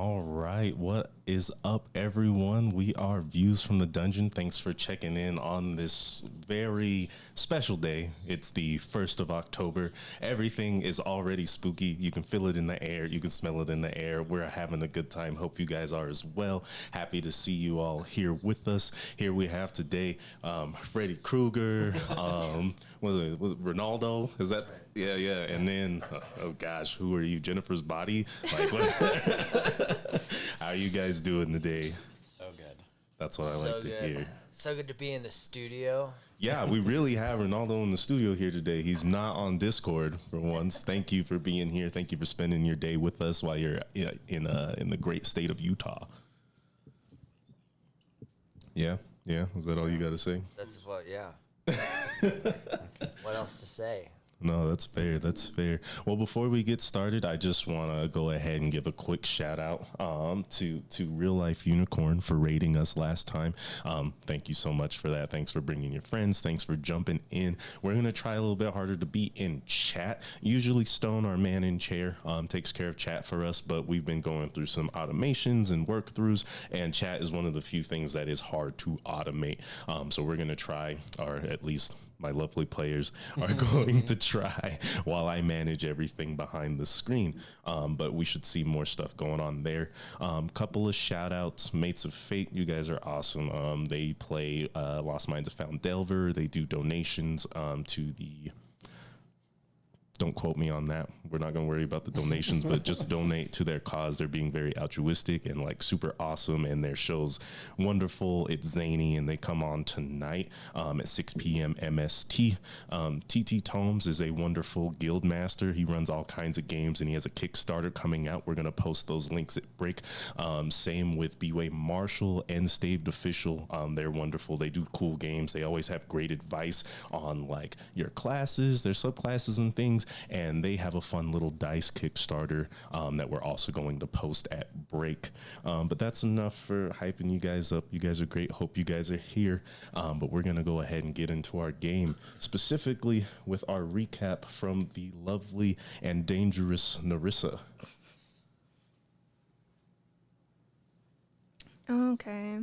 All right, what is up, everyone? We are Views from the Dungeon. Thanks for checking in on this very special day. It's the 1st of October. Everything is already spooky. You can feel it in the air. You can smell it in the air. We're having a good time. Hope you guys are as well. Happy to see you all here with us. Here we have today Freddy Krueger. Was it Ronaldo? Is that? Yeah, yeah. And then, oh gosh, who are you? Jennifer's Body? Like, what? How are you guys doing today? So good. That's what I like to hear. So good to be in the studio. Yeah, we really have Ronaldo in the studio here today. He's not on Discord for once. Thank you for being here. Thank you for spending your day with us while you're in the great state of Utah. Yeah. Is that all you got to say? That's what, yeah. What else to say? No, that's fair. That's fair. Well, before we get started, I just want to go ahead and give a quick shout out to Real Life Unicorn for rating us last time. Thank you so much for that. Thanks for bringing your friends. Thanks for jumping in. We're going to try a little bit harder to be in chat. Usually Stone, our man in chair, takes care of chat for us, but we've been going through some automations and work throughs, and chat is one of the few things that is hard to automate. So we're going to try, or at least my lovely players are going to try while I manage everything behind the screen. But we should see more stuff going on there. Couple of shout outs, Mates of Fate. You guys are awesome. They play Lost Minds of Found Delver. They do donations to the... Don't quote me on that. We're not going to worry about the donations, but just donate to their cause. They're being very altruistic and like super awesome, and their show's wonderful. It's zany, and they come on tonight at 6 p.m. MST. TT Tomes is a wonderful guild master. He runs all kinds of games, and he has a Kickstarter coming out. We're going to post those links at break. Same with B-Way Marshall and Staved Official. They're wonderful. They do cool games. They always have great advice on like your classes, their subclasses and things. And they have a fun little dice Kickstarter that we're also going to post at break. But that's enough for hyping you guys up. You guys are great. Hope you guys are here. But we're going to go ahead and get into our game, specifically with our recap from the lovely and dangerous Narissa. Okay.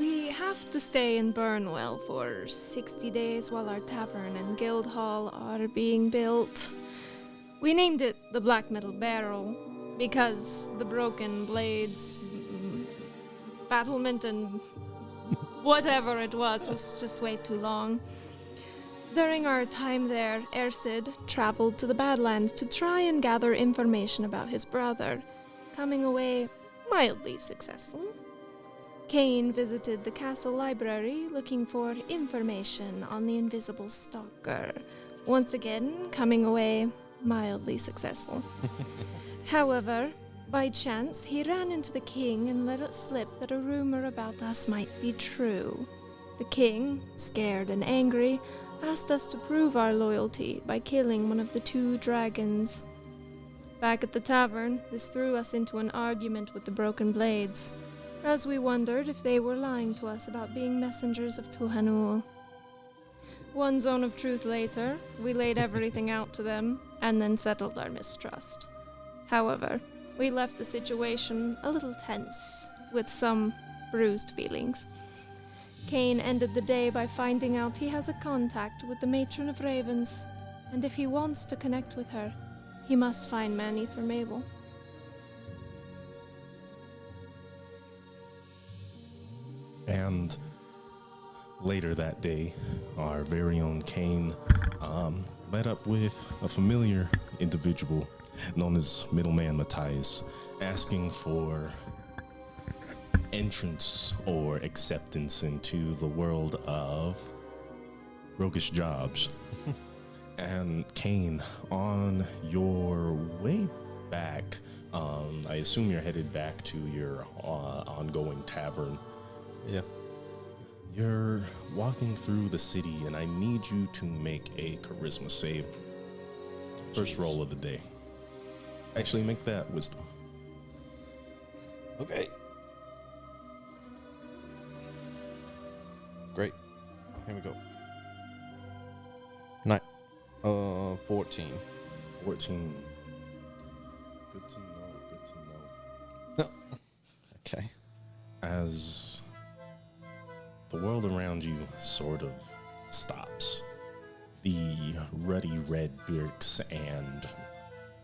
We have to stay in Burnwell for 60 days while our tavern and guild hall are being built. We named it the Black Metal Barrel because the broken blades, battlement, and whatever it was just way too long. During our time there, Ersid traveled to the Badlands to try and gather information about his brother, coming away mildly successful. Kane visited the castle library looking for information on the invisible stalker, once again coming away mildly successful. However, by chance, he ran into the king and let it slip that a rumor about us might be true. The king, scared and angry, asked us to prove our loyalty by killing one of the two dragons. Back at the tavern, this threw us into an argument with the broken blades, as we wondered if they were lying to us about being messengers of Tuhanul. One zone of truth later, we laid everything out to them, and then settled our mistrust. However, we left the situation a little tense, with some bruised feelings. Kane ended the day by finding out he has a contact with the Matron of Ravens, and if he wants to connect with her, he must find Maneater Mabel. And later that day, our very own Kane met up with a familiar individual known as Middleman Matthias, asking for entrance or acceptance into the world of roguish jobs. And Kane, on your way back, I assume you're headed back to your ongoing tavern. Yeah. You're walking through the city, and I need you to make a charisma save. First roll of the day. Actually, make that wisdom. Okay. Great. Here we go. 14. 14. Good to know, good to know. Okay. As the world around you sort of stops, the ruddy red bricks and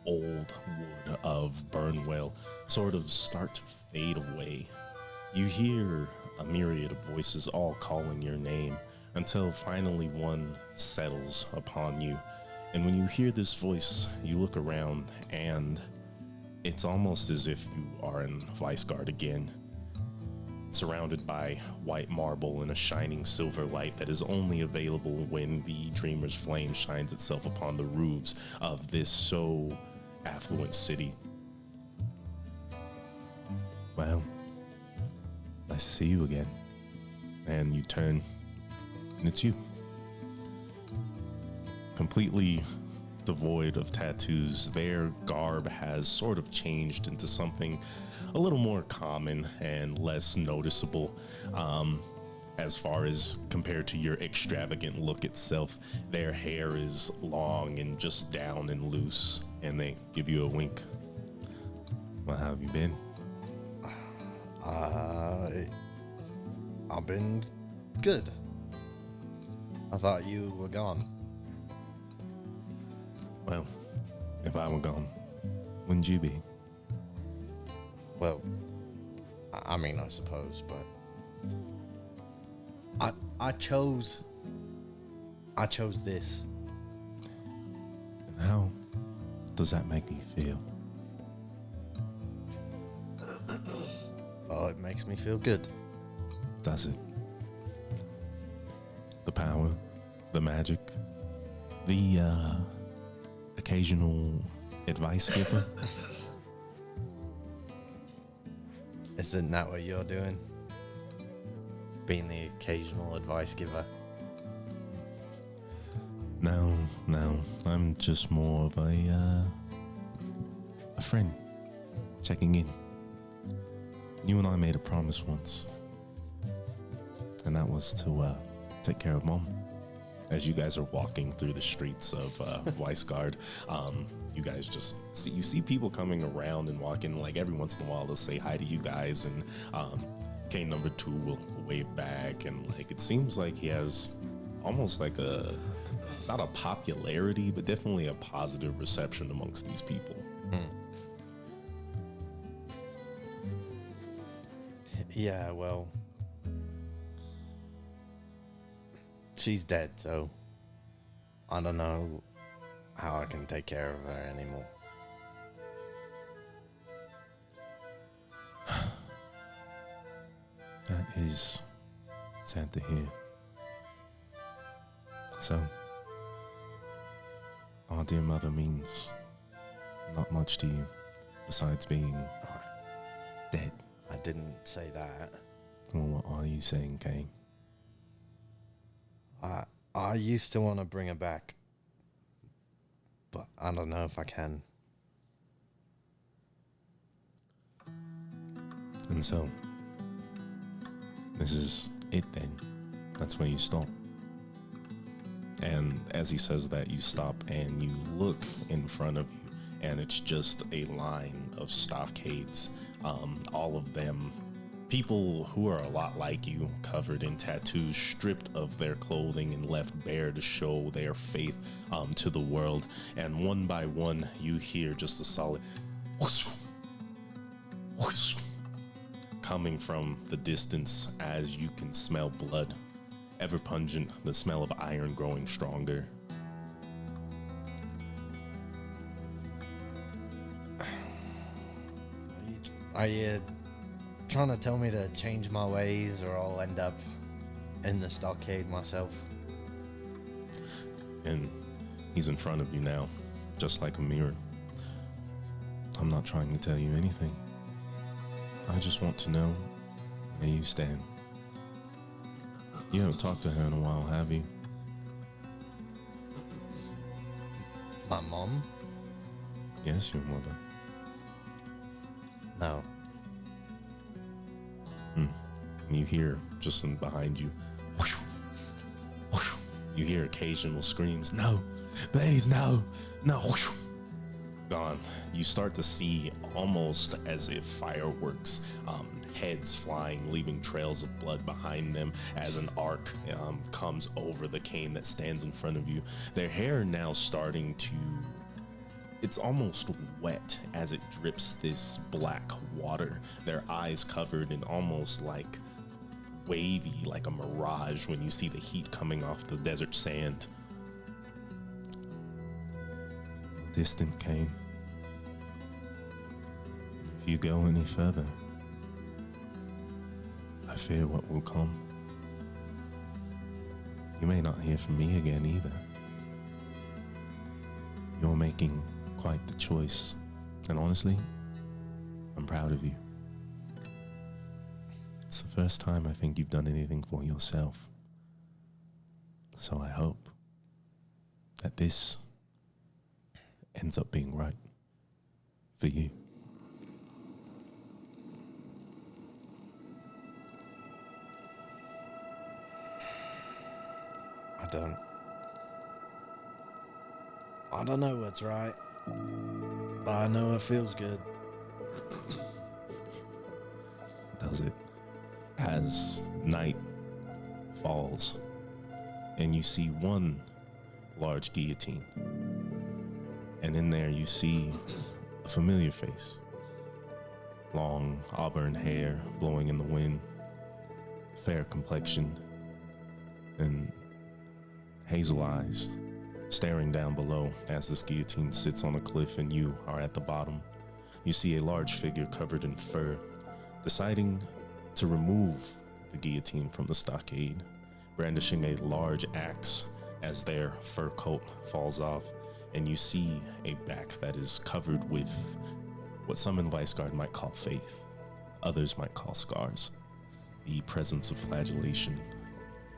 old wood of Burnwell sort of start to fade away. You hear a myriad of voices all calling your name until finally one settles upon you. And when you hear this voice, you look around and it's almost as if you are in Weisgard again, surrounded by white marble and a shining silver light that is only available when the Dreamer's flame shines itself upon the roofs of this so affluent city. Well, nice to see you again. And you turn, and it's you. Completely devoid of tattoos, their garb has sort of changed into something a little more common and less noticeable. As far as compared to your extravagant look itself, their hair is long and just down and loose, and they give you a wink. Well, how have you been? I've been good. I thought you were gone. Well, if I were gone, wouldn't you be? Well, I mean, I suppose, but I chose this. And how does that make you feel? Oh, it makes me feel good. Does it? The power, the magic, the occasional advice giver. Isn't that what you're doing? Being the occasional advice giver. No, I'm just more of a friend checking in. You and I made a promise once, and that was to take care of Mom. As you guys are walking through the streets of Weisgard, you guys just see people coming around and walking, like every once in a while they'll say hi to you guys, and K number 2 will wave back, and like it seems like he has almost like not a popularity, but definitely a positive reception amongst these people. Yeah, well, she's dead, so I don't know how I can take care of her anymore. That is sad to hear. So, our dear mother means not much to you, besides being dead. I didn't say that. Well, what are you saying, Kay? I used to want to bring her back, but I don't know if I can. And so, this is it then. That's where you stop. And as he says that, you stop and you look in front of you, and it's just a line of stockades. All of them, people who are a lot like you, covered in tattoos, stripped of their clothing and left bare to show their faith to the world. And one by one, you hear just a solid whoosh, whoosh, coming from the distance as you can smell blood. Ever pungent, the smell of iron growing stronger. Are you trying to tell me to change my ways, or I'll end up in the stockade myself? And he's in front of you now, just like a mirror. I'm not trying to tell you anything. I just want to know where you stand. You haven't talked to her in a while, have you? My mom? Yes, your mother. No. And you hear just behind you, whoosh, whoosh. You hear occasional screams. No, please, no, no. Whoosh. gone. You start to see almost as if fireworks, heads flying, leaving trails of blood behind them as an arc comes over the cane that stands in front of you. Their hair now starting to, it's almost wet as it drips this black water. Their eyes covered in almost like wavy, like a mirage when you see the heat coming off the desert sand. Distant cane. If you go any further, I fear what will come. You may not hear from me again either. You're making quite the choice, and honestly, I'm proud of you. It's the first time I think you've done anything for yourself. So I hope that this ends up being right for you. I don't know what's right, but I know it feels good. Does it? As night falls and you see one large guillotine, and in there you see a familiar face. Long auburn hair blowing in the wind, fair complexion, and hazel eyes staring down below as this guillotine sits on a cliff and you are at the bottom. You see a large figure covered in fur, deciding to remove the guillotine from the stockade, brandishing a large axe as their fur coat falls off, and you see a back that is covered with what some in Viceguard might call faith, others might call scars. The presence of flagellation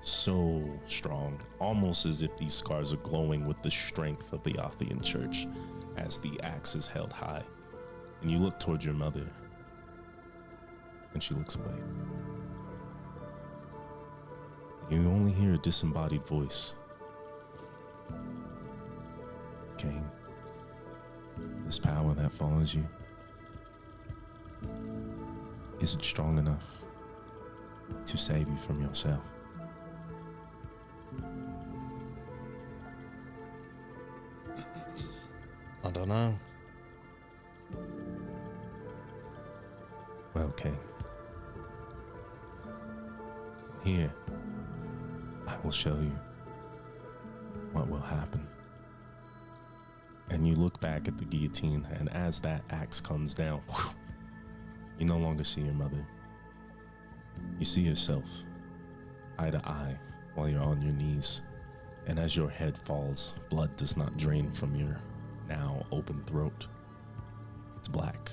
so strong, almost as if these scars are glowing with the strength of the Othian church as the axe is held high. And you look toward your mother, and she looks away. You only hear a disembodied voice. Cain, this power that follows you, is it strong enough to save you from yourself? I don't know. Well, Cain, here, I will show you what will happen. And you look back at the guillotine, and as that axe comes down, you no longer see your mother. You see yourself, eye to eye, while you're on your knees. And as your head falls, blood does not drain from your now open throat. It's black.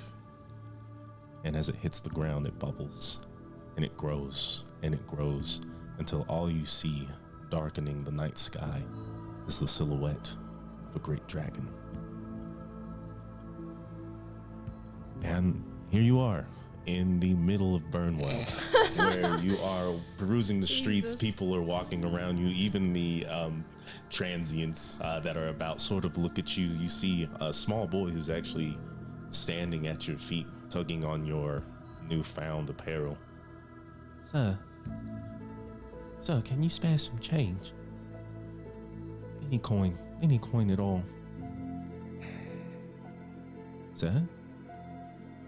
And as it hits the ground, it bubbles, and it grows, and it grows, until all you see, darkening the night sky, is the silhouette of a great dragon. And here you are, in the middle of Burnwell, where you are perusing the streets. Jesus. People are walking around you. Even the transients that are about sort of look at you. You see a small boy who's actually standing at your feet, tugging on your newfound apparel. Sir, can you spare some change? Any coin at all? Sir?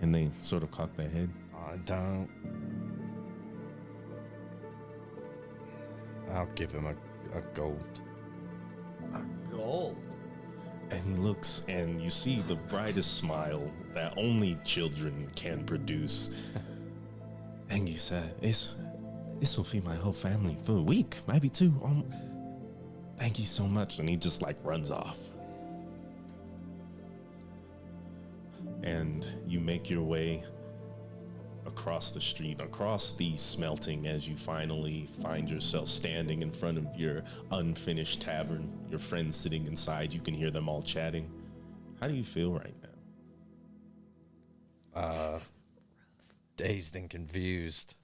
And they sort of cock their head. I don't. I'll give him a gold. A gold. And he looks, and you see the brightest smile that only children can produce. Thank you, sir. This will feed my whole family for a week, maybe two. Thank you so much. And he just like runs off. And you make your way across the street, across the smelting, as you finally find yourself standing in front of your unfinished tavern. Your friends sitting inside, you can hear them all chatting. How do you feel right now? Dazed and confused.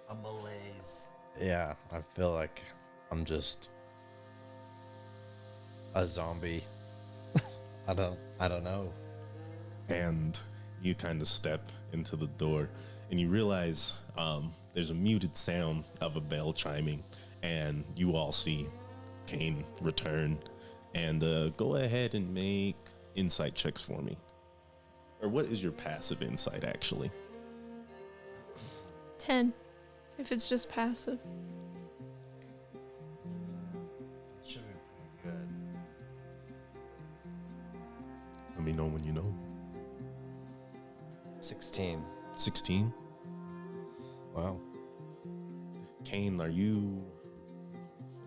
A malaise. Yeah, I feel like I'm just a zombie. I don't know. And you kind of step into the door and you realize there's a muted sound of a bell chiming, and you all see Kane return. And go ahead and make insight checks for me. Or what is your passive insight, actually? 10. If it's just passive. Should be pretty good. Let me know when you know. 16. 16. Wow. Kane, are you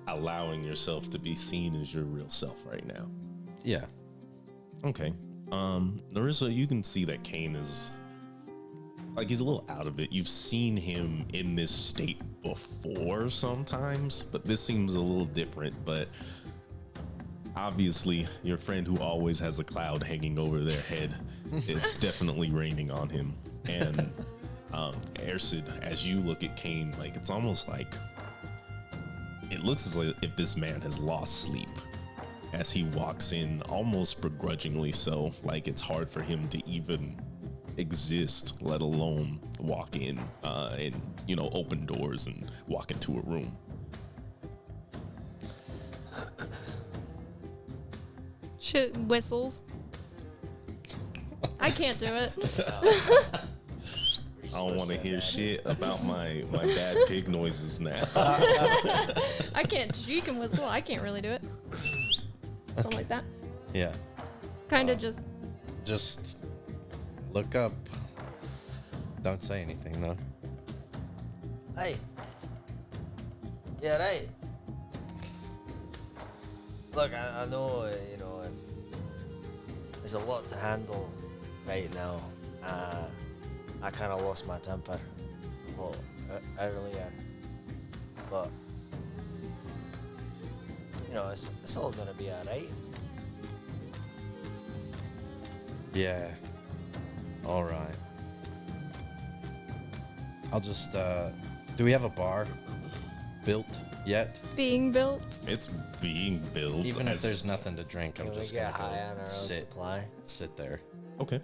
allowing yourself to be seen as your real self right now? Yeah. Okay. Narissa, you can see that Kane is like, he's a little out of it. You've seen him in this state before sometimes, but this seems a little different. But obviously, your friend who always has a cloud hanging over their head, it's definitely raining on him. And Ersid, as you look at Kane, like, it's almost like it looks as if this man has lost sleep as he walks in, almost begrudgingly so. Like, it's hard for him to even exist, let alone walk in and, you know, open doors and walk into a room. Shit, whistles. I can't do it. I don't want to hear shit about my bad pig noises now. I can't. You can whistle. I can't really do it. Something like that. Yeah. Kind of just. Just look up. Don't say anything though. Hey. Yeah, right. Look, I know, you know, there's a lot to handle right now. I kind of lost my temper earlier, but you know, it's all gonna be alright. Yeah. All right. I'll just. Do we have a bar built yet? Being built. It's being built. Even if there's nothing to drink, I'm Can we just get gonna high on our go own sit supply? there. Okay,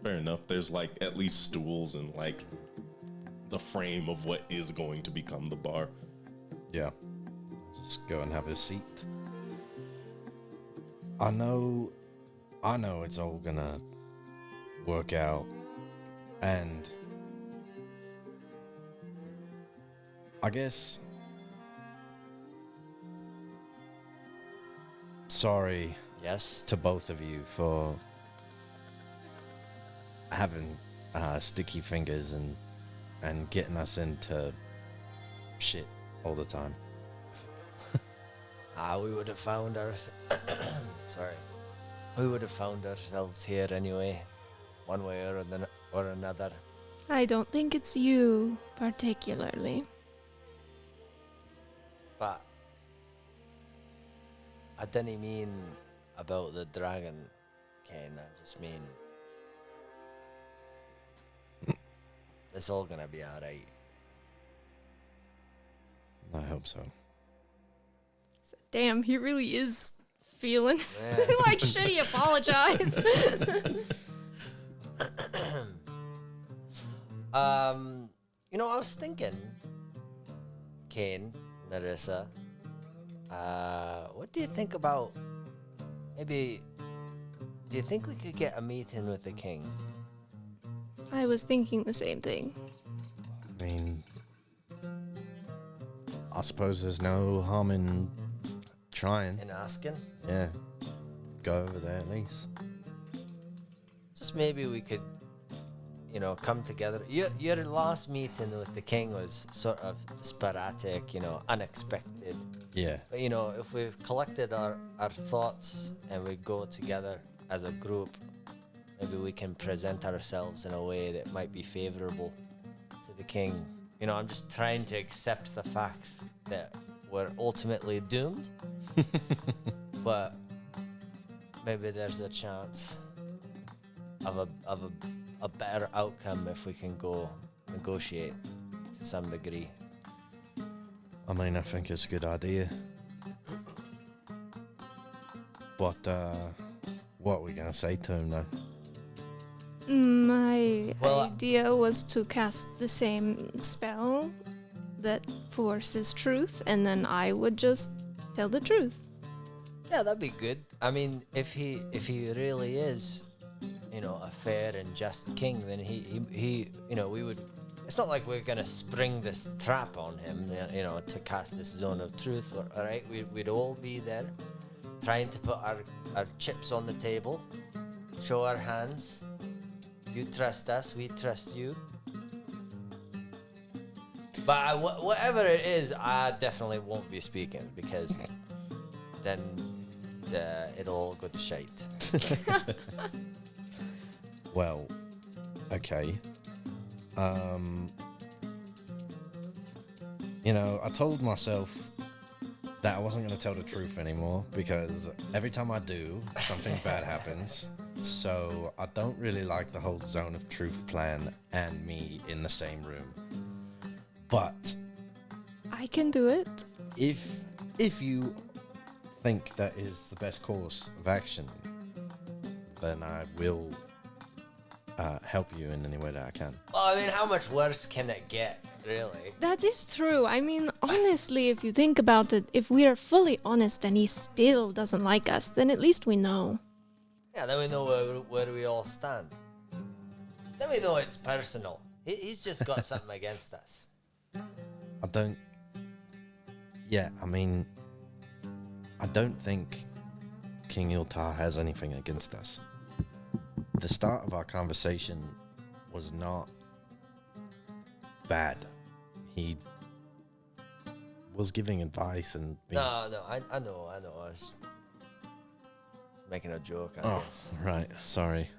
fair enough. There's like at least stools and like the frame of what is going to become the bar. Yeah. Just go and have a seat. I know it's all gonna work out, and I guess sorry Yes. to both of you for having sticky fingers and getting us into shit all the time. We would have found sorry. We would have found ourselves here anyway, one way or another. I don't think it's you particularly. But I didn't mean about the dragon, Ken. I just mean it's all gonna be alright. I hope so. Damn, he really is feeling Yeah. like shit. He apologized. You know, I was thinking, Kane, Narissa, what do you think about maybe, do you think we could get a meeting with the king? I was thinking the same thing. I mean, I suppose there's no harm in trying. In asking? Yeah. Go over there at least. Just maybe we could, you know, come together. Your last meeting with the king was sort of sporadic, you know, unexpected. Yeah. But, you know, if we've collected our thoughts and we go together as a group, maybe we can present ourselves in a way that might be favorable to the king. You know, I'm just trying to accept the fact that we're ultimately doomed. But maybe there's a chance of a better outcome if we can go negotiate to some degree. I mean, I think it's a good idea. But what are we gonna say to him though? My Well, idea was to cast the same spell that forces truth, and then I would just tell the truth. Yeah, that'd be good. I mean, if he really is, a fair and just king, then he we would. It's not like we're gonna spring this trap on him, to cast this zone of truth. All right, we'd all be there, trying to put our chips on the table, show our hands. You trust us, we trust you. But whatever it is, I definitely won't be speaking because then it'll all go to shite. Well, okay. I told myself that I wasn't going to tell the truth anymore because every time I do, something bad happens. So I don't really like the whole zone of truth plan and me in the same room. But I can do it. if you think that is the best course of action, then I will help you in any way that I can. Well, I mean, how much worse can it get, really? That is true. I mean, honestly, if you think about it, if we are fully honest and he still doesn't like us, then at least we know. Yeah, then we know where we all stand. Then we know it's personal. He's just got something against us. I don't think King Iltar has anything against us. The start of our conversation was not bad. He was giving advice and being... No, I know. I was making a joke, I guess. Right, sorry.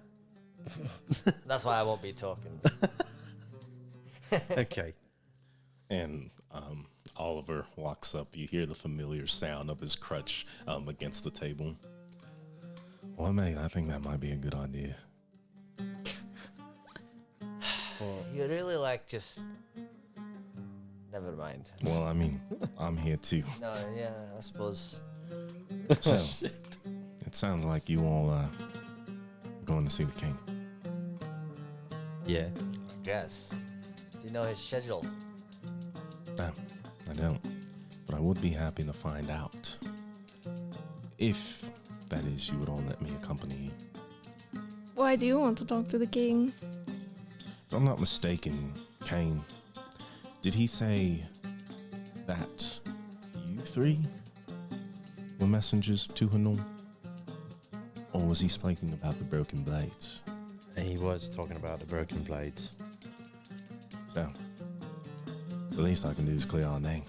That's why I won't be talking. Okay. And Oliver walks up. You hear the familiar sound of his crutch against the table. Well, mate, I think that might be a good idea. You really just... Never mind. Well, I mean, I'm here too. No, yeah, I suppose. So, it sounds like you all going to see the king. Yeah. I guess. Do you know his schedule? No, I don't. But I would be happy to find out. If, that is, you would all let me accompany you. Why do you want to talk to the king? If I'm not mistaken, Kane, did he say that you three were messengers to Hanum? Or was he speaking about the broken blades? He was talking about the broken blades. So, the least I can do is clear our name.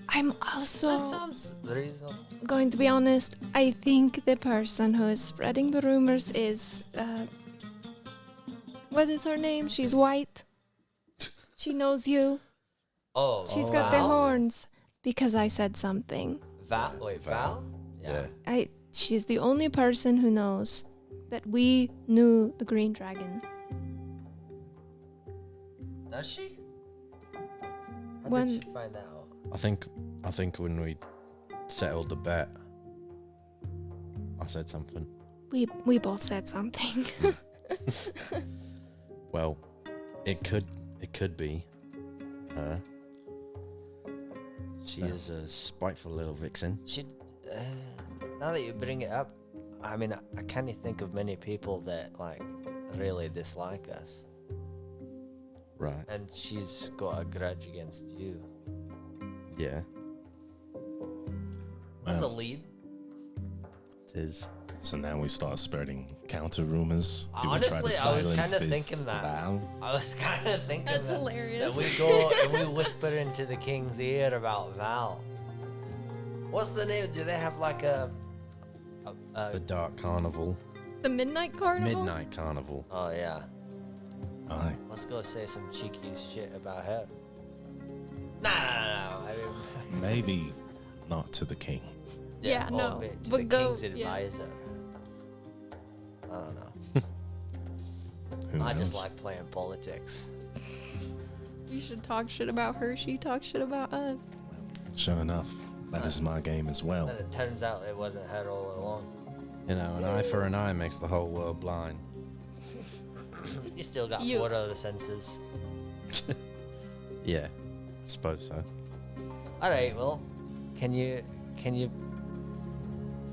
I'm That also sounds reasonable. going to be honest. I think the person who is spreading the rumors is... what is her name? She's white. She knows you. Oh, She's got the Val? horns. Because I said something. Val? Yeah. She's the only person who knows that we knew the green dragon. Does she? How When- did she find out? I think when we settled the bet, I said something. We both said something. Well, it could be her. She is a spiteful little vixen. She, now that you bring it up, I mean, I can't think of many people that really dislike us, Right. and she's got a grudge against you. Yeah. That's a Well, lead. It is. so now we start spreading counter rumors. Do Honestly, we try to I was silence kinda this thinking that. Val? I was kind of thinking That's that hilarious. we go and we whisper into the king's ear about Val. What's the name? Do they have The Dark Carnival. The Midnight Carnival? Midnight Carnival. Oh yeah. Aye. Let's go say some cheeky shit about her. Nah. I mean, Maybe not to the king. Yeah, no, To but the go- king's yeah. advisor. I don't know. Who I just knows? like playing politics. We should talk shit about her. She talks shit about us. Sure enough, That is my game as well. Then it turns out it wasn't her all along. You know, an eye for an eye makes the whole world blind. You still got You- 4 other senses. Yeah, I suppose so. All right, well, can you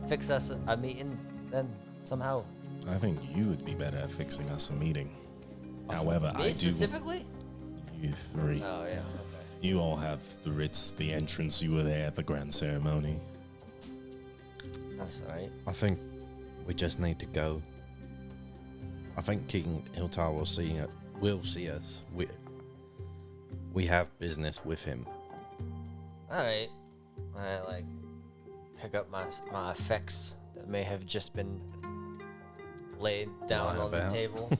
fix us a meeting then somehow? I think you would be better at fixing us a meeting. However, Me I do. specifically? You three. Oh yeah. Okay. You all have the writs, the entrance. You were there at the grand ceremony. That's all right. I think we just need to go. I think King Hiltar will see us. We have business with him. All right. I like pick up my effects that may have just been laid down Lying on about. the table.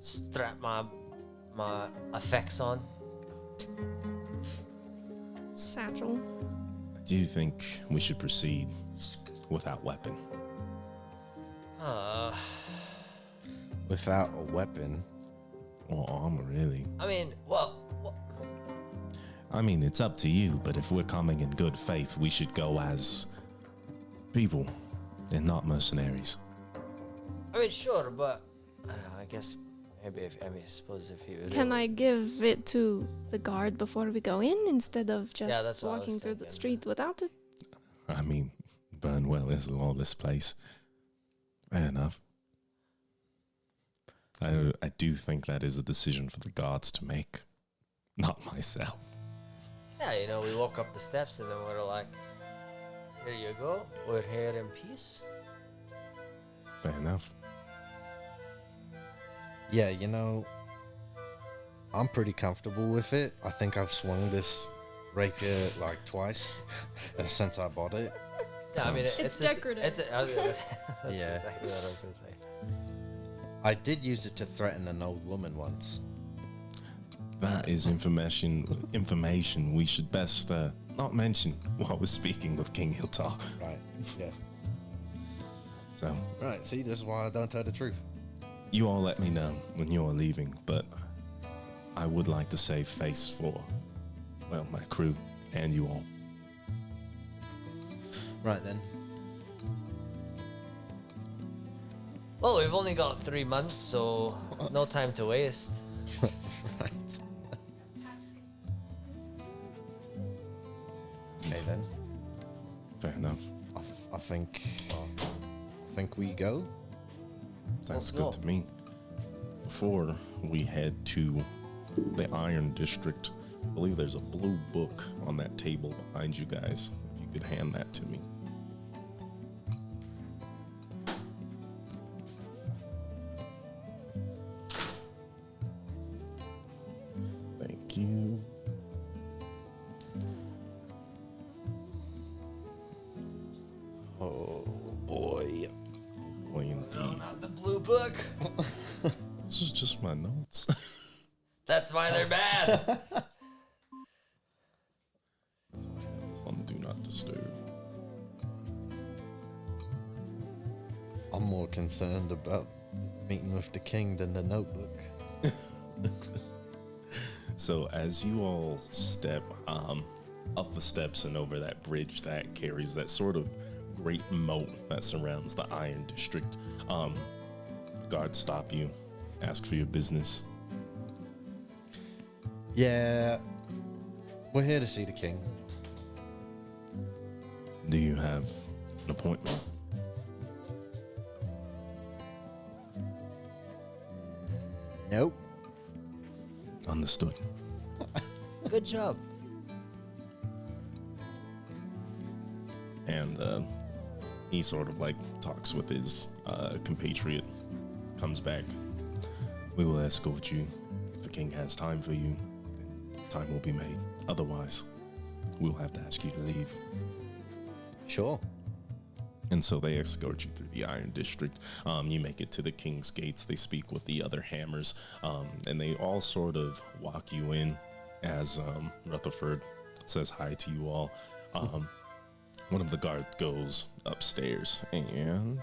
Strap my effects on. Satchel. Do you think we should proceed without weapon? Without a weapon, Or armor, really? I mean, well, I mean, it's up to you, but if we're coming in good faith, we should go as people and not mercenaries. I mean, sure, but I guess maybe I suppose if you Can I give it to the guard before we go in instead of just that's what I was walking through the thinking. street without it? I mean, Burnwell is a lawless place. Fair enough. I do think that is a decision for the guards to make, not myself. Yeah, we walk up the steps and then we're like, here you go, we're here in peace. Fair enough. yeah, I'm pretty comfortable with it. I think I've swung this rapier like twice since I bought it. Yeah, I mean, It's just- decorative. that's Yeah. exactly what I was gonna say. I did use it to threaten an old woman once. That is information we should best not mention while we're speaking with King Hiltar. Right. Yeah. So, Right. See, this is why I don't tell the truth. you all let me know when you're leaving, but I would like to save face for, well, my crew and you all. Right then. Well, we've only got 3 months, so no time to waste. Right. Okay then. Fair enough. I think we go. Sounds Let's good go. to me. Before we head to the Iron District, I believe there's a blue book on that table behind you guys. If you could hand that to me. Thank you. Oh boy. Boy, indeed. No, not the blue book. This is just my notes. That's why they're bad. It's on Do Not Disturb. I'm more concerned about meeting with the king than the notebook. So as you all step up the steps and over that bridge that carries that sort of great moat that surrounds the Iron District, guards stop you, ask for your business. Yeah. We're here to see the king. Do you have an appointment? Nope. Understood. Good job. And he sort of like talks with his compatriot, comes back. We will escort you. If the king has time for you, then time will be made. Otherwise, we'll have to ask you to leave. Sure. And so they escort you through the Iron District. You make it to the King's Gates. They speak with the other hammers, and they all sort of walk you in as Rutherford says hi to you all. One of the guards goes upstairs and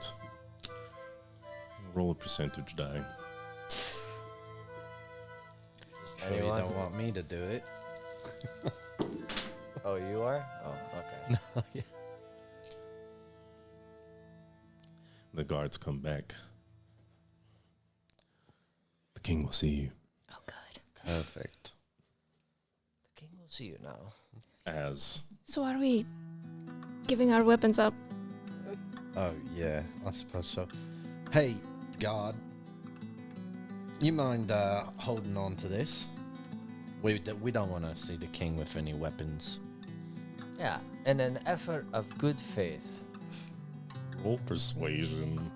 roll a percentage die. Just Sure you anyone? don't want me to do it. Oh, you are? Oh, okay. Oh, yeah. The guards come back. The king will see you. Oh, good. Perfect. The king will see you now. As So are we giving our weapons up? Oh, yeah, I suppose so. Hey, God. You mind holding on to this? We don't want to see the king with any weapons. Yeah, in an effort of good faith. roll persuasion.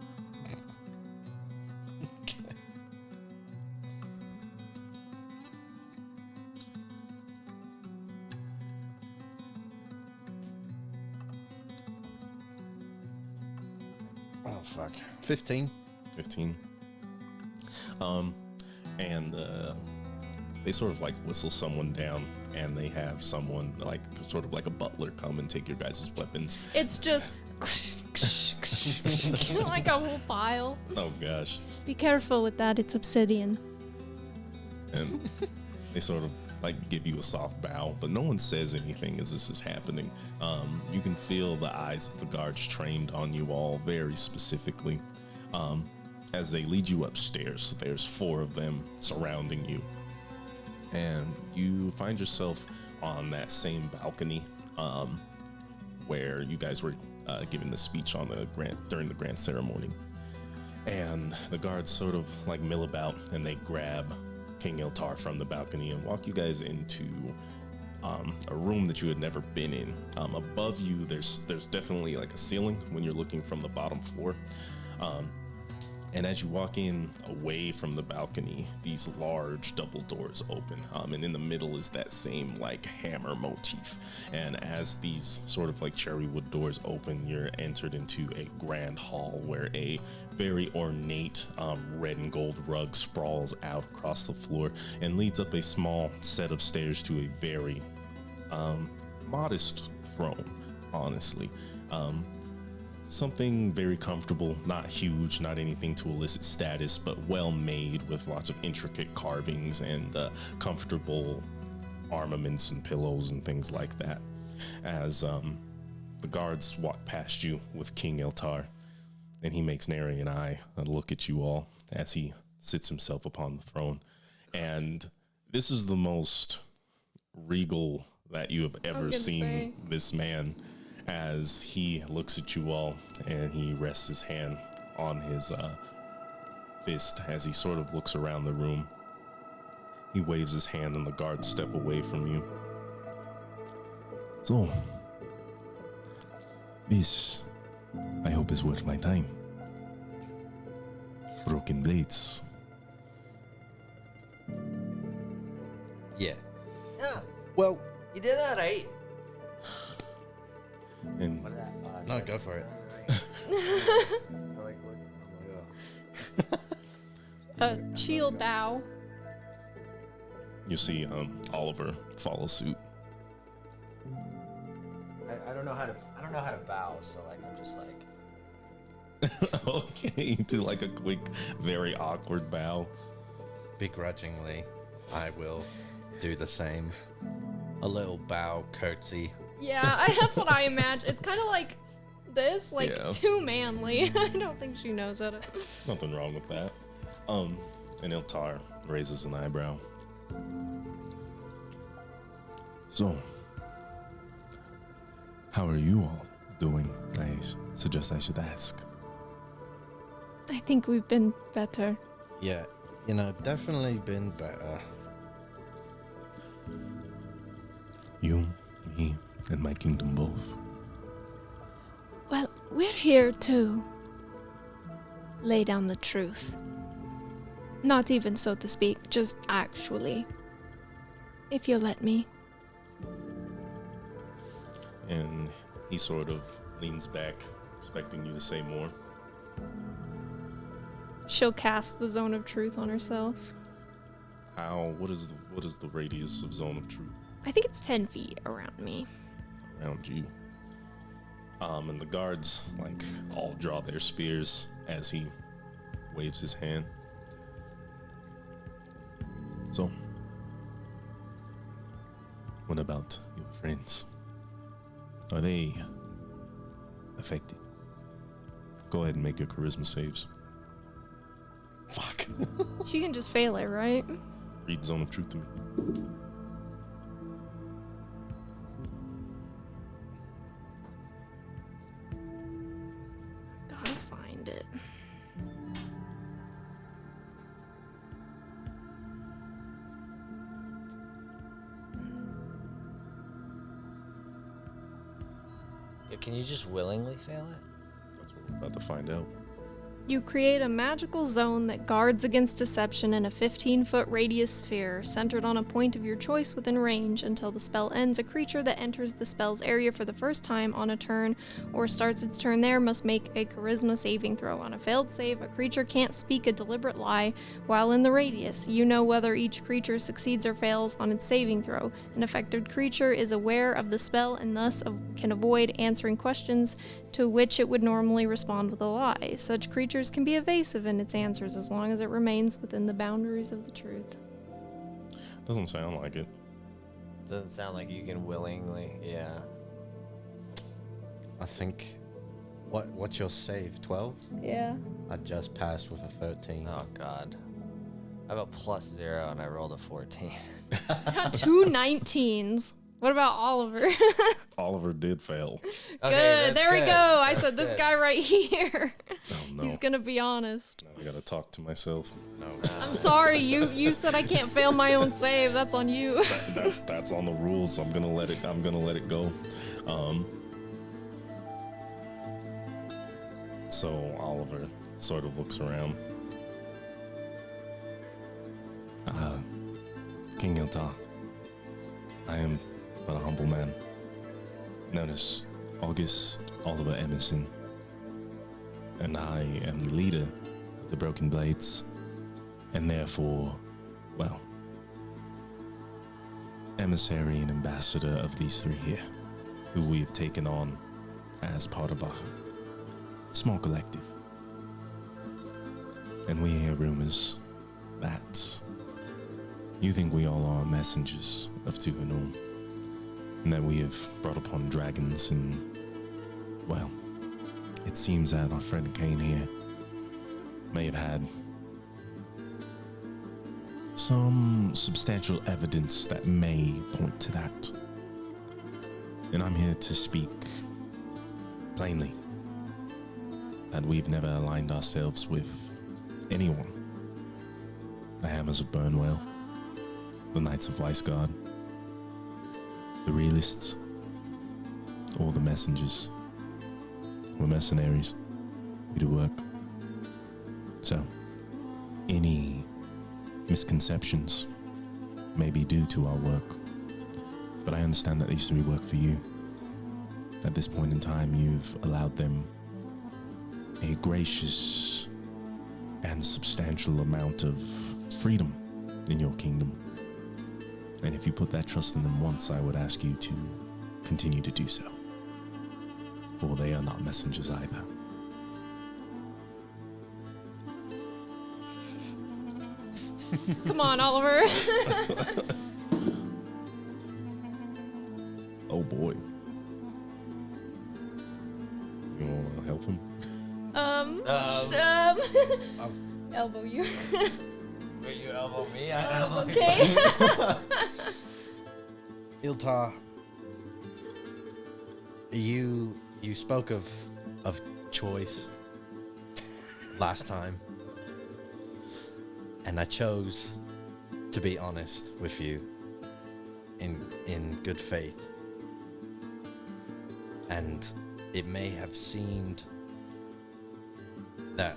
Oh, fuck. 15. 15. And they sort of like whistle someone down, and they have someone like sort of like a butler come and take your guys' weapons. It's just like a whole pile. Oh gosh. Be careful with that. It's obsidian. And they sort of like give you a soft bow, but no one says anything as this is happening. You can feel the eyes of the guards trained on you all very specifically. As they lead you upstairs, there's 4 of them surrounding you. And you find yourself on that same balcony where you guys were giving the speech on the during the grand ceremony. And the guards sort of like mill about, and they grab King Iltar from the balcony and walk you guys into a room that you had never been in. Above you, there's definitely like a ceiling when you're looking from the bottom floor. And as you walk in away from the balcony, these large double doors open. And in the middle is that same like hammer motif. And as these sort of like cherry wood doors open, you're entered into a grand hall where a very ornate red and gold rug sprawls out across the floor and leads up a small set of stairs to a very modest throne, honestly. Something very comfortable, not huge, not anything to elicit status, but well made with lots of intricate carvings and comfortable armaments and pillows and things like that. As the guards walk past you with King Iltar, and he makes nary an eye a look at you all as he sits himself upon the throne. And this is the most regal that you have ever seen this man, as he looks at you all and he rests his hand on his fist as he sort of looks around the room. He waves his hand and the guards step away from you. So, this, I hope, is worth my time. Broken blades. Yeah. Yeah, Well, you did that right. And What did that? no, go for it. A shield bow. you see Oliver follow suit. I don't know how to bow, so like I'm just like. Okay, you do like a quick, very awkward bow. Begrudgingly, I will do the same. A little bow, curtsy. Yeah, that's what I imagine. It's kind of like this, like Yeah. too manly. I don't think she knows how to. Nothing wrong with that. And Iltar raises an eyebrow. So, how are you all doing? I suggest I should ask. I think we've been better. Yeah, definitely been better. You, me, and my kingdom both. Well, we're here to lay down the truth. Not even so to speak, just actually. If you'll let me. And he sort of leans back, expecting you to say more. She'll cast the zone of truth on herself. What is the radius of zone of truth I think it's 10 feet around me. around you? And the guards like all draw their spears as he waves his hand. So, what about your friends? Are they affected? Go ahead and make your charisma saves. Fuck. She can just fail it, right? Read Zone of Truth to me. Gotta find it. Yeah, can you just willingly fail it? That's what we're about to find out. You create a magical zone that guards against deception in a 15-foot radius sphere centered on a point of your choice within range. Until the spell ends, a creature that enters the spell's area for the first time on a turn or starts its turn there must make a charisma saving throw. On a failed save, a creature can't speak a deliberate lie while in the radius. You know whether each creature succeeds or fails on its saving throw. An affected creature is aware of the spell and thus can avoid answering questions to which it would normally respond with a lie. Such creatures can be evasive in its answers as long as it remains within the boundaries of the truth. Doesn't sound like it. Doesn't sound like you can willingly. Yeah. I think. What's your save? 12? Yeah. I just passed with a 13. Oh God. I have a +0 and I rolled a 14. Got 2 19s. What about Oliver? Oliver did fail. Good. There we go. I That's said this good. guy right here. Oh no. He's gonna be honest. Now I gotta talk to myself. No. I'm sorry. You said I can't fail my own save. That's on you. That's on the rules. So I'm gonna let it go. So Oliver sort of looks around. King Iltar, I am but a humble man, known as August Oliver Emerson, and I am the leader of the Broken Blades, and therefore, well, emissary and ambassador of these three here, who we have taken on as part of our small collective. And we hear rumors that you think we all are messengers of Tuhanul, and that we have brought upon dragons, and, well, it seems that our friend Kane here may have had some substantial evidence that may point to that. And I'm here to speak plainly that we've never aligned ourselves with anyone. The Hammers of Burnwell, the Knights of Weisgard, the Realists, or the Messengers. We're mercenaries. We do work. So, any misconceptions may be due to our work, but I understand that these three work for you. At this point in time, you've allowed them a gracious and substantial amount of freedom in your kingdom. And if you put that trust in them once, I would ask you to continue to do so, for they are not messengers either. Come on, Oliver. Oh boy. Does anyone want to help him? Elbow you. Will you elbow me? I elbow you. Okay. Iltar, you spoke of choice last time, and I chose to be honest with you in good faith. And it may have seemed that,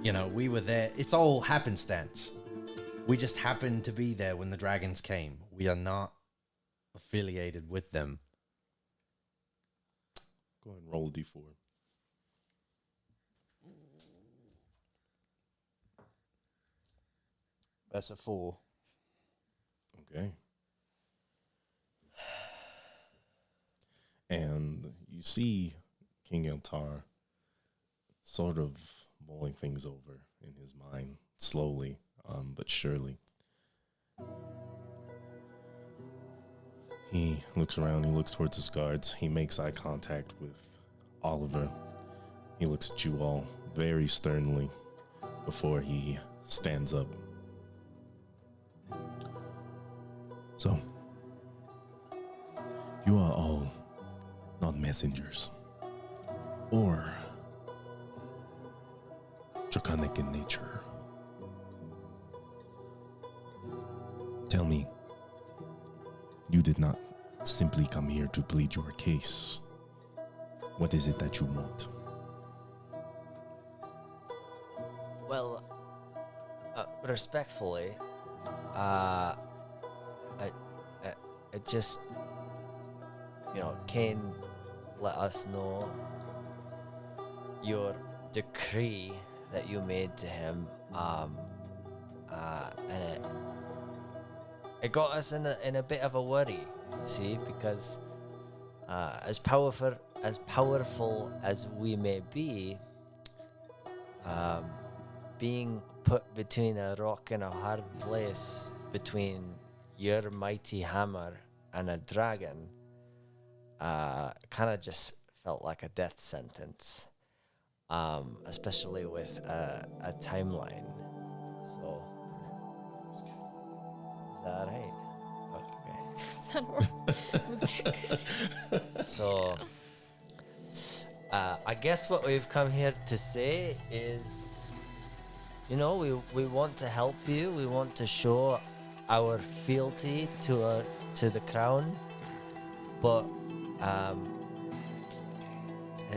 you know, we were there. It's all happenstance. We just happened to be there when the dragons came. We are not affiliated with them. Go ahead and roll a d4. That's a 4. Okay. And you see King Eltar sort of mulling things over in his mind, slowly, but surely. He looks around, he looks towards his guards, he makes eye contact with Oliver. He looks at you all very sternly before he stands up. So, you are all not messengers or draconic in nature. Tell me, you did not simply come here to plead your case. What is it that you want? Well, respectfully, I just, Kane let us know your decree that you made to him, and it got us in a bit of a worry, you see, because as powerful as we may be, being put between a rock and a hard place, between your mighty hammer and a dragon, kind of just felt like a death sentence, especially with a timeline. So, is that right? Okay. Is that or was that good? So, I guess what we've come here to say is, we want to help you. We want to show our fealty to the crown, but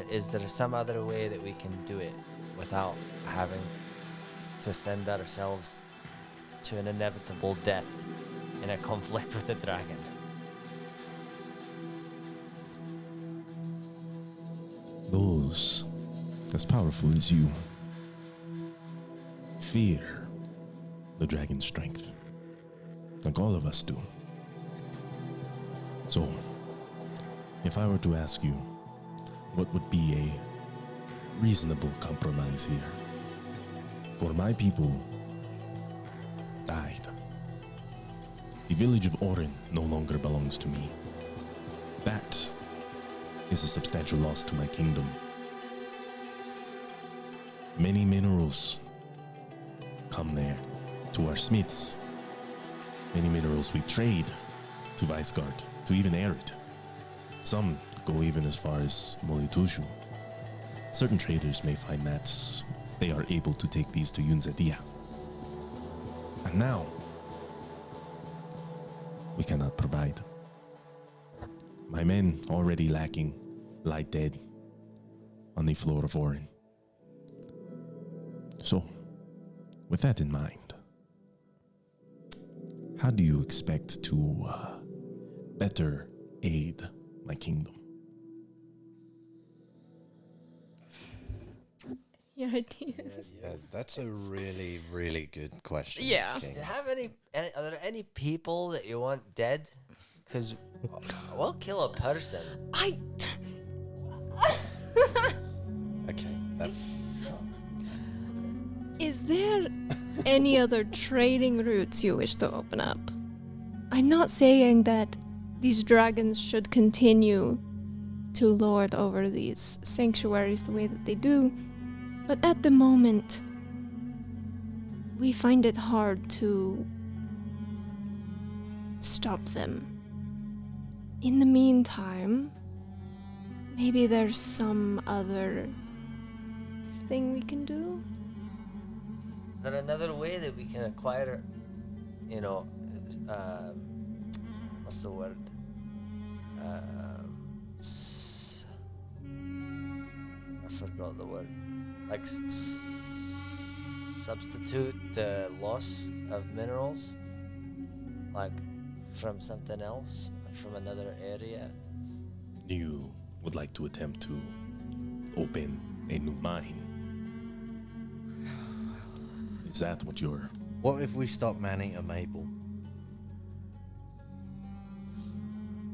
is there some other way that we can do it without having to send ourselves to an inevitable death in a conflict with the dragon? Those as powerful as you fear the dragon's strength, like all of us do. So, if I were to ask you, what would be a reasonable compromise here? For my people died. The village of Orin no longer belongs to me. That is a substantial loss to my kingdom. Many minerals come there to our smiths. Many minerals we trade to Weisgard, to even Erit. Some go even as far as Molitushu. Certain traders may find that they are able to take these to Yunzedia. And now, we cannot provide. My men already lacking lie dead on the floor of Orin. So, with that in mind, how do you expect to better aid my kingdom? Your ideas. Yeah, that's a really, really good question. Yeah. King. Do you have any are there any people that you want dead? Because we'll kill a person. Okay, that's Is there any other trading routes you wish to open up? I'm not saying that these dragons should continue to lord over these sanctuaries the way that they do, but at the moment, we find it hard to stop them. In the meantime, maybe there's some other thing we can do? Is there another way that we can acquire, what's the word? I forgot the word. Like substitute the loss of minerals, like from something else, from another area. You would like to attempt to open a new mine? Is that what you're... What if we stop Manny Mabel?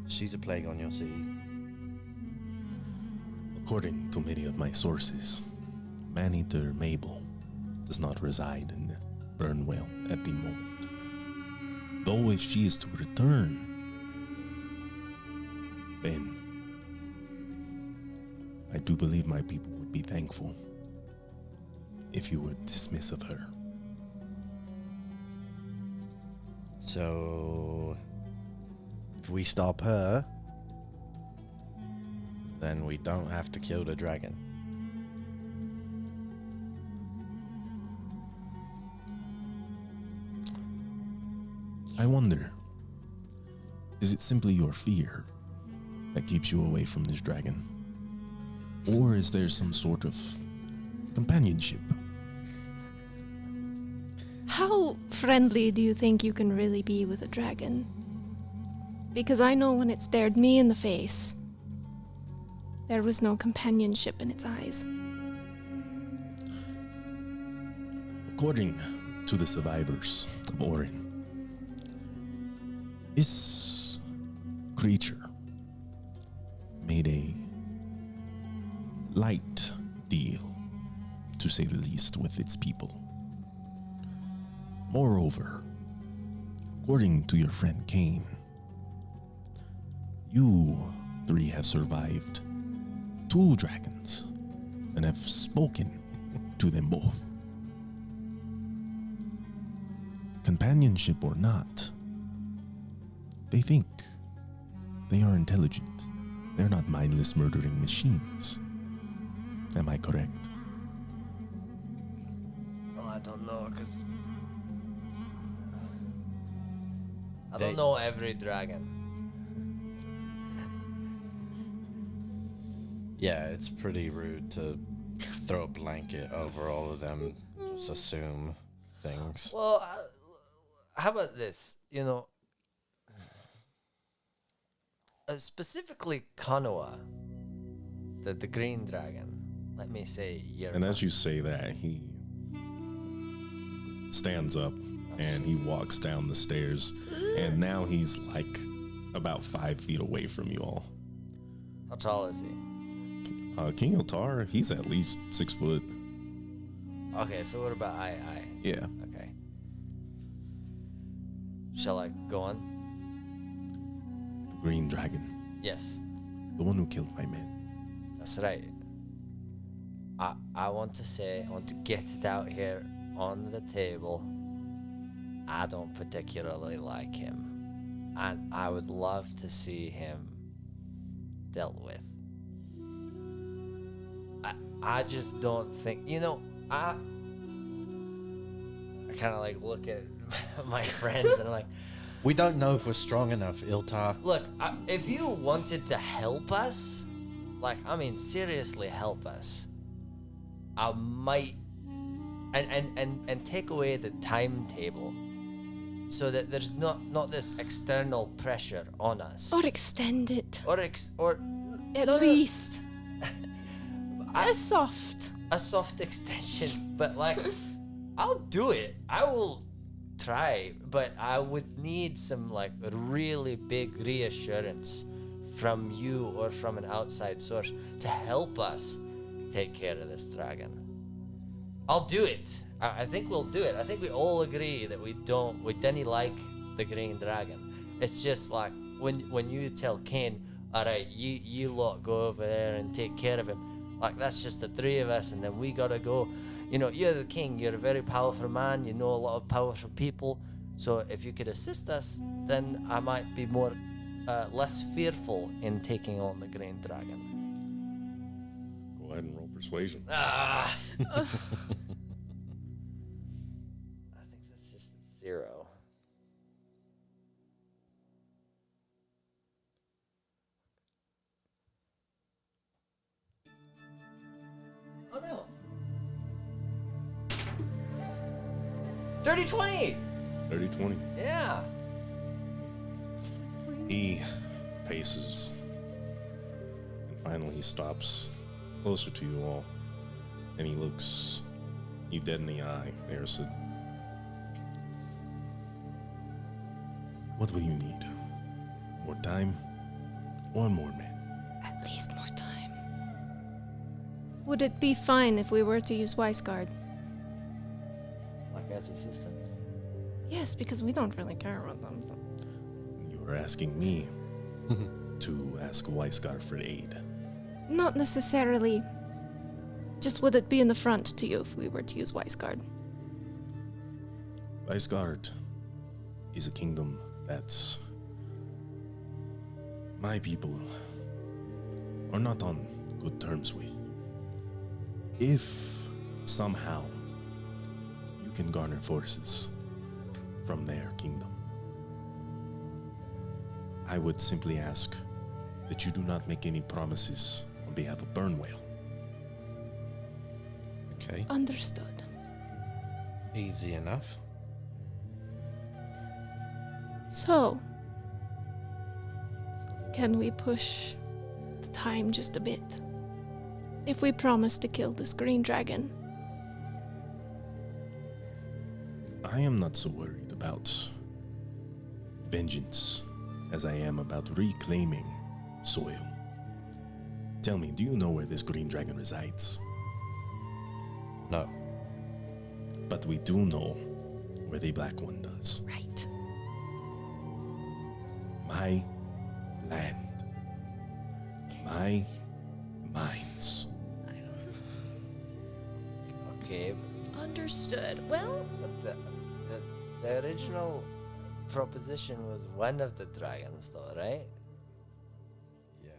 She's a plague on your city. According to many of my sources, man-eater Mabel does not reside in Burnwell at the moment. Though if she is to return, then I do believe my people would be thankful if you would dismiss of her. So, if we stop her, then we don't have to kill the dragon. I wonder, is it simply your fear that keeps you away from this dragon? Or is there some sort of companionship? How friendly do you think you can really be with a dragon? Because I know when it stared me in the face, there was no companionship in its eyes. According to the survivors of Orin, this creature made a light deal, to say the least, with its people. Moreover, according to your friend Cain, you three have survived 2 dragons and have spoken to them both. Companionship or not, they think they are intelligent. They're not mindless murdering machines. Am I correct? Well, I don't know, because I don't know every dragon. Yeah, it's pretty rude to throw a blanket over all of them, just assume things. Well, how about this? You know, specifically Kanoa, the green dragon. Let me say, And as you say that, he stands up and he walks down the stairs, and now he's like about 5 feet away from you all. How tall is he? King Iltar, he's at least 6 foot. Okay, so what about I? Yeah. Okay. Shall I go on? The green dragon, Yes, the one who killed my men. that's right. I want to say, I want to get it out here on the table. I don't particularly like him, and I would love to see him dealt with. I just don't think, you know, I kind of like look at my friends and I'm like, We don't know if we're strong enough, Iltar. look, if you wanted to help us, like, I mean, seriously help us, I might, and take away the timetable so that there's not this external pressure on us. Or extend it. Or At no, no, least. I- A soft. a soft extension, but like, I'll do it. I will try, but I would need some like really big reassurance from you or from an outside source to help us take care of this dragon. I'll do it. I think we'll do it. I think we all agree that we didn't like the green dragon. It's just like when you tell Cain, all right, you lot go over there and take care of him. Like, that's just the 3 of us, and then we gotta go. You know, you're the king. You're a very powerful man. You know a lot of powerful people. So if you could assist us, then I might be less fearful in taking on the green dragon. Go ahead and roll persuasion. I think that's just 0. Oh no. Dirty 20. 30-20. Yeah. He paces, and finally he stops closer to you all, and he looks you dead in the eye, Ericid. What will you need? More time? One more man? At least more time. Would it be fine if we were to use Weisguard? Like as assistants. Yes, because we don't really care about them. So. You were asking me. to ask Weisgar for aid? Not necessarily. Just would it be in the front to you if we were to use Weisguard? Weisgard is a kingdom that's my people are not on good terms with. If somehow you can garner forces from their kingdom, I would simply ask that you do not make any promises on behalf of Burnwell. Okay. Understood. Easy enough. So, can we push the time just a bit? If we promise to kill this green dragon, I am not so worried about vengeance as I am about reclaiming soil. Tell me, do you know where this green dragon resides? No. But we do know where the black one does. right? My land. My mines. Okay, Understood. Well, but the original proposition was one of the dragons, though, right? Yeah.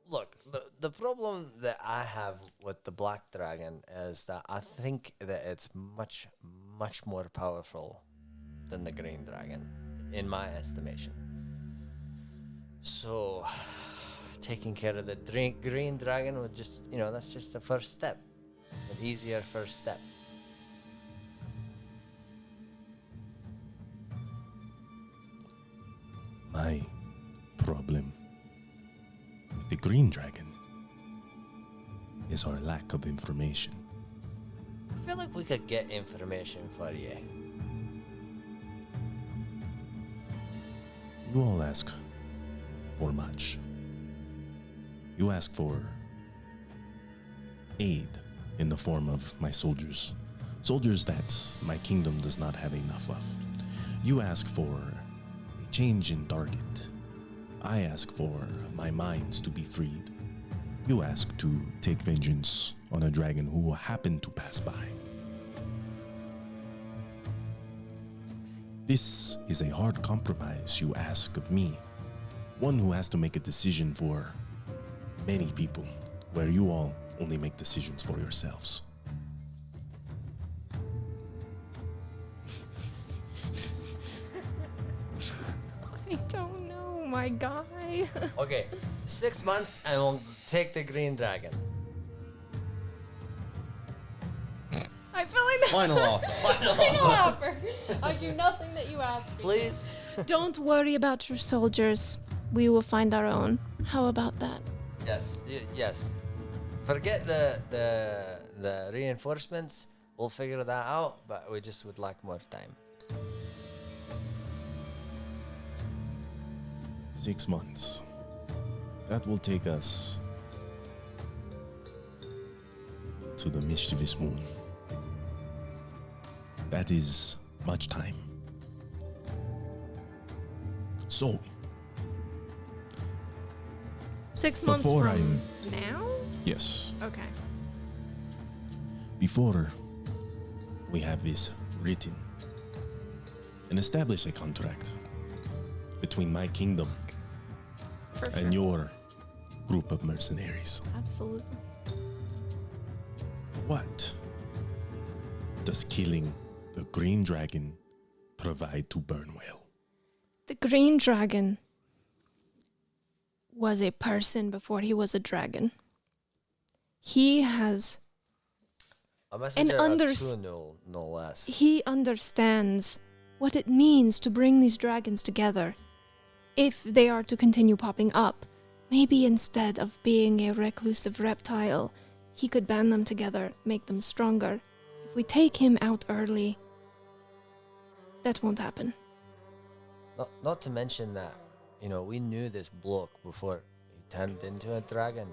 Look, the problem that I have with the black dragon is that I think that it's much, much more powerful than the green dragon, in my estimation. So, taking care of the green dragon would just, that's just the first step. It's an easier first step. My problem with the green dragon is our lack of information. I feel like we could get information for you. You all ask for much. You ask for aid in the form of my soldiers. Soldiers that my kingdom does not have enough of. You ask for a change in target. I ask for my mines to be freed. You ask to take vengeance on a dragon who happened to pass by. This is a hard compromise you ask of me. One who has to make a decision for many people, where you all only make decisions for yourselves. I don't know, my guy. Okay, 6 months and we'll take the green dragon. I feel like Final offer. final offer. I do nothing that you ask. Please. Don't worry about your soldiers. We will find our own. How about that? Yes, yes. Forget the reinforcements. We'll figure that out, but we just would like more time. 6 months. That will take us to the mischievous moon. That is much time. So, 6 months Before from now? yes, Okay. before we have this written and establish a contract between my kingdom For sure. and your group of mercenaries, Absolutely. what does killing the green dragon provide to Burnwell? The green dragon was a person before he was a dragon. He has A messenger of unders- two, no less. he understands what it means to bring these dragons together. If they are to continue popping up, maybe instead of being a reclusive reptile, he could band them together, make them stronger. If we take him out early, that won't happen. Not to mention that, we knew this bloke before he turned into a dragon,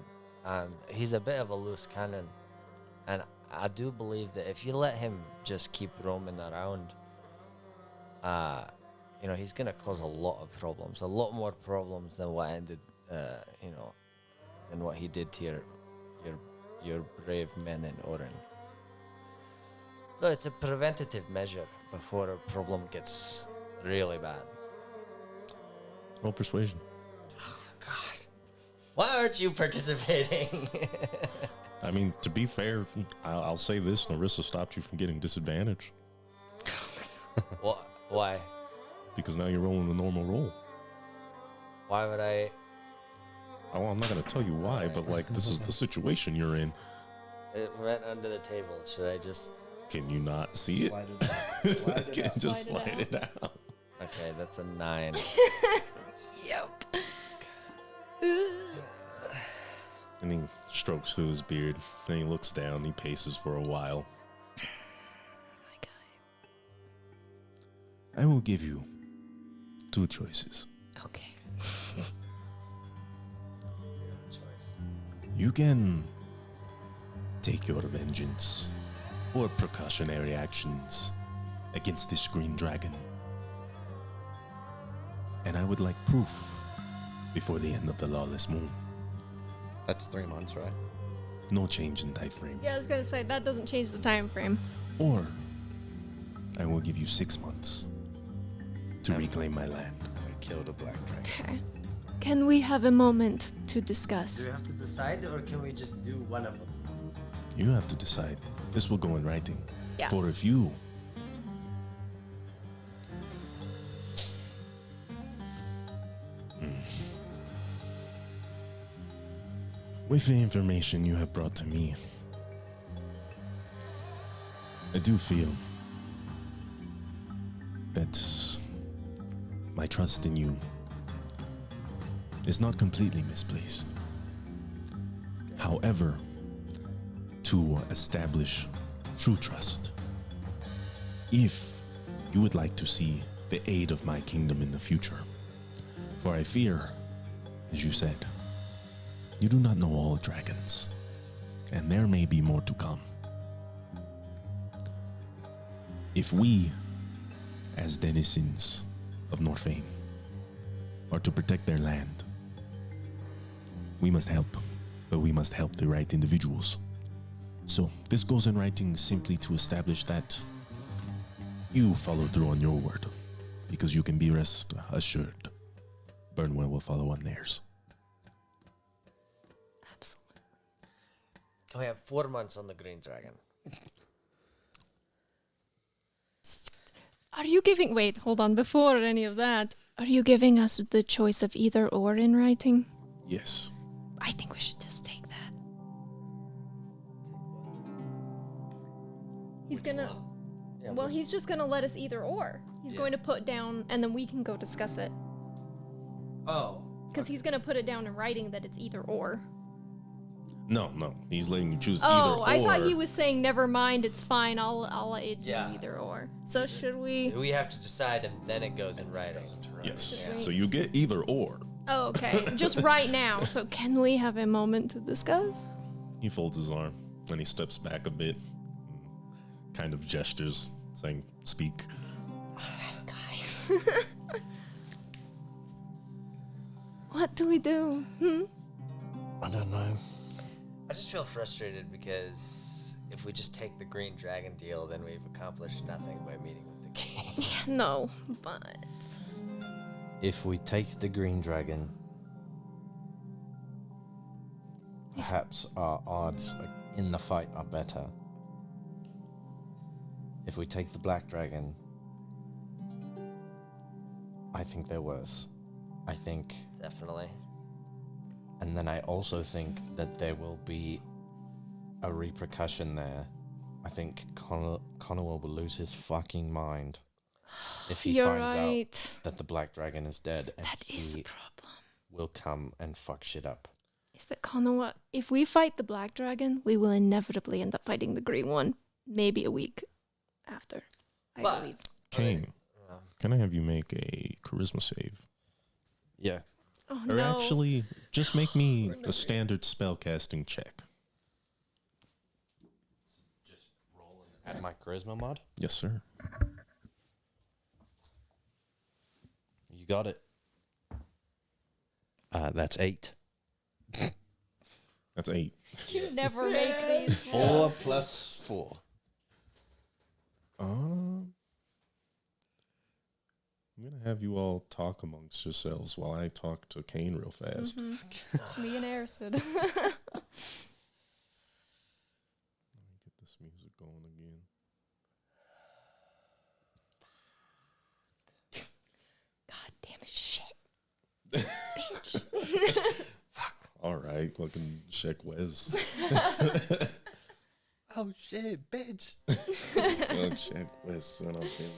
and he's a bit of a loose cannon. And I do believe that if you let him just keep roaming around, he's gonna cause a lot of problems, a lot more problems than what ended, than what he did to your brave men in Orin. So it's a preventative measure before a problem gets really bad. Roll persuasion. God, why aren't you participating? I mean, to be fair, I'll say this: Narissa stopped you from getting disadvantage What? Why? because now you're rolling a normal roll. Why would I? Oh, I'm not gonna tell you why, but like this is the situation you're in. It went under the table. Should I just? Can you not see it? Slide it out. Slide it Can out. just Slide slide it it out. Okay, that's a 9. Yep. And he strokes through his beard. Then he looks down. He paces for a while. I will give you 2 choices. Okay. You can take your vengeance or precautionary actions against this green dragon. And I would like proof before the end of the lawless moon. That's 3 months, right? No change in time frame. Yeah, I was gonna say that doesn't change the time frame. Or I will give you 6 months to reclaim my land. I killed a black dragon. Okay. Can we have a moment to Do discuss? we have to decide, or can we just do one of them? You have to decide. This will go in writing. Yeah. For if you with the information you have brought to me, I do feel that my trust in you is not completely misplaced. However, to establish true trust, if you would like to see the aid of my kingdom in the future, for I fear, as you said, you do not know all dragons, and there may be more to come. If we, as denizens of Norfain, are to protect their land, we must help, but we must help the right individuals. So this goes in writing simply to establish that you follow through on your word, because you can be rest assured Burnwell will follow on theirs. Absolutely. Can we have 4 months on the green dragon? Are you giving? Wait, hold on. Before any of that, are you giving us the choice of either or in writing? Yes. I think we should just take that. He's gonna. Yeah, Well, he's just gonna let us either or. He's going to put down, and then we can go discuss it. Oh. Because he's gonna put it down in writing that it's either or. No, he's letting you choose Oh, either or. I thought he was saying, never mind, it's fine, I'll aid you Yeah. either or. So should we? We have to decide, and then it goes in writing. Yes. Yeah. So you get either or. Oh, okay. Just right now. So can we have a moment to discuss? He folds his arm and he steps back a bit, kind of gestures, saying, "Speak." Guys. What do we do? I don't know. I just feel frustrated because if we just take the green dragon deal, then we've accomplished nothing by meeting with the king. No, but If we take the green dragon, perhaps our odds in the fight are better. If we take the black dragon, I think they're worse. I think, Definitely. and then I also think that there will be a repercussion there. I think Connor will lose his fucking mind if he you're finds right. out that the black dragon is dead, and That is the he problem. will come and fuck shit up. Is that Konoha? If we fight the black dragon, we will inevitably end up fighting the green one. Maybe a week after, I But- believe. Kane, can I have you make a charisma save? Yeah. Oh Or no. actually, just make me a standard spellcasting check. Add my charisma mod. Yes, sir. got it. That's 8. That's 8. You never make these. 4 plus 4. I'm gonna have you all talk amongst yourselves while I talk to Kane real fast. It's me and Ersid. Let me get this music going again. God damn it, shit. Bitch. Fuck. All right, looking check Wes. Oh shit, bitch. Oh, check Wes, son of a bitch.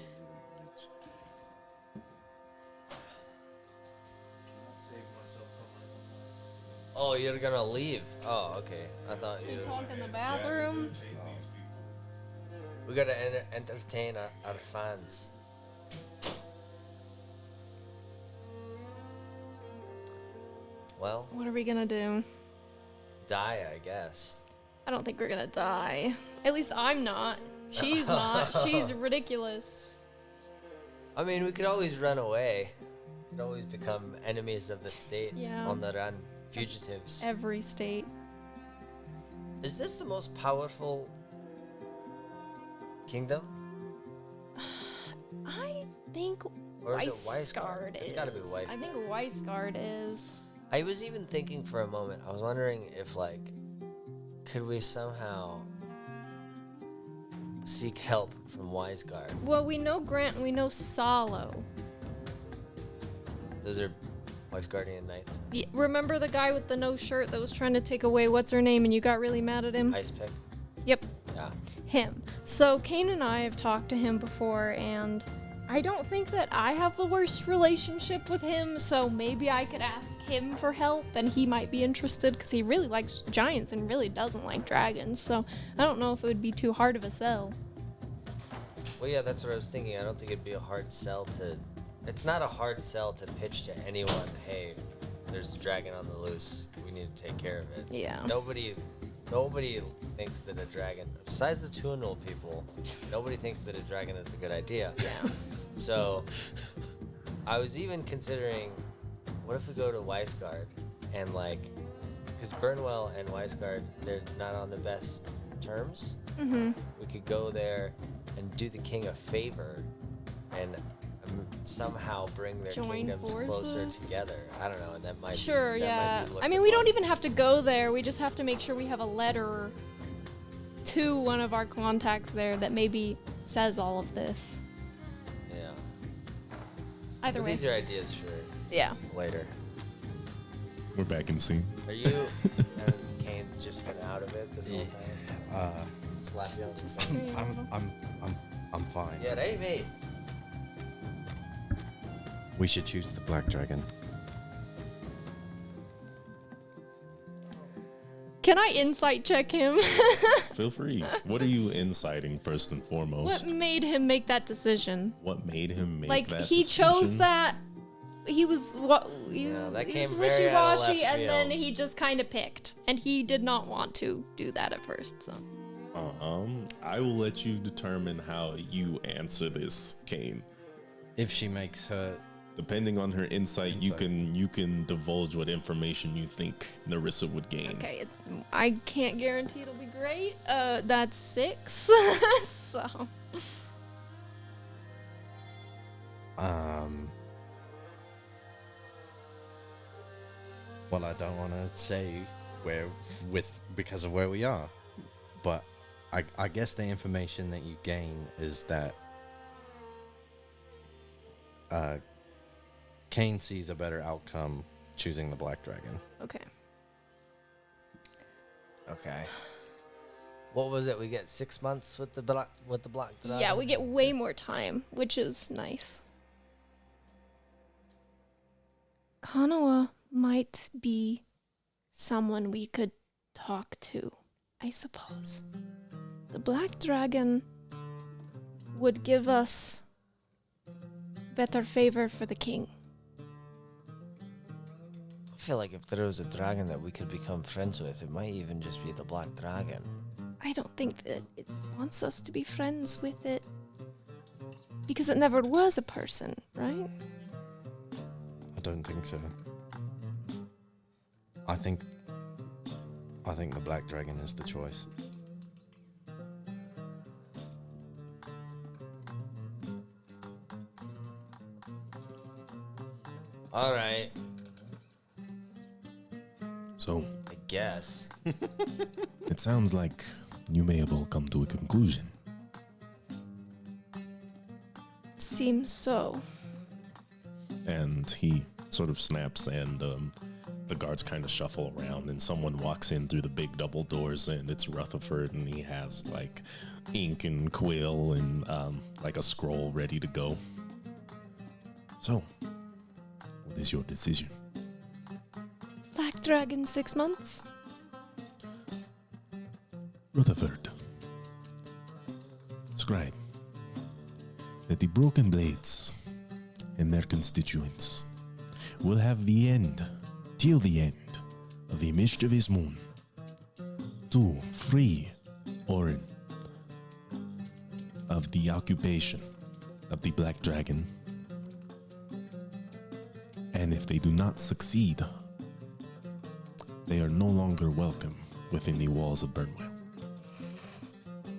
Oh, you're gonna leave? Oh, okay. I thought We you. talk in the bathroom. We gotta entertain our fans. Well, What are we gonna do? die, I guess. I don't think we're gonna die. At least I'm not. She's not. She's ridiculous. I mean, we could always run away. We could always become enemies of the state, Yeah. on the run, fugitives. Every state. Is this the most powerful kingdom? I think Or is it Weisgard is. It's gotta be I Weisgard. think Weisgard is. I was even thinking for a moment, I was wondering if, like, could we somehow seek help from Weisgard? Well, we know Grant and we know Salo. Those are Weisgardian knights. Remember the guy with the no shirt that was trying to take away what's her name and you got really mad at him? Ice pick. Yep, Yeah. him. So Kane and I have talked to him before, and I don't think that I have the worst relationship with him, so maybe I could ask him for help and he might be interested because he really likes giants and really doesn't like dragons, so I don't know if it would be too hard of a sell. Well, yeah, that's what I was thinking. I don't think it'd be a hard sell to. It's not a hard sell to pitch to anyone. Hey, there's a dragon on the loose. We need to take care of it. Yeah. Nobody thinks that a dragon, besides the Tuanul people, nobody thinks that a dragon is a good idea. Yeah. So, I was even considering, what if we go to Weisgard and, like, because Burnwell and Weisgard, they're not on the best terms. Mm-hmm. We could go there and do the king a favor and somehow bring their Join kingdoms closer forces? together. I don't know, and that might Sure, be, that yeah. might be I mean, we don't lookable. even have to go there. We just have to make sure we have a letter to one of our contacts there that maybe says all of this. Yeah. Either But way. these are ideas for Yeah. later. We're back in the scene. Are you? And Kane's just been out of it this whole time. Slap you on the side. I'm fine. Yeah, right, mate. We should choose the black dragon. Can I insight check him? Feel free. What are you inciting first and foremost? What made him make that decision? What made him make Like, that he decision? chose that. He was what? Yeah, that he came was very out of left wishy-washy, and then field. he just kind of picked, and he did not want to do that at first. So I will let you determine how you answer this, Kane. If she makes her, Depending on her insight, you can divulge what information you think Narissa would gain. okay, I can't guarantee it'll be great. That's 6. So well, I don't want to say because of where we are, but I guess the information that you gain is that Kane sees a better outcome choosing the black dragon. okay. Okay. What was it? We get 6 months with the black dragon? Yeah, we get way more time, which is nice. Kanawa might be someone we could talk to, I suppose. The Black Dragon would give us better favor for the king. I feel like if there was a dragon that we could become friends with, it might even just be the black dragon. I don't think that it wants us to be friends with it. Because it never was a person, right? don't think so. I think the Black Dragon is the choice. All right, So I guess. it sounds like you may have all come to a conclusion. Seems so. And he sort of snaps, and the guards kind of shuffle around, and someone walks in through the big double doors, and it's Rutherford, and he has like ink and quill and like a scroll ready to go. So, what is your decision? Black Dragon 6 months? Rutherford, scribe, that the Broken Blades and their constituents will have the end, till the end, of the mischievous moon to free Orin of the occupation of the Black Dragon. And if they do not succeed, they are no longer welcome within the walls of Burnwell.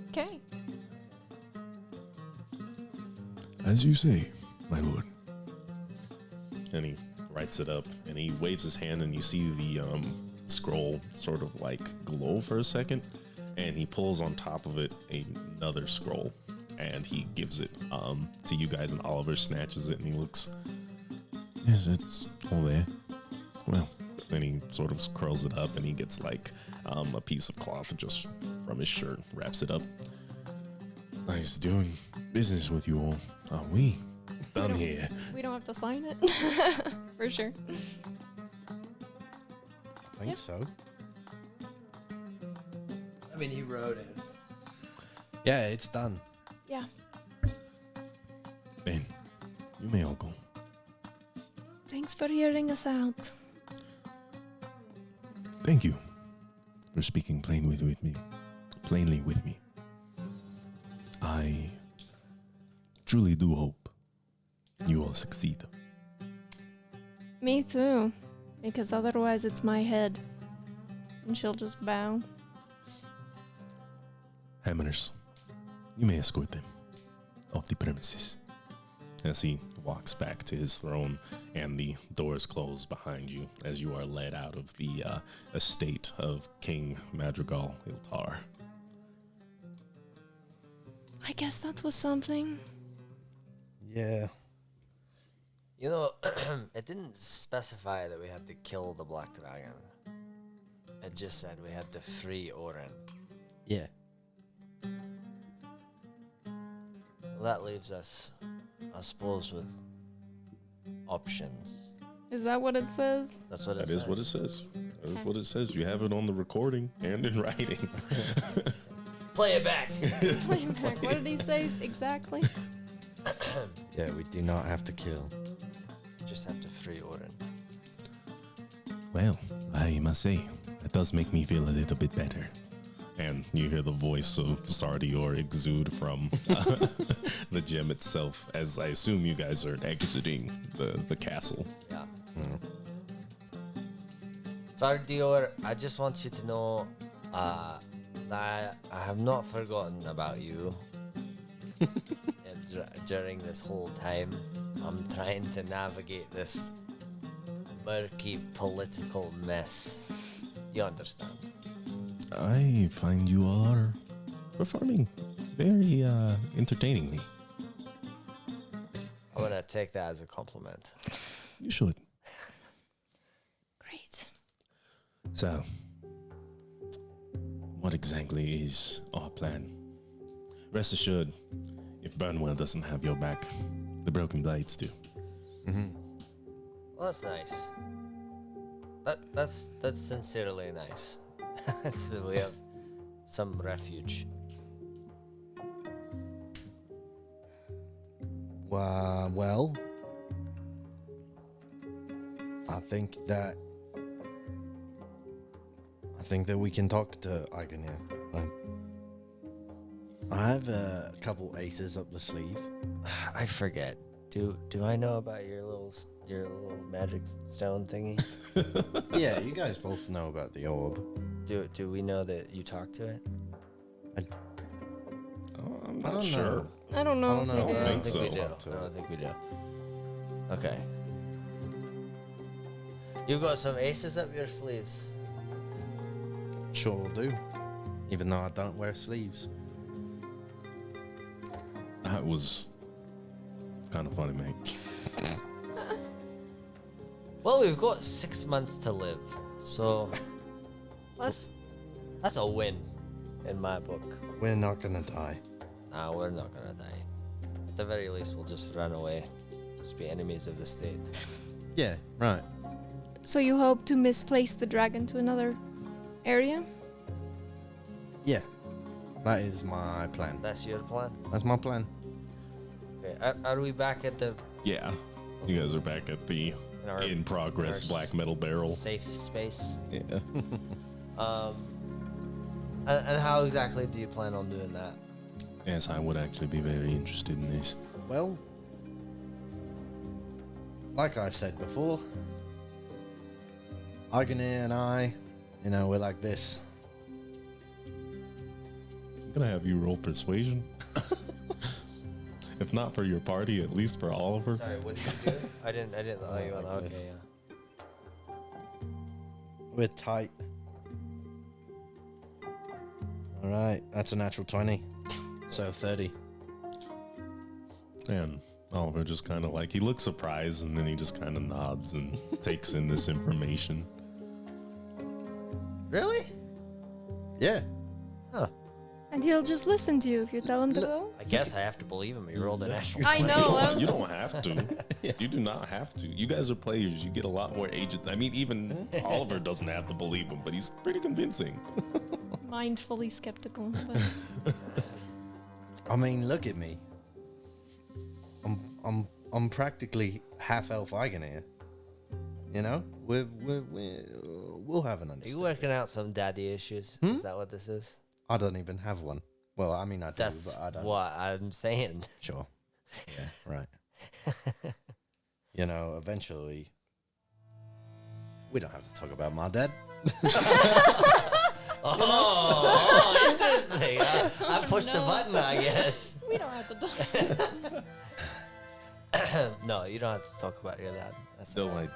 Okay. As you say, my lord. And he writes it up, and he waves his hand, and you see the scroll sort of like glow for a second, and he pulls on top of it another scroll, and he gives it to you guys, and Oliver snatches it, and he looks, yes, it's all there. Well, then he sort of curls it up, and he gets like a piece of cloth just from his shirt, wraps it up. Nice doing business with you all. Are we done don't- here? We don't have to sign it. For sure. I think Yep. so. I mean, he wrote it. Yeah, it's done. Yeah. Ben, you may all go. Thanks for hearing us out. Thank you for speaking plainly with me. I truly do hope you all succeed. Me too. Because otherwise it's my head. And she'll just bow. Hammerers, you may escort them off the premises. As he walks back to his throne, and the doors close behind you as you are led out of the estate of King Madrigal Iltar. I guess that was something. Yeah. You know, it didn't specify that we had to kill the Black Dragon. It just said we had to free Orin. Yeah. Well, that leaves us, I suppose, with options. Is that what it says? That's what it That says. is what it says. That is what it says. You have it on the recording and in writing. Play it back. Play back. What did he say exactly? Yeah, we do not have to kill. Just have to free Orin. Well, I must say, that does make me feel a little bit better. And you hear the voice of Sardior exude from the gem itself, as I assume you guys are exiting the castle. Yeah. Mm. Sardior, I just want you to know that I have not forgotten about you. And during this whole time, I'm trying to navigate this murky political mess. You understand? I find you all are performing very entertainingly. I'm gonna take that as a compliment. You should. Great. So, what exactly is our plan? Rest assured, if Burnwell doesn't have your back, the Broken Blades do. Mm-hmm. Well, that's nice. That's sincerely nice. So we have some refuge. Well, I think that we can talk to Eigen here. I have a couple aces up the sleeve. I forget. Do I know about your little Your little magic stone thingy. Yeah, you guys both know about the orb. Do we know that you talked to it? Oh, I'm I not don't sure. know. I don't know. I don't know. if we I do. think so. we do. Talk to I it. don't think we do. Okay. You've got some aces up your sleeves. Sure will do. Even though I don't wear sleeves. That was kind of funny, mate. Well, we've got 6 months to live, so that's a win in my book. We're not gonna die. Nah, we're not gonna die. At the very least, we'll just run away. Just be enemies of the state. Yeah, right. So you hope to misplace the dragon to another area? Yeah. That is my plan. That's your plan? That's my plan. Okay, are we back at the Yeah, you guys are back at the in our in progress our black metal barrel. safe space? Yeah. And how exactly do you plan on doing that? Yes, I would actually be very interested in this. Well, like I said before, Agane and I, we're like this. I'm gonna have you roll persuasion. If not for your party, at least for Oliver. Sorry, what did you do? I didn't know you on. like Okay, this. yeah. We're tight. All right, that's a natural 20. So 30. And Oliver just kind of like, he looks surprised and then he just kind of nods and takes in this information. Really? Yeah. Huh. And he'll just listen to you if you tell him to go? I guess I have to believe him. He rolled a natural. I know. You don't have to. You do not have to. You guys are players. You get a lot more agent. I mean, even Oliver doesn't have to believe him, but he's pretty convincing. Mindfully skeptical. But I mean, look at me. I'm practically half elf Agane. We'll have an Are you understanding. working out some daddy issues? Is that what this is? I don't even have one. Well, I mean, I do, That's but I don't. what I'm saying. Sure. Yeah, right. Eventually, we don't have to talk about my dad. Oh, interesting. I pushed a button, I guess. we don't have to do No, you don't have to talk about your dad. That's No, alright.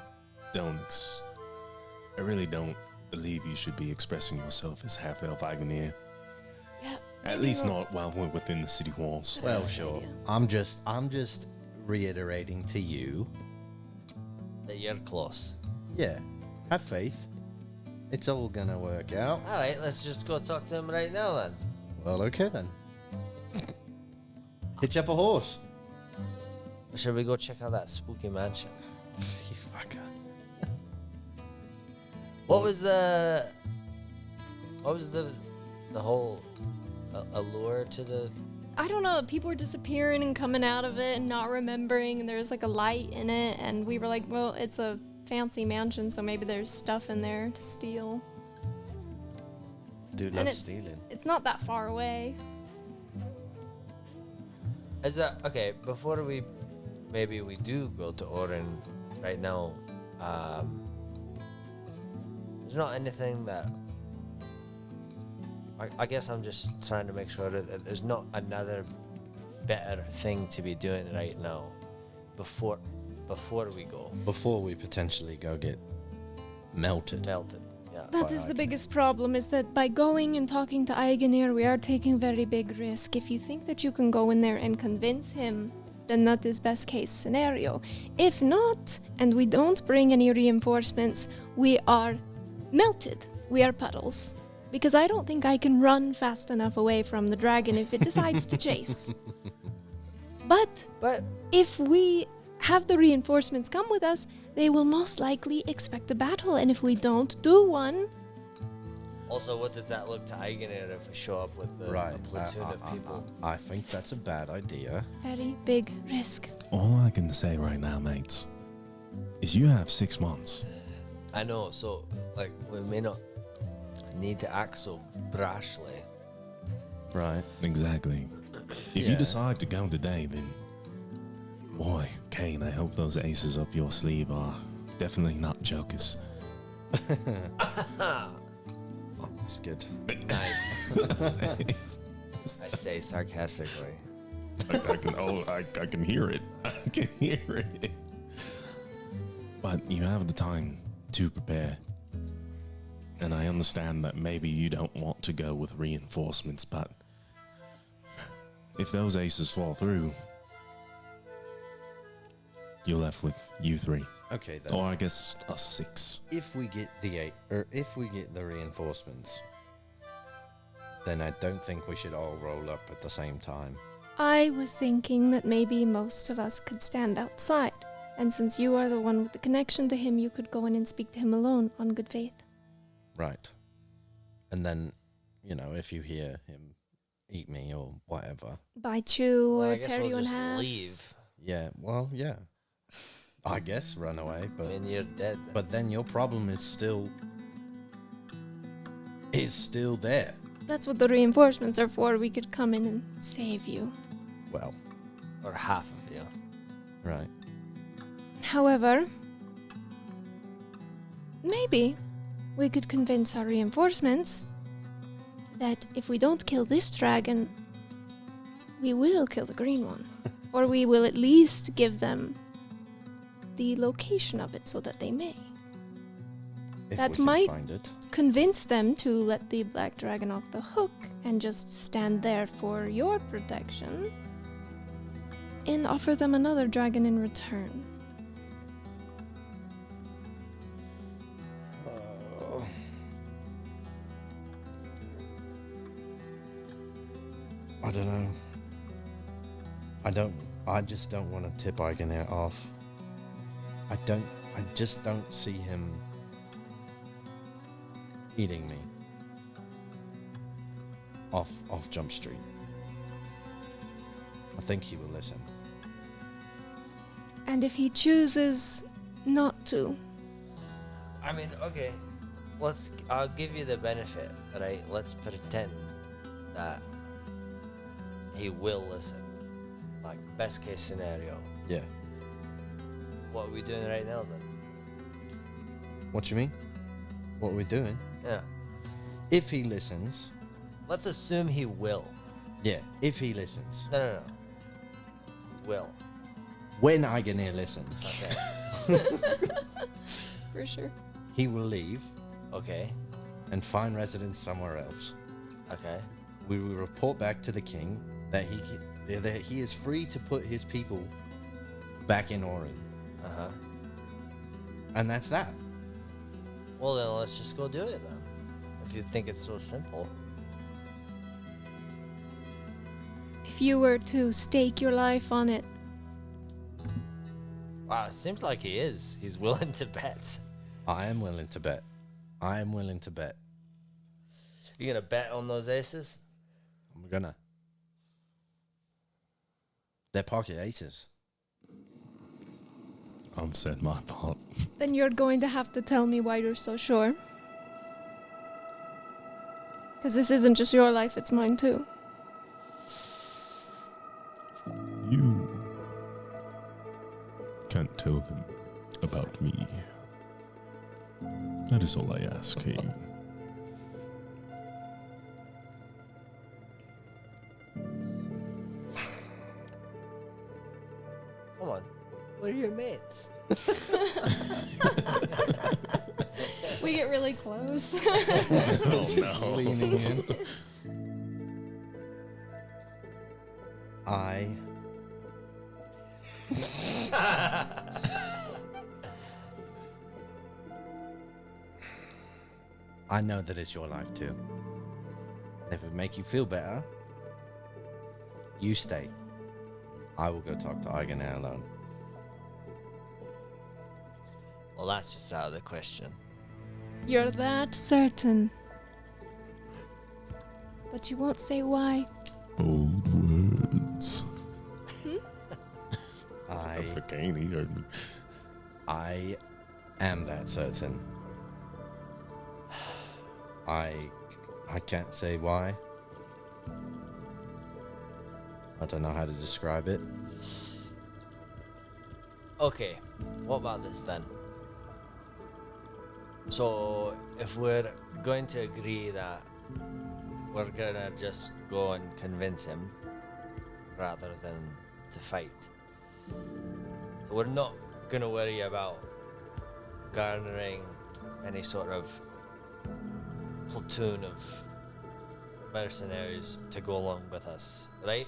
I really don't believe you should be expressing yourself as half elf Agnew. Yeah. At least not while we're within the city walls. Well, That's the sure. idea. I'm just reiterating to you. That you're close. Yeah, have faith. It's all gonna work out. All right, let's just go talk to him right now then. Well, okay then. Hitch up a horse. Or should we go check out that spooky mansion? You fucker. What was the whole allure to the? I don't know. People were disappearing and coming out of it and not remembering, and there was like a light in it, and we were like, well, it's a fancy mansion, so maybe there's stuff in there to steal. Dude And loves it's stealing. it's not that far away. Is that okay? Before maybe we do go to Orin right now. There's not anything that. I guess I'm just trying to make sure that there's not another better thing to be doing right now before we go Before we potentially go get melted. melted. Yeah. That Quite is the like biggest problem, is that by going and talking to Aigenir, we are taking a very big risk. If you think that you can go in there and convince him, then that is best case scenario. If not, and we don't bring any reinforcements, we are melted. We are puddles. Because I don't think I can run fast enough away from the dragon if it decides to chase. But But if we have the reinforcements come with us, they will most likely expect a battle, and if we don't do one, also, what does that look to Eigener if we show up with a platoon of people? I think that's a bad idea. very big risk. All I can say right now, mates, is you have 6 months. I know. So, like, we may not need to act so brashly. Right. Exactly. If Yeah. you decide to go today, then Boy, Kane, I hope those aces up your sleeve are definitely not jokers. It's good. Nice. I say sarcastically. I can hear it. I can hear it. But you have the time to prepare. And I understand that maybe you don't want to go with reinforcements, but if those aces fall through, you're left with you three. Okay, then. Or I guess us six. If we get if we get the reinforcements, then I don't think we should all roll up at the same time. I was thinking that maybe most of us could stand outside, and since you are the one with the connection to him, you could go in and speak to him alone on good faith. Right. And then, if you hear him eat me or whatever. Bite you Well, or I guess tear we'll you in just half. leave. Yeah, well, yeah. I guess run away, but When you're dead. Then. but then your problem is still there. That's what the reinforcements are for. We could come in and save you. Well, Or half of you. right. However, maybe we could convince our reinforcements that if we don't kill this dragon, we will kill the green one. Or we will at least give them the location of it so that they may. If That we can might- find it. Convince them to let the black dragon off the hook and just stand there for your protection and offer them another dragon in return. I don't know. I just don't want to tip Eigenair off. I just don't see him eating me off Jump Street. I think he will listen. And if he chooses not to, I mean, okay. I'll give you the benefit, right? Let's pretend that he will listen. Like, best case scenario. Yeah. What are we doing right now then? What you mean? What are we doing? Yeah. If he listens, Let's assume he will. yeah. If he listens, No. Will. when Eigenair listens, Okay. for sure. he will leave Okay. and find residence somewhere else. Okay. We will report back to the king that he is free to put his people back in Orin, Uh-huh. and that's that. Well, then let's just go do it then. If you think it's so simple. If you were to stake your life on it, Wow, it seems like he is. He's willing to bet. I am willing to bet. I am willing to bet. You gonna bet on those aces? I'm gonna. They're pocket aces. Said my part. then you're going to have to tell me why you're so sure. Because this isn't just your life, it's mine too. You can't tell them about me. That is all I ask, Kane. Come on. We're your mates. We get really close. Oh no. Leaning in. I know that it's your life too. And if it make you feel better, you stay. I will go talk to Eigenair alone. Well, that's just out of the question. You're that certain. But you won't say why. Bold words. I That's for Kane. He heard me. I am that certain. I can't say why. I don't know how to describe it. Okay, what about this then? So, if we're going to agree that we're gonna just go and convince him rather than to fight, so we're not gonna worry about garnering any sort of platoon of mercenaries to go along with us, right?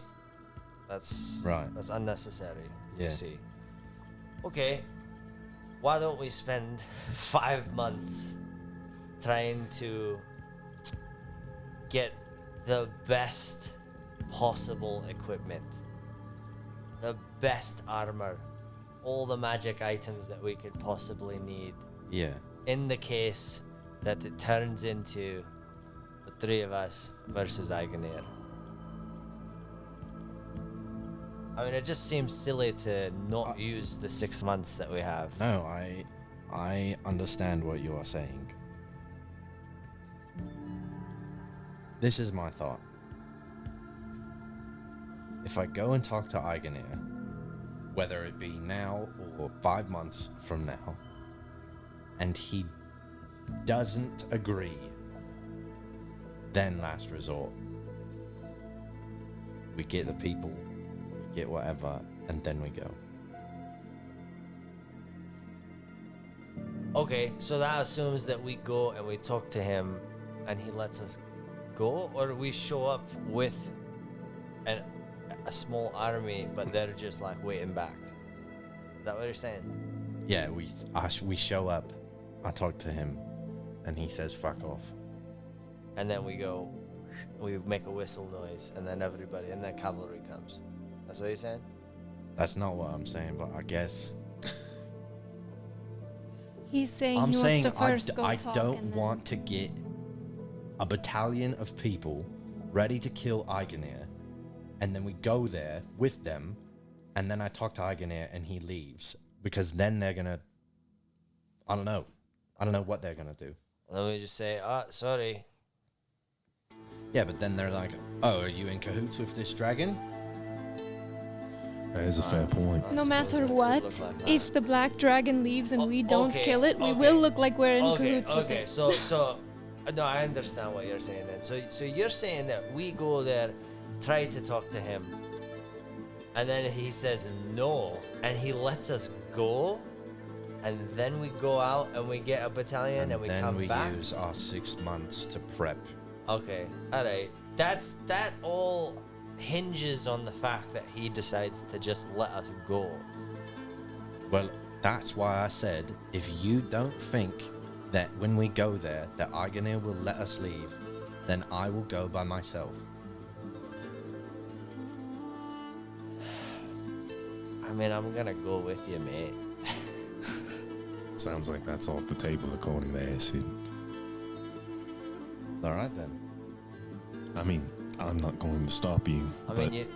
That's unnecessary, Yeah. you see. Okay, why don't we spend 5 months trying to get the best possible equipment, the best armor, all the magic items that we could possibly need, Yeah. in the case that it turns into the three of us versus Eigenir. I mean, it just seems silly to not use the 6 months that we have. No, I understand what you are saying. This is my thought. If I go and talk to Eigenir, whether it be now or 5 months from now, and he doesn't agree, then last resort. We get the people, we get whatever, and then we go. Okay, so that assumes that we go and we talk to him and he lets us go, or we show up with a small army, but they're just like waiting back. Is that what you're saying? Yeah, we show up, I talk to him, and he says fuck off. And then we go, we make a whistle noise, and then everybody, and then cavalry comes. That's what you're saying? That's not what I'm saying, but I guess. He's saying I'm he saying wants to first go I talk don't and then- want to get a battalion of people ready to kill Eigenir, and then we go there with them, and then I talk to Eigenir and he leaves, because then they're gonna, I don't know what they're gonna do. Well, then we just say, sorry. Yeah, but then they're like, oh, are you in cahoots with this dragon? That is a fair point. I No suppose matter it could what, look like that. if the black dragon leaves and we don't Okay, kill it, we okay. will look like we're in Okay, cahoots with okay, it. so no, I understand what you're saying then. So you're saying that we go there, try to talk to him, and then he says no, and he lets us go, and then we go out and we get a battalion and we then come we back. use our 6 months to prep. Okay, all right. That all hinges on the fact that he decides to just let us go. Well, that's why I said, if you don't think that when we go there that Eigenir will let us leave, then I will go by myself. I mean, I'm gonna go with you, mate. Sounds like that's off the table according to Acid. All right then. I mean, I'm not going to stop you. I but mean,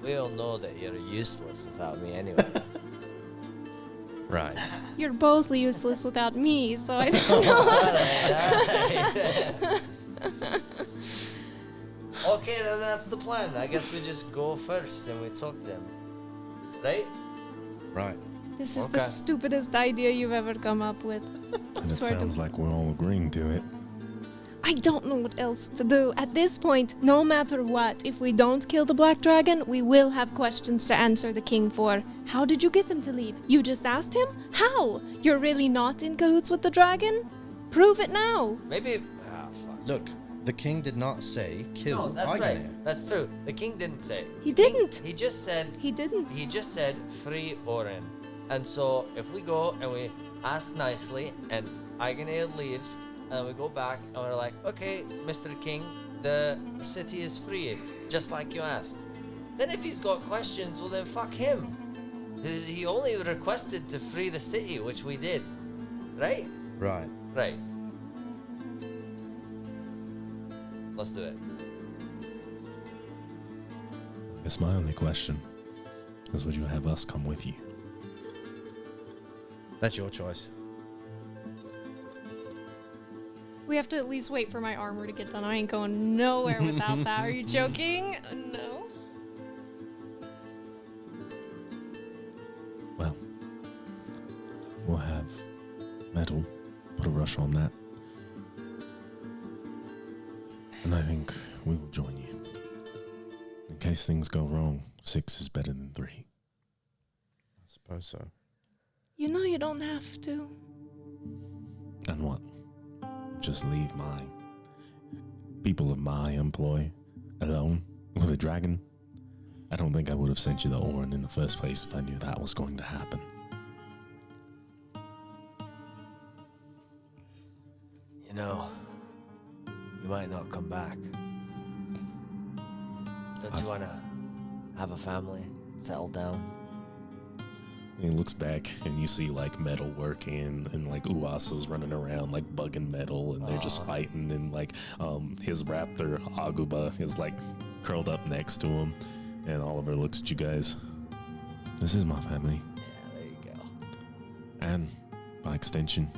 we all know that you're useless without me anyway. Right. You're both useless without me, so I don't know. Okay, then that's the plan. I guess we just go first and we talk to him. Right? Right. This is the Okay. stupidest idea you've ever come up with. and it Swear to- sounds like we're all agreeing to it. I don't know what else to do. At this point, no matter what, if we don't kill the black dragon, we will have questions to answer the king for. How did you get him to leave? You just asked him? How? You're really not in cahoots with the dragon? Prove it now. Maybe. Ah, fuck. Look, the king did not say kill No, that's Eigenir. right. That's true. The king didn't say. He The king- didn't. He just said. He didn't. He just said free Orin. And so if we go and we ask nicely and Eigenir leaves and we go back and we're like, okay, Mr. King, the city is free, just like you asked. Then if he's got questions, well then fuck him. He only requested to free the city, which we did. Right? Right. Right. Let's do it. It's my only question. Is would you have us come with you? That's your choice. We have to at least wait for my armor to get done. I ain't going nowhere without that. Are you joking? No. Well, push on that. And I think we will join you. In case things go wrong, 6 is better than 3. I suppose so. You know you don't have to. And what? Just leave my people of my employ alone with a dragon? I don't think I would have sent you the Orin in the first place if I knew that was going to happen. You know, you might not come back. Don't you want to have a family, settle down? He looks back and you see like metal working and like Uasa's running around like bugging metal and they're just fighting and like his raptor Aguba is like curled up next to him and Oliver looks at you guys. This is my family. Yeah, there you go. And by extension,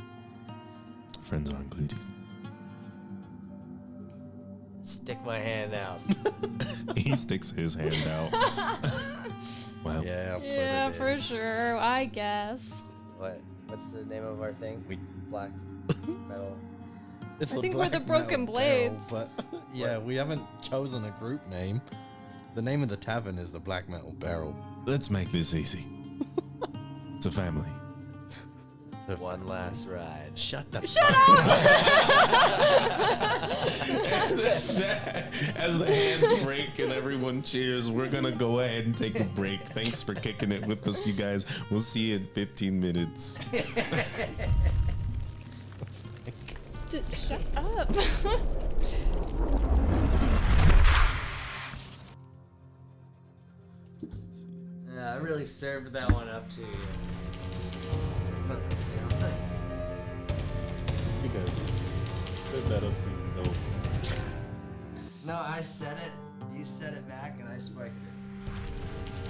friends are included. Stick my hand out. He sticks his hand out. Well, Yeah, I'll put Yeah, it for in. sure. I guess. What's the name of our thing? Black metal. It's I the think we're the Black Broken Metal Barrel, Blades. but yeah, we haven't chosen a group name. The name of the tavern is the Black Metal Barrel. let's make this easy. It's a family. One last ride. Shut the As the hands break and everyone cheers, we're going to go ahead and take a break. Thanks for kicking it with us, you guys. We'll see you in 15 minutes. Shut up. Yeah, I really served that one up to you. But, you know, You guys set that up to yourself. no, I said it. You said it back, and I spiked it.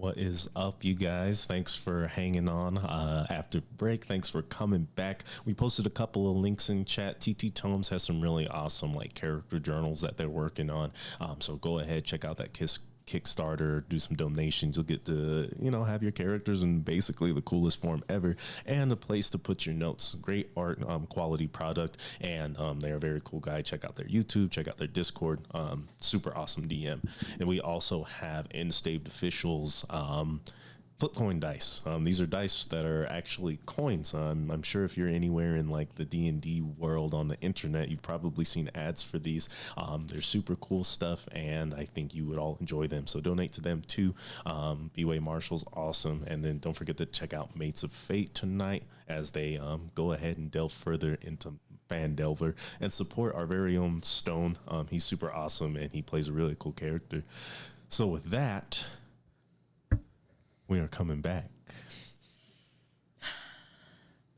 What is up, you guys? Thanks for hanging on after break. Thanks for coming back. We posted a couple of links in chat. TT Tomes has some really awesome like character journals that they're working on. So go ahead, check out that Kickstarter, do some donations. You'll get to, have your characters in basically the coolest form ever, and a place to put your notes. Great art, quality product, and they're a very cool guy. Check out their YouTube, check out their Discord. Super awesome DM. And we also have Enslaved Officials flip coin dice. These are dice that are actually coins. I'm sure if you're anywhere in like the D&D world on the internet, you've probably seen ads for these. They're super cool stuff, and I think you would all enjoy them. So donate to them too. B-Way Marshall's awesome. And then don't forget to check out Mates of Fate tonight as they go ahead and delve further into Fandelver and support our very own Stone. He's super awesome, and he plays a really cool character. So with that, we are coming back.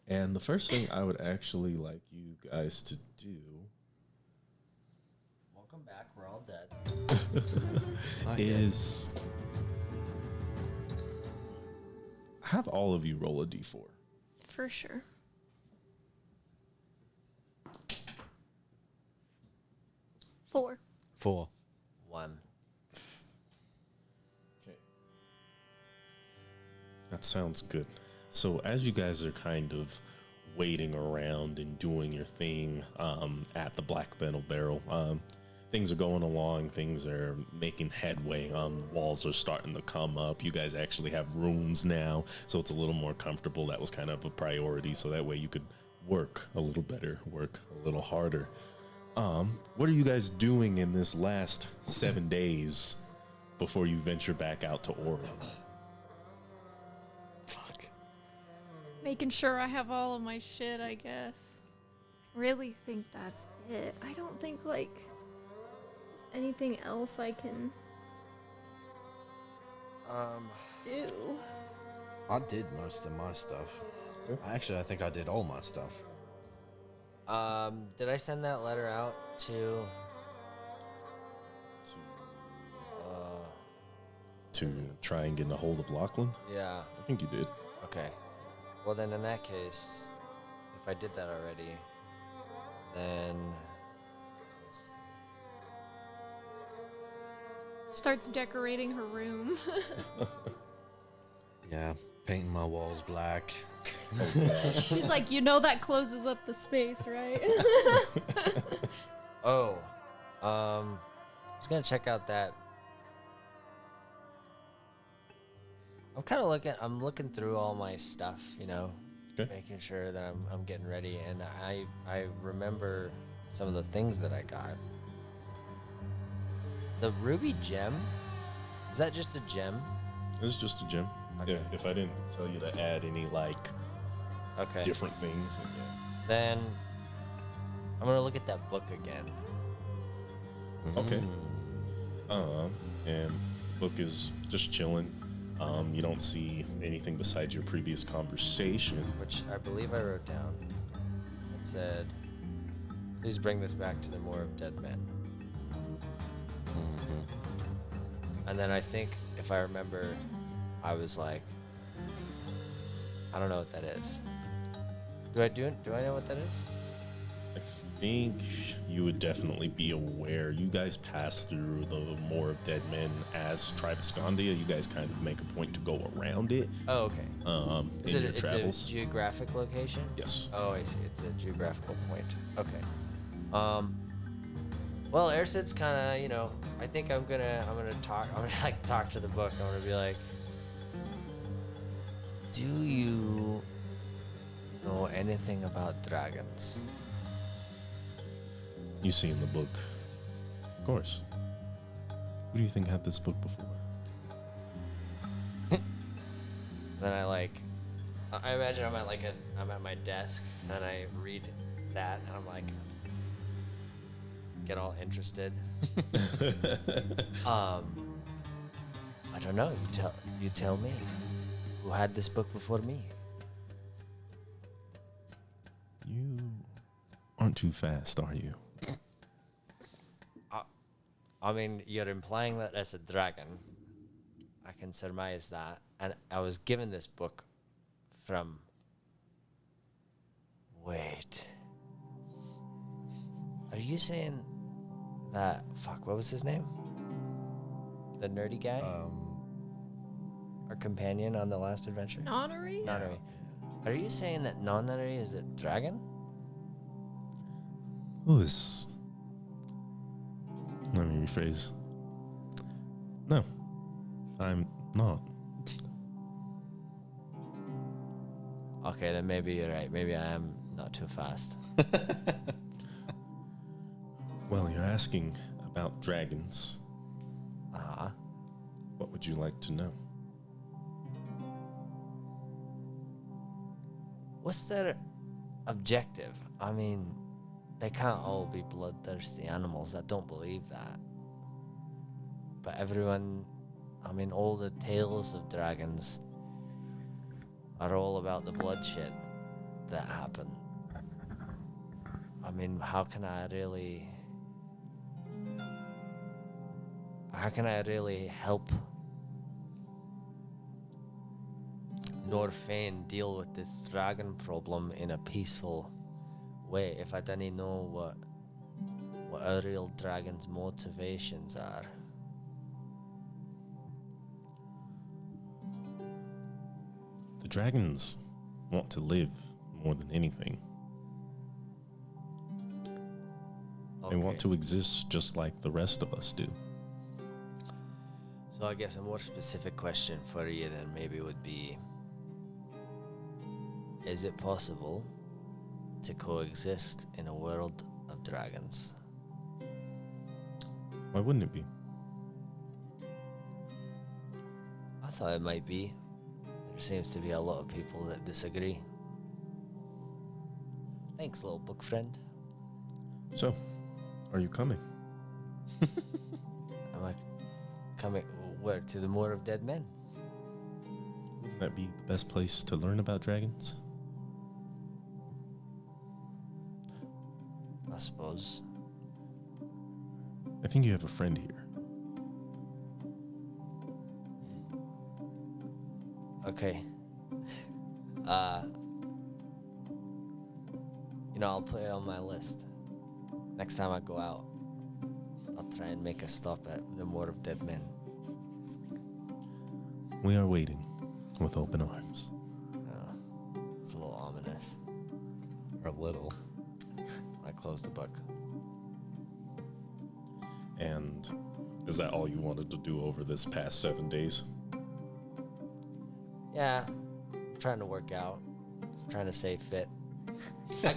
And the first thing I would actually like you guys to do Welcome back, we're all dead. is have all of you roll a d4. For sure. Four. 4. 1. That sounds good. So as you guys are kind of waiting around and doing your thing at the Black Metal Barrel, things are going along. Things are making headway. Walls are starting to come up. You guys actually have rooms now, so it's a little more comfortable. That was kind of a priority, so that way you could work a little better, work a little harder. What are you guys doing in this last 7 days before you venture back out to Aura? Making sure I have all of my shit, I guess. Really think that's it. I don't think, there's anything else I can do. I did most of my stuff. Yeah. Actually, I think I did all my stuff. Did I send that letter out to To try and get a hold of Lachlan? yeah. I think you did. Okay. Well, then in that case, if I did that already, then Starts decorating her room. Yeah, painting my walls black. She's like, that closes up the space, right? I was gonna check out that. I'm looking through all my stuff, Okay. making sure that I'm getting ready, and I remember some of the things that I got. The ruby gem, is that just a gem? This is just a gem. Okay. Yeah, if I didn't tell you to add any Okay. different things, then Then I'm gonna look at that book again. Okay. And the book is just chilling. You don't see anything besides your previous conversation. Which I believe I wrote down. It said, "Please bring this back to the Moor of Dead Men." And then I think, if I remember, I was like, I don't know what that is. Do I know what that is? I think you would definitely be aware. You guys pass through the Moor of Dead Men as Tribuscondia. You guys kind of make a point to go around it. Oh, okay. Is In it your travels. a geographic location? Yes. Oh, I see. It's a geographical point. Okay. Well, Airsid's kind of, I think I'm gonna talk to the book. I'm gonna be like, do you know anything about dragons? You see in the book. Of course. Who do you think had this book before? Then I imagine I'm at my desk and I read that and I'm like, get all interested. I don't know. You tell me. Who had this book before me? You aren't too fast, are you? I mean, you're implying that as a dragon, I can surmise that. And I was given this book from... Wait. Are you saying that... Fuck, what was his name? The nerdy guy? Our companion on the last adventure? Nonary? Nonary. Are you saying that Nonary is a dragon? Who is? Let me rephrase. No, I'm not. Okay, then maybe you're right. Maybe I am not too fast. Well, you're asking about dragons. Uh-huh. What would you like to know? What's their objective? I mean, they can't all be bloodthirsty animals. I don't believe that. But everyone, I mean, all the tales of dragons are all about the bloodshed that happened. I mean, how can I really help Norfain deal with this dragon problem in a peaceful way if I didn't know what a real dragon's motivations are? The dragons want to live more than anything. They want to exist just like the rest of us do. So I guess a more specific question for you then maybe would be, is it possible to coexist in a world of dragons? Why wouldn't it be? I thought it might be. There seems to be a lot of people that disagree. Thanks, little book friend. So, are you coming? Am I coming where? To the Moor of Dead Men? Wouldn't that be the best place to learn about dragons? I suppose. I think you have a friend here. Okay. I'll put it on my list. Next time I go out, I'll try and make a stop at the Moor of Dead Men. We are waiting with open arms. Oh, it's a little ominous. Or a little. I closed the book. And is that all you wanted to do over this past 7 days? Yeah, I'm trying to work out. Trying to stay fit.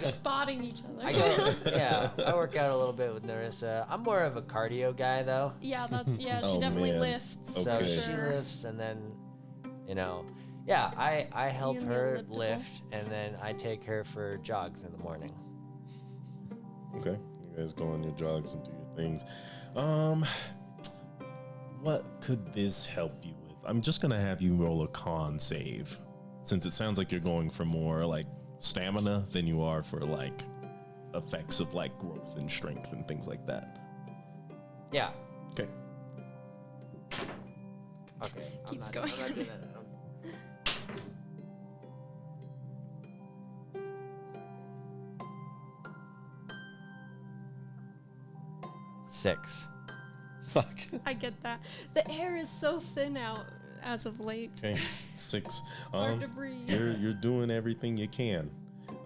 Spotting each other. I work out a little bit with Narissa. I'm more of a cardio guy, though. Yeah, she Oh, definitely man. lifts. So Okay. she lifts, and then, I help You and the her elliptical. lift, and then I take her for jogs in the morning. Okay, you guys go on your jogs and do your things. What could this help you with? I'm just gonna have you roll a con save, since it sounds like you're going for more like stamina than you are for like effects of like growth and strength and things like that. Yeah. Okay. Okay. Keeps I'm going. not doing that. 6. Fuck. I get that. The air is so thin out as of late. Okay. 6. Hard to breathe. You're doing everything you can.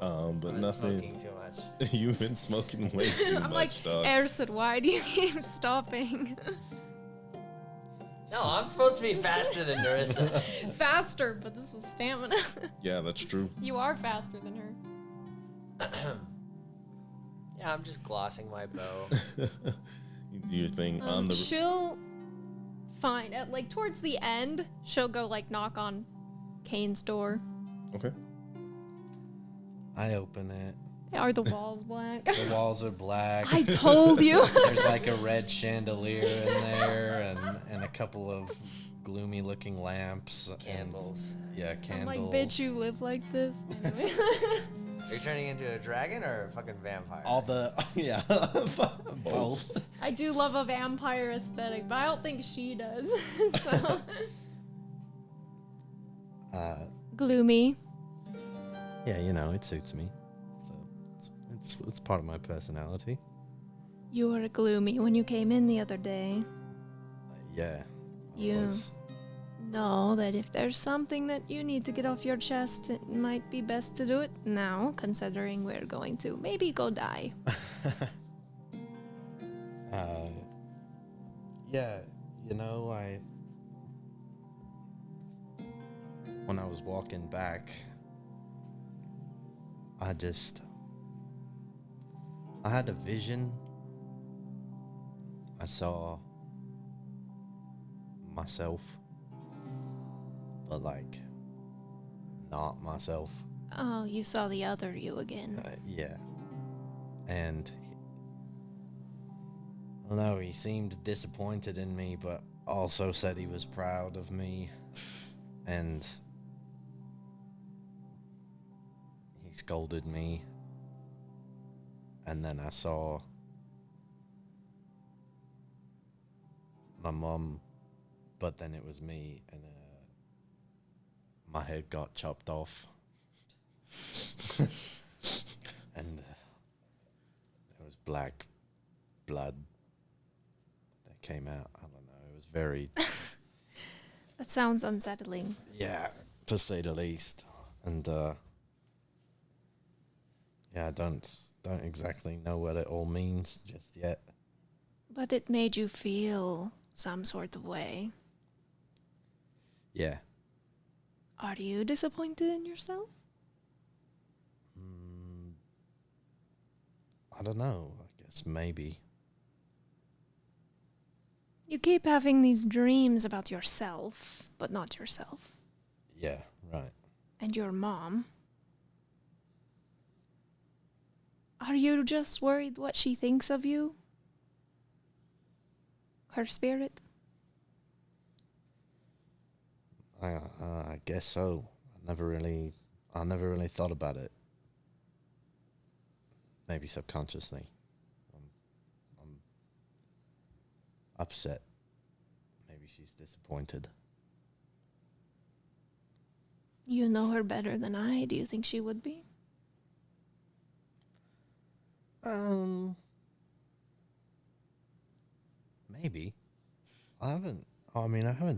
But I'm nothing. smoking too much. You've been smoking way too I'm much, like, dog. Ersid, why do you keep stopping? No, I'm supposed to be faster than Narissa. Faster, but this was stamina. Yeah, that's true. You are faster than her. Yeah, I'm just glossing my bow. You do your thing on the. She'll find at like towards the end, she'll go like knock on Kane's door. Okay. I open it. Are the walls black? The walls are black. I told you. There's like a red chandelier in there and a couple of gloomy looking lamps. and- Candles. yeah, I'm candles. like, bitch, you live like this. Anyway. Are you turning into a dragon or a fucking vampire? All the, yeah, both. I do love a vampire aesthetic, but I don't think she does. So Gloomy. Yeah, it suits me. So it's part of my personality. You were gloomy when you came in the other day. Yeah. I You was. know that if there's something that you need to get off your chest, it might be best to do it now, considering we're going to maybe go die. Yeah, when I was walking back, I had a vision. I saw myself, but like not myself. Oh, you saw the other you again. Yeah. And I don't know, he seemed disappointed in me, but also said he was proud of me. And he scolded me. And then I saw my mum, but then it was me, and my head got chopped off. And there was black blood that came out. I don't know. It was very, That sounds unsettling. yeah, to say the least. And yeah, I don't exactly know what it all means just yet. But it made you feel some sort of way. Yeah. Are you disappointed in yourself? I don't know. I guess maybe. You keep having these dreams about yourself, but not yourself. Yeah, right. And your mom. Are you just worried what she thinks of you? Her spirit? I guess so. I never really thought about it. Maybe subconsciously. I'm upset. Maybe she's disappointed. You know her better than I. Do you think she would be? Maybe. I haven't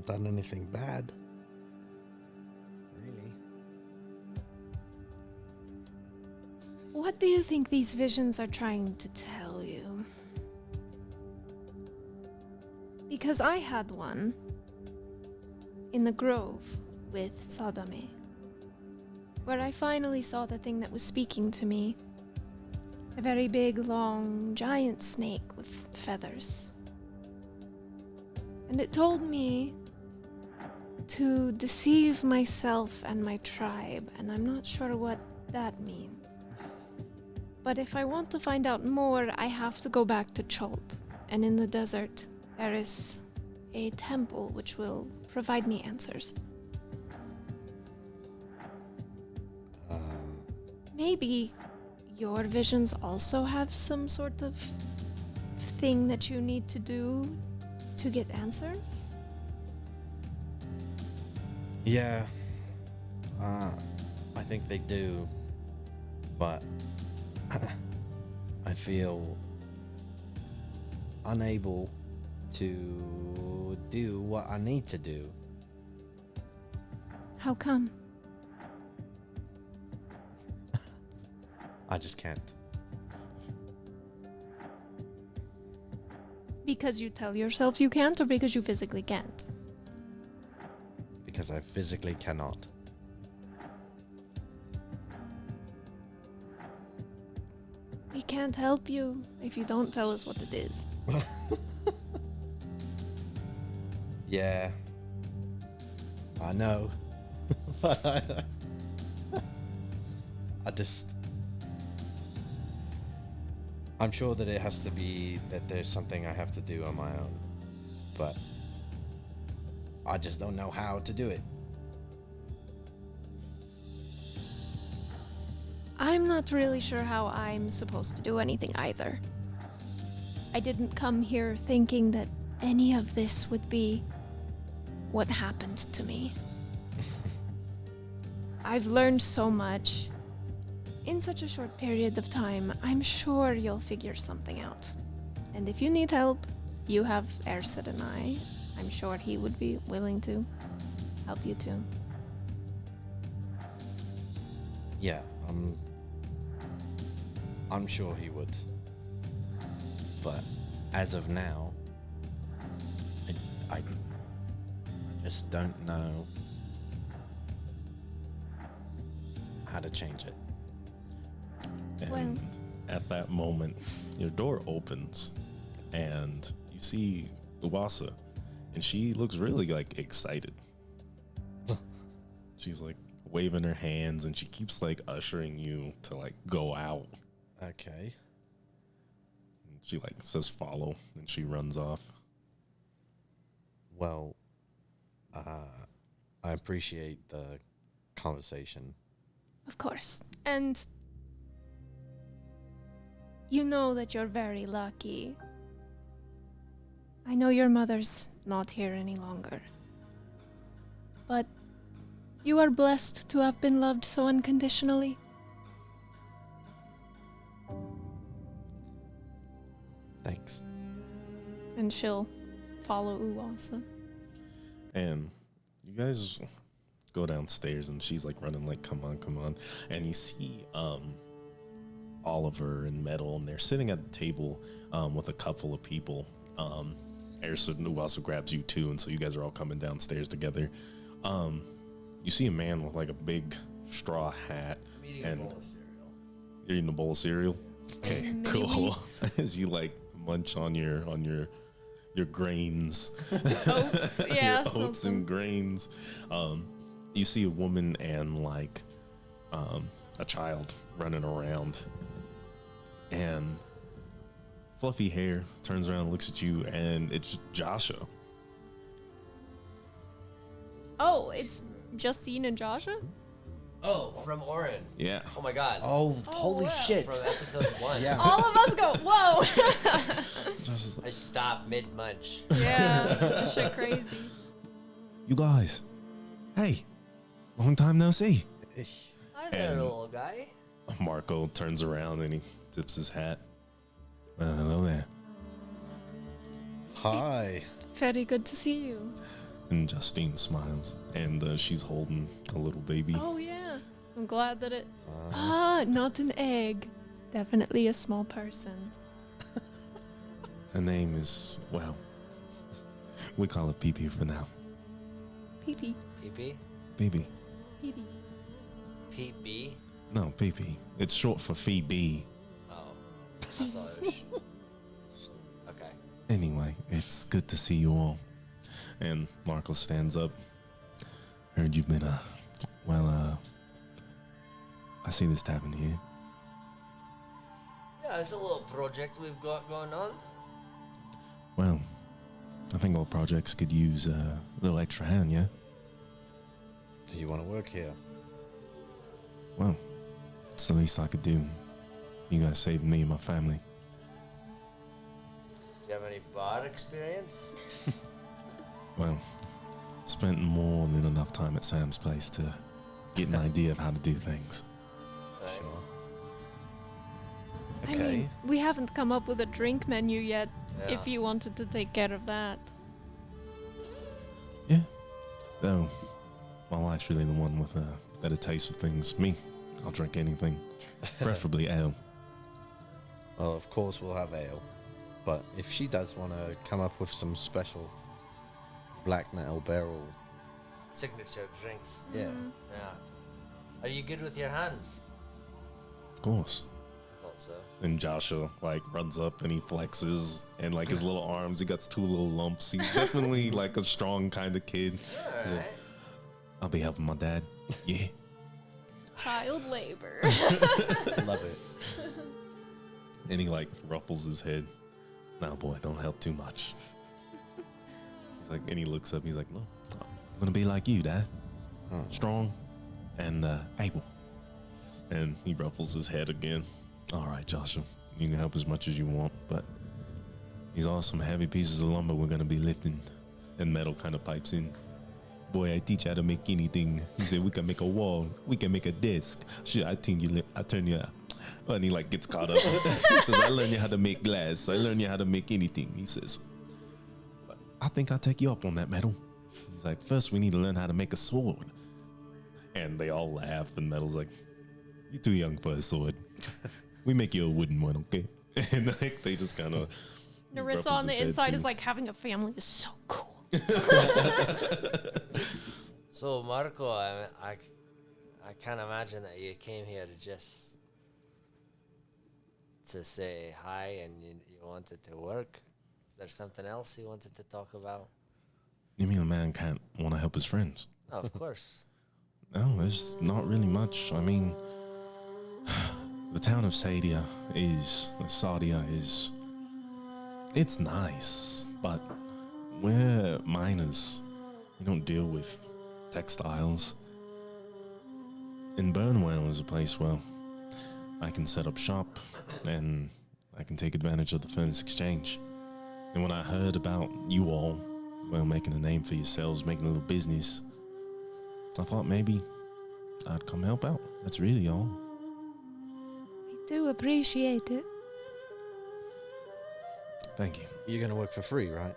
done anything bad. Really. What do you think these visions are trying to tell you? Because I had one in the grove with Sadame, where I finally saw the thing that was speaking to me. A very big, long, giant snake with feathers. And it told me to deceive myself and my tribe, and I'm not sure what that means. But if I want to find out more, I have to go back to Cholt. And in the desert, there is a temple which will provide me answers. Maybe your visions also have some sort of thing that you need to do to get answers? Yeah. I think they do. But I feel unable to do what I need to do. How come? I just can't. Because you tell yourself you can't, or because you physically can't? Because I physically cannot. We can't help you if you don't tell us what it is. Yeah. I know. But I'm sure that it has to be that there's something I have to do on my own. But I just don't know how to do it. I'm not really sure how I'm supposed to do anything either. I didn't come here thinking that any of this would be what happened to me. I've learned so much. In such a short period of time, I'm sure you'll figure something out. And if you need help, you have Ersid and I. I'm sure he would be willing to help you too. Yeah, I'm sure he would. But as of now, I just don't know how to change it. And Well- at that moment, your door opens and you see Uwasa, and she looks really like excited. She's like waving her hands and she keeps like ushering you to like go out. Okay. And she like says follow and she runs off. Well, I appreciate the conversation. Of course. And you know that you're very lucky. I know your mother's not here any longer. But you are blessed to have been loved so unconditionally. Thanks. And she'll follow Uwasa. And you guys go downstairs and she's like running like, come on, come on. And you see Oliver and Metal, and they're sitting at the table with a couple of people. Erson, who also grabs you too, and so you guys are all coming downstairs together. You see a man with like a big straw hat. Eating and a bowl of cereal. You're eating a bowl of cereal. Okay, Mini cool. wheats. As you like munch on your grains, Oats, yeah. your oats and grains. You see a woman and like a child running around, and fluffy hair turns around and looks at you, and it's Joshua. Oh, it's Justine and Joshua? Oh, from Orin. Yeah. Oh my god. Oh, holy wow. shit. From episode 1. Yeah. All of us go, whoa! Joshua's I like, stopped mid-munch. Yeah, that shit crazy. you guys, hey, long time no see. Hi there, And- little guy. Marco turns around and he tips his hat. Well, hello there. Hi. Very good to see you. And Justine smiles, and she's holding a little baby. Oh, yeah. I'm glad that it. Not an egg. Definitely a small person. Her name is, well, we call it Pee-Pee for now. Pee-pee. PP? Pee-Pee. Pee-pee. PB? No, Pee-Pee. It's short for Phoebe. Oh. I thought it was... Okay. Anyway, it's good to see you all. And Marco stands up. Heard you've been, I see this tavern here. Yeah, it's a little project we've got going on. Well, I think all projects could use a little extra hand, yeah? Do you want to work here? Well, it's the least I could do. You guys saved me and my family. Do you have any bar experience? Well, spent more than enough time at Sam's place to get an idea of how to do things. Right. Sure. I Okay. mean, we haven't come up with a drink menu yet. Yeah. If you wanted to take care of that. Yeah. Though, my wife's really the one with a better taste for things. Me, I'll drink anything, preferably ale. Well, of course we'll have ale. But if she does want to come up with some special black metal barrel, Signature drinks. yeah. Yeah. Are you good with your hands? Of course. I thought so. And Joshua like runs up and he flexes, and like his little arms, he got two little lumps. He's definitely like a strong kind of kid. He's like, Alright. I'll be helping my dad. Yeah. Child labor. Love it. And he like ruffles his head. Now, boy, don't help too much. He's like, and he looks up. He's like, no, I'm gonna be like you, Dad. Oh. Strong and able. And he ruffles his head again. All right, Joshua, you can help as much as you want, but these are some heavy pieces of lumber we're gonna be lifting. And Metal kind of pipes in. boy, I teach you how to make anything. He said, we can make a wall. We can make a desk. Shit, I turn you. And he like gets caught up. He says, I learn you how to make glass. I learn you how to make anything. He says, I think I'll take you up on that, Metal. He's like, first we need to learn how to make a sword. And they all laugh, and Metal's like, you're too young for a sword. We make you a wooden one, okay? And like they just kind of. Narissa on the inside is like, having a family is so cool. So Marco, I can't imagine that you came here just to say hi and you wanted to work. Is there something else you wanted to talk about? You mean a man can't want to help his friends? Oh, of course. No, there's not really much. I mean, the town of Sadia is, it's nice, but we're miners. We don't deal with textiles. And Burnwell is a place where I can set up shop and I can take advantage of the furnace exchange. And when I heard about you all, well, making a name for yourselves, making a little business, I thought maybe I'd come help out. That's really all. We do appreciate it. Thank you. You're gonna work for free, right?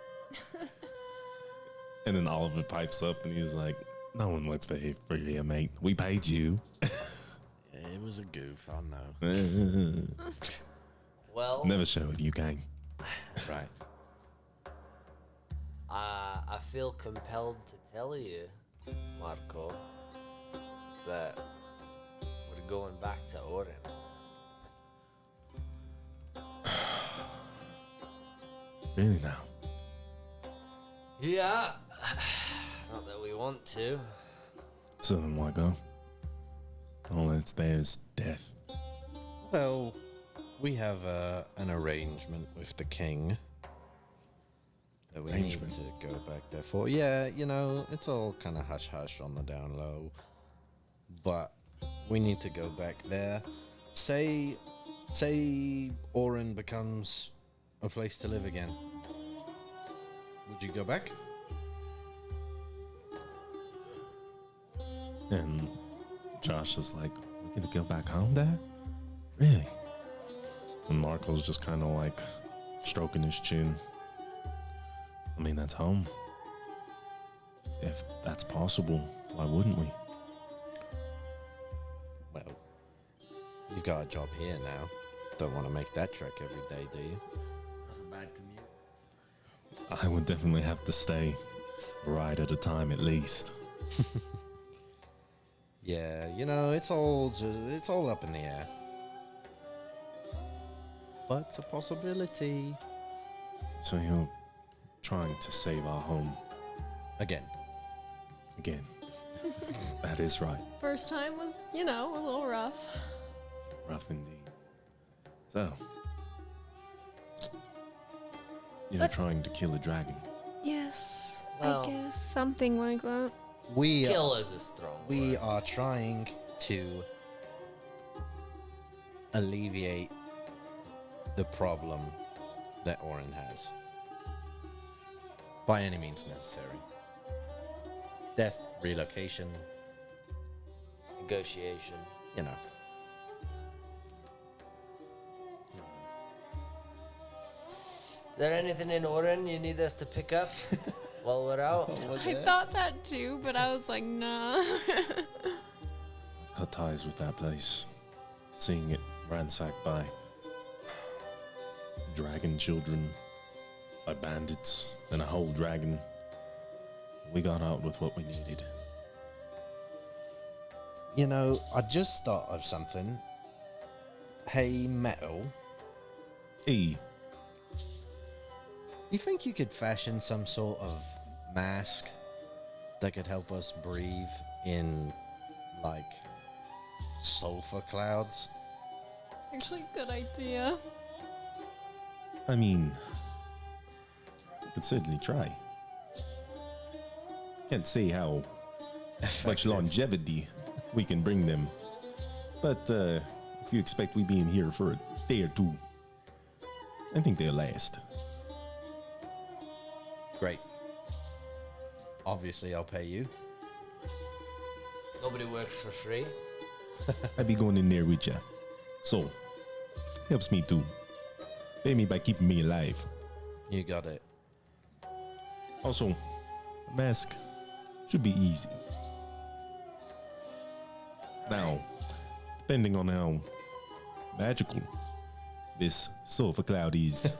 And then Oliver pipes up and he's like, no one works for here, mate. We paid you. It was a goof, I know. Well, Never show it, you gang. Right. I feel compelled to tell you, Marco, that we're going back to Orin. Really now? Yeah. Not that we want to. So then why go? All that's there is death. Well, we have an arrangement with the king that we Arrangement? need to go back there for. Yeah, you know, it's all kind of hush-hush on the down low. But we need to go back there. Say Orin becomes a place to live again. Would you go back? And Josh is like, we get to go back home, Dad? Really? And Marco's just kind of like stroking his chin. I mean, that's home. If that's possible, why wouldn't we? Well, you've got a job here now. Don't want to make that trek every day, do you? That's a bad commute. I would definitely have to stay right at a time at least. Yeah, you know, it's all up in the air. But it's a possibility. So you're trying to save our home Again. again. That is right. First time was, a little rough. Rough indeed. So, you're trying to kill a dragon. Yes, Well- I guess. Something like that. Kill is a strong We word. are trying to alleviate the problem that Orin has. By any means necessary. Death, relocation, Negotiation. you know. Is there anything in Orin you need us to pick up while we're out? I thought that too, but I was like, nah. Cut ties with that place. Seeing it ransacked by dragon children, by bandits, and a whole dragon. We got out with what we needed. You know, I just thought of something. Hey, Metal, Hey, you think you could fashion some sort of mask that could help us breathe in, like, sulfur clouds? It's actually a good idea. I mean, we could certainly try. Can't say how much Effective. longevity we can bring them. But if you expect we be in here for a day or two, I think they'll last. Great. Obviously, I'll pay you. Nobody works for free. I be going in there with ya. So, helps me too. Pay me by keeping me alive. You got it. Also, a mask should be easy. Now, depending on how magical this sulfur cloud is,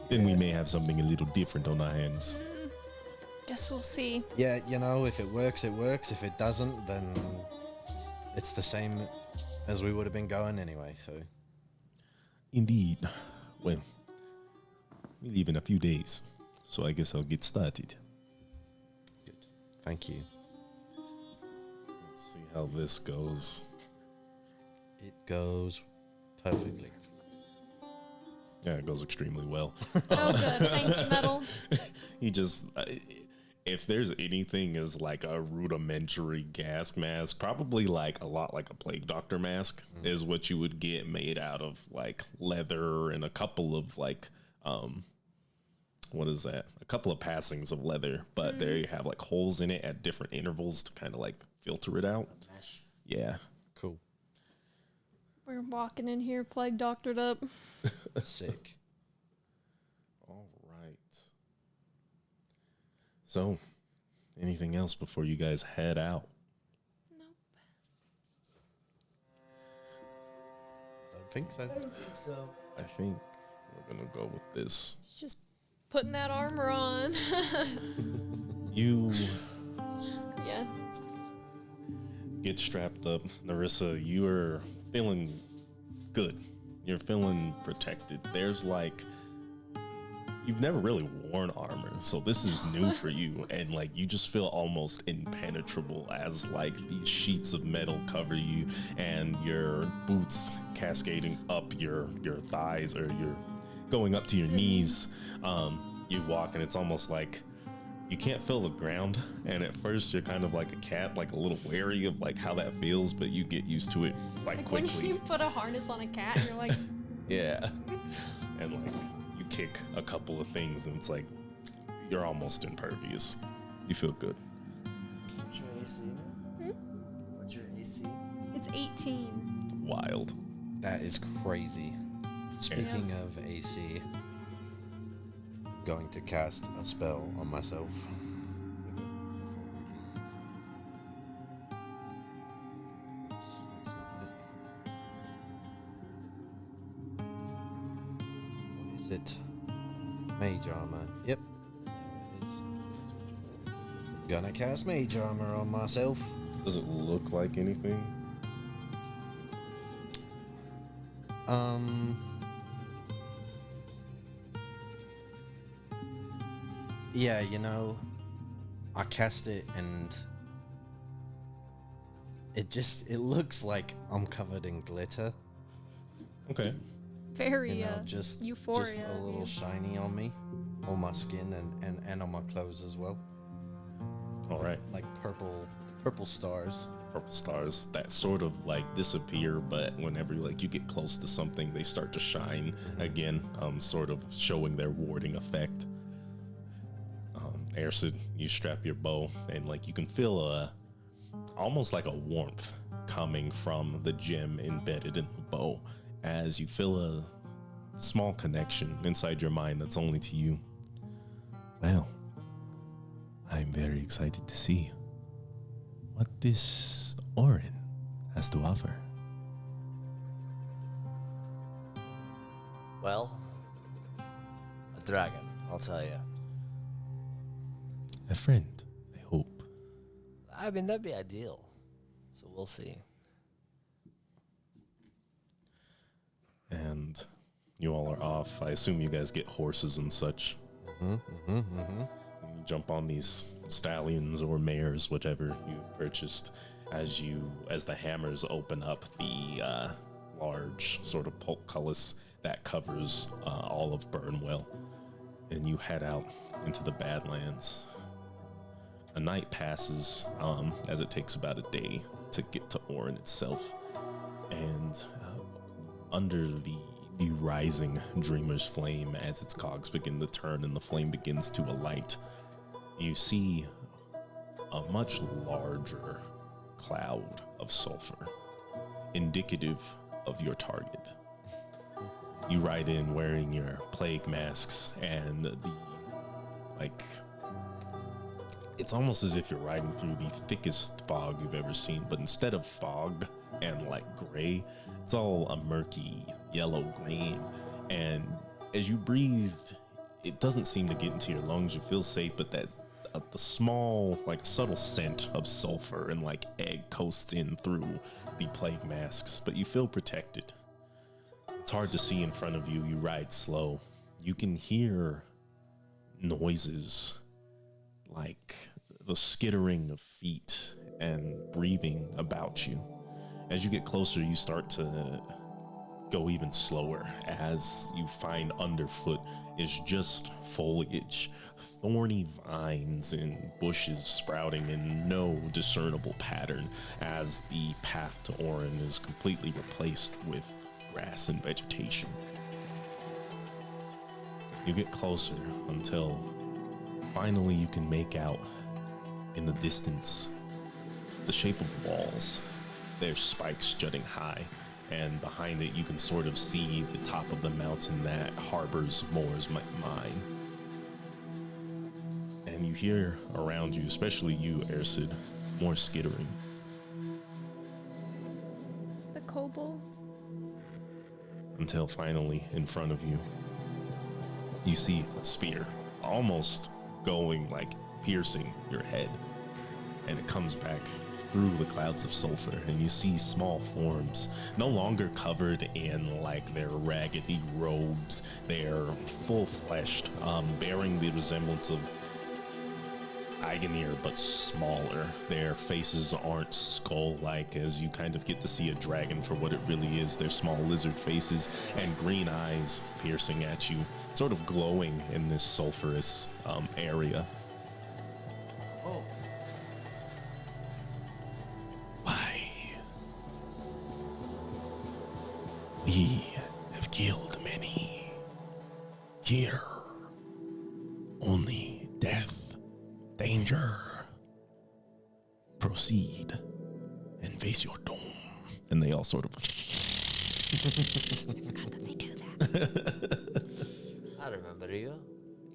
then we may have something a little different on our hands. Guess we'll see. Yeah, you know, if it works, it works. If it doesn't, then it's the same as we would have been going anyway, so. Indeed. Well, we leave in a few days, so I guess I'll get started. Good. Thank you. Let's see how this goes. It goes perfectly. Yeah, it goes extremely well. Oh, good. Thanks, Metal. He just, if there's anything as like a rudimentary gas mask, probably like a lot like a plague doctor mask is what you would get made out of like leather and a couple of like, what is that? A couple of passings of leather, but there you have like holes in it at different intervals to kind of like filter it out. Yeah. Cool. We're walking in here, plague doctored up. Sick. All right. So, anything else before you guys head out? Nope. Don't think so. So I think we're going to go with this. Just putting that armor on. You Yeah. get strapped up. Narissa, you are feeling good. You're feeling protected. There's like, you've never really worn armor, so this is new for you. And like, you just feel almost impenetrable as like these sheets of metal cover you and your boots cascading up your thighs, or you're going up to your knees. You walk and it's almost like you can't feel the ground, and at first you're kind of like a cat, like a little wary of like how that feels, but you get used to it quite Like quickly. when you put a harness on a cat, and you're like, Yeah. And like you kick a couple of things and it's like you're almost impervious. You feel good. what's your AC now? What's your AC? it's 18. Wild. That is crazy. Speaking of AC, I'm going to cast a spell on myself. What is it? Mage armor. Yep. There it is. Gonna cast mage armor on myself. Does it look like anything? Yeah, you know, I cast it and it looks like I'm covered in glitter. Okay. Very, You know, just euphoria. a little shiny on me, on my skin and on my clothes as well. All right. Like purple stars. Purple stars that sort of like disappear, but whenever like you get close to something, they start to shine again, sort of showing their warding effect. Airsid, you strap your bow, and like you can feel almost like a warmth coming from the gem embedded in the bow, as you feel a small connection inside your mind that's only to you. Well, I'm very excited to see what this Orin has to offer. Well, a dragon, I'll tell you. A friend, I hope. I mean, that'd be ideal. So we'll see. And you all are off. I assume you guys get horses and such. And you jump on these stallions or mares, whichever you purchased, as the hammers open up the large sort of portcullis that covers all of Burnwell, and you head out into the Badlands. A night passes, as it takes about a day to get to Orin itself, and under the rising Dreamer's flame, as its cogs begin to turn and the flame begins to alight, you see a much larger cloud of sulfur, indicative of your target. You ride in wearing your plague masks and it's almost as if you're riding through the thickest fog you've ever seen, but instead of fog and gray, it's all a murky yellow green. And as you breathe, it doesn't seem to get into your lungs. You feel safe, but that the small, subtle scent of sulfur and egg coasts in through the plague masks, but you feel protected. It's hard to see in front of you. You ride slow. You can hear noises like the skittering of feet and breathing about you. As you get closer, you start to go even slower as you find underfoot is just foliage, thorny vines and bushes sprouting in no discernible pattern as the path to Orin is completely replaced with grass and vegetation. You get closer until finally you can make out in the distance the shape of walls. There's spikes jutting high, and behind it you can sort of see the top of the mountain that harbors Moore's mine. And you hear around you, especially you, Ersid, more skittering. The kobold. Until finally, in front of you, you see a spear almost going piercing your head. And it comes back through the clouds of sulfur, and you see small forms, no longer covered in their raggedy robes. They're full-fleshed, bearing the resemblance of Eigenir, but smaller. Their faces aren't skull-like, as you kind of get to see a dragon for what it really is. They're small lizard faces and green eyes piercing at you, sort of glowing in this sulfurous area. Oh. Why? We have killed many. Here, only death, danger. Proceed and face your doom. And they all sort of... I forgot that they do that. I remember you.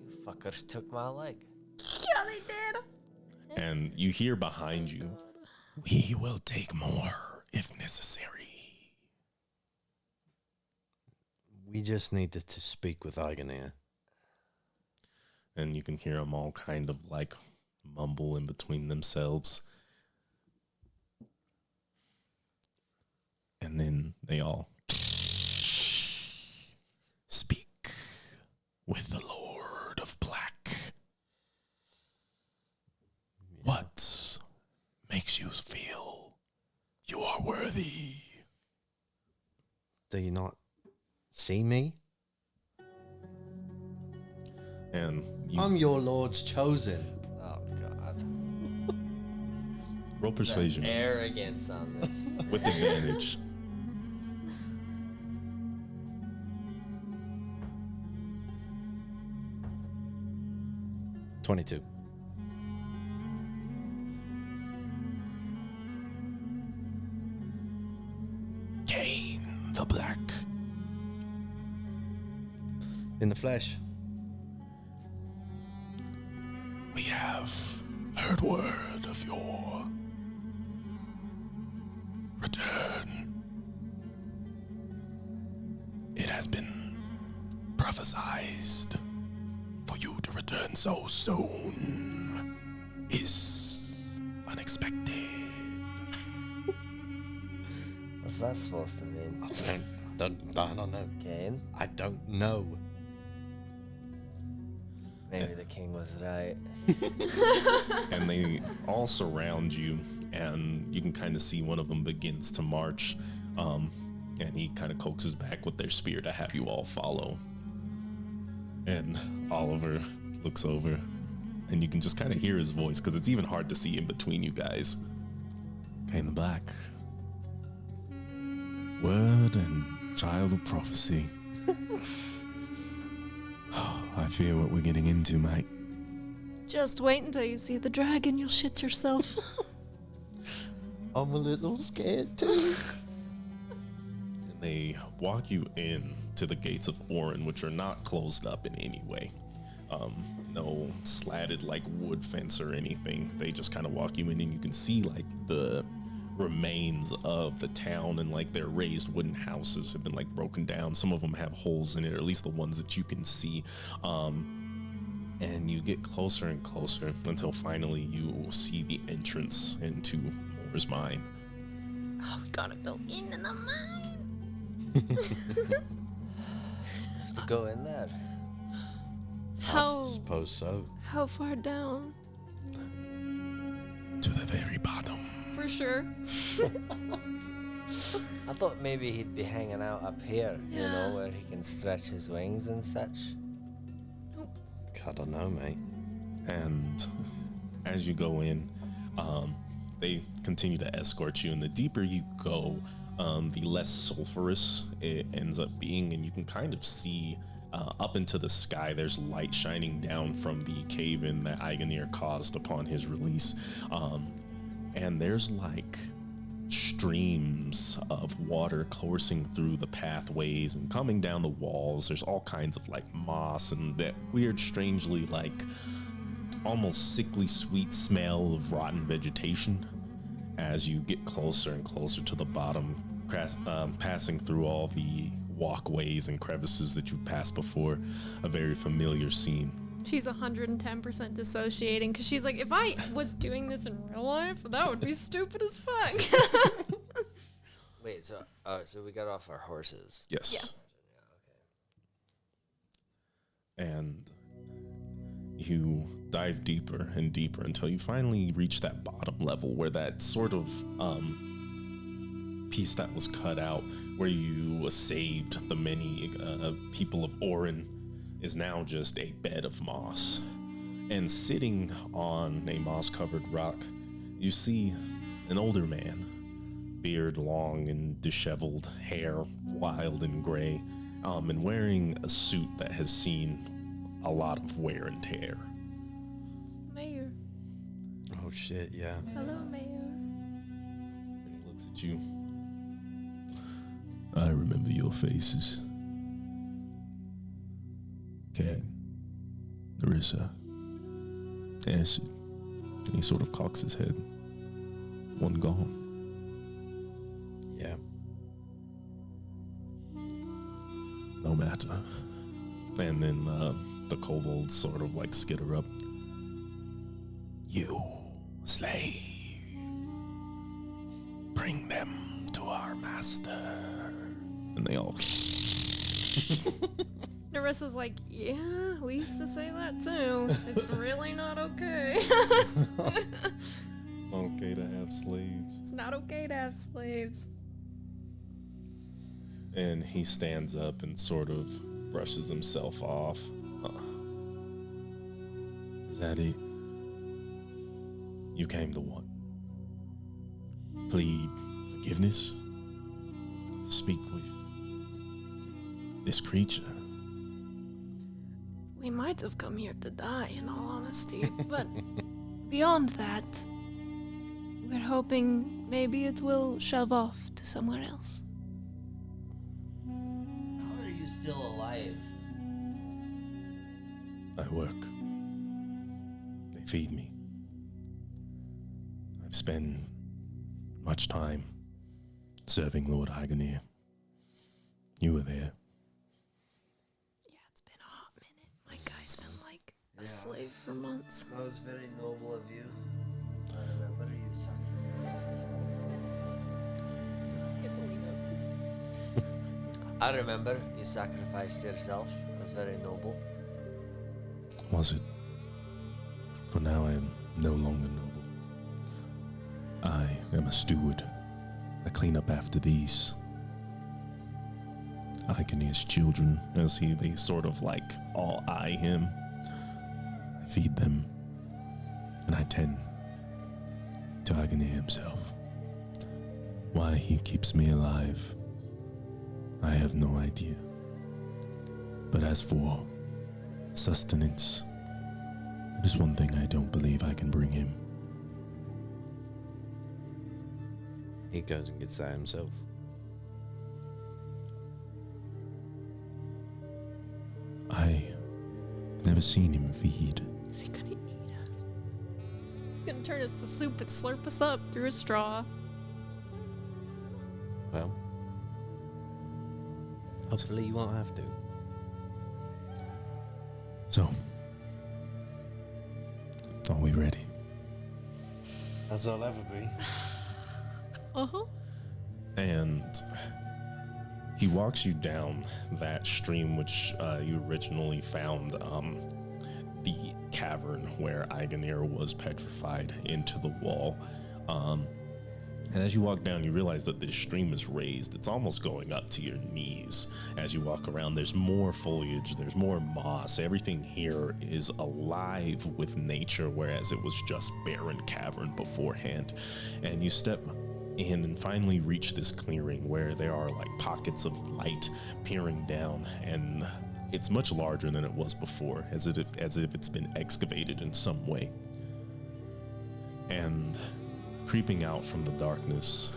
You fuckers took my leg. Yeah, they did. And you hear behind you, we will take more if necessary. We just needed to speak with Eigenir. And you can hear them all kind of mumble in between themselves. And then they all speak with the Lord of Black. What makes you feel you are worthy? Do you not see me? And you I'm your Lord's chosen. Oh, God. roll persuasion The arrogance on this. with advantage. $22. Cain the Black. In the flesh. We have heard word of your return. It has been prophesied for you to return so soon is unexpected. What's that supposed to mean? I don't know. Kane? I don't know. Maybe the king was right. And they all surround you, and you can kind of see one of them begins to march. And he kind of coaxes back with their spear to have you all follow. And Oliver looks over, and you can just kind of hear his voice because it's even hard to see in between you guys. Cain the Black. Word and child of prophecy. I fear what we're getting into, mate. Just wait until you see the dragon. You'll shit yourself. I'm a little scared too. And they walk you in to the gates of Orin, which are not closed up in any way. No slatted like wood fence or anything. They just kind of walk you in, and you can see like the remains of the town, and like their raised wooden houses have been like broken down. Some of them have holes in it, or at least the ones that you can see. And you get closer and closer until finally you see the entrance into Moore's mine. Oh, we gotta go into the mine. Have to go in there. I suppose so. How far down? To the very bottom. For sure. I thought maybe he'd be hanging out up here, you know, where he can stretch his wings and such. I don't know, mate. And as you go in, they continue to escort you, and the deeper you go, the less sulfurous it ends up being, and you can kind of see up into the sky. There's light shining down from the cave-in that Igonir caused upon his release, and there's like streams of water coursing through the pathways and coming down the walls. There's all kinds of like moss and that weird, strangely like almost sickly sweet smell of rotten vegetation as you get closer and closer to the bottom, passing through all the walkways and crevices that you've passed before. A very familiar scene. She's 110% dissociating because she's like, if I was doing this in real life, that would be stupid as fuck. Wait, so we got off our horses. Yes. Yeah. And you dive deeper and deeper until you finally reach that bottom level where that sort of piece that was cut out where you saved the many people of Orin is now just a bed of moss. And sitting on a moss-covered rock, you see an older man, beard long and disheveled, hair wild and gray, and wearing a suit that has seen a lot of wear and tear. It's the mayor. Oh shit, yeah. Hello, mayor. And he looks at you. I remember your faces. Cat, Narissa, Acid. And he sort of cocks his head. One gone. Yeah. No matter. And then the kobolds sort of like skitter up. You, slave. Bring them to our master. And they all... Narissa's like, yeah, we used to say that too. It's really not okay. Okay to have slaves. It's not okay to have slaves. And he stands up and sort of brushes himself off. Is that it? You came to what? Plead forgiveness? To speak with this creature? We might have come here to die, in all honesty, but beyond that, we're hoping maybe it will shove off to somewhere else. How are you still alive? I work. They feed me. I've spent much time serving Lord Igonir. You were there. Yeah, it's been a hot minute. My guy's been like a slave for months. That was very noble of you. I remember you sacrificed. I remember you sacrificed yourself. That was very noble. Was it? For now I am no longer noble. I am a steward. I clean up after these. Igonir's children, as they sort of like all eye him. I feed them, and I tend to Igonir himself. Why he keeps me alive, I have no idea. But as for sustenance, it is one thing I don't believe I can bring him. he goes and gets that himself. I never seen him feed. Is he gonna eat us? He's gonna turn us to soup and slurp us up through a straw. Well, hopefully you won't have to. So, are we ready? As I'll ever be. Uh-huh. And he walks you down that stream which you originally found the cavern where Igonir was petrified into the wall. And as you walk down, you realize that this stream is raised. It's almost going up to your knees. As you walk around, there's more foliage, there's more moss. Everything here is alive with nature, whereas it was just barren cavern beforehand. And you step in and finally reach this clearing where there are like pockets of light peering down, and it's much larger than it was before, as if it's been excavated in some way. And creeping out from the darkness,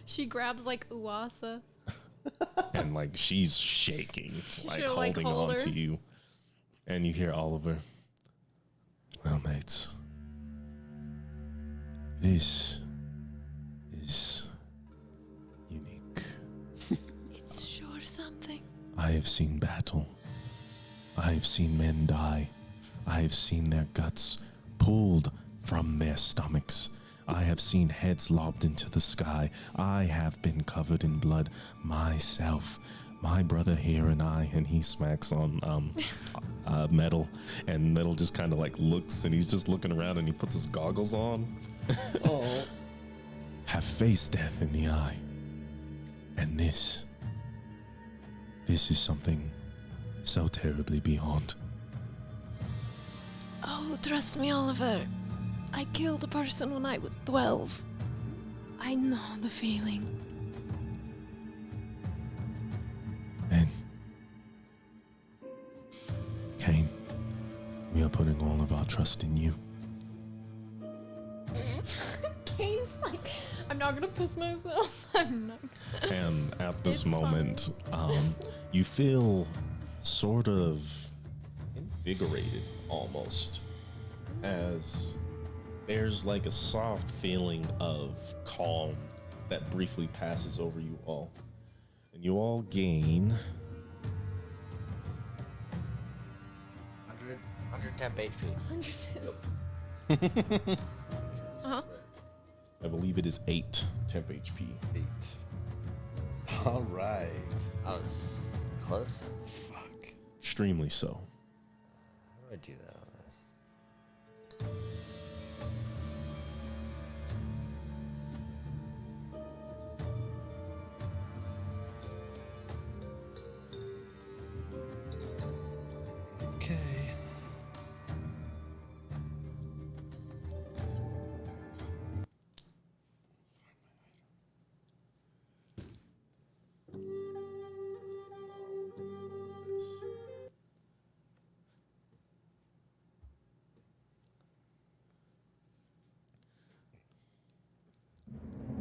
She grabs like Uwasa. and like she's shaking, like should, like, holding hold on her. to you. And you hear Oliver, well, mates, this is unique. It's sure something. I have seen battle. I have seen men die. I have seen their guts pulled from their stomachs. I have seen heads lobbed into the sky. I have been covered in blood myself. My brother here and I, and he smacks on Metal, and Metal just kind of like looks, and he's just looking around, and he puts his goggles on. Oh. Have faced death in the eye. And this is something so terribly beyond. Oh, trust me, Oliver. I killed a person when I was 12. I know the feeling. And Kane, we are putting all of our trust in you. Kane's like, I'm not gonna piss myself. I'm not. And at this It's fine. moment, you feel sort of invigorated almost, as there's like a soft feeling of calm that briefly passes over you all. And you all gain 110 HP. 102. Uh-huh. I believe it is 8 temp HP. 8. All right. I was close. Fuck. Extremely so. How do I do that on this? Okay.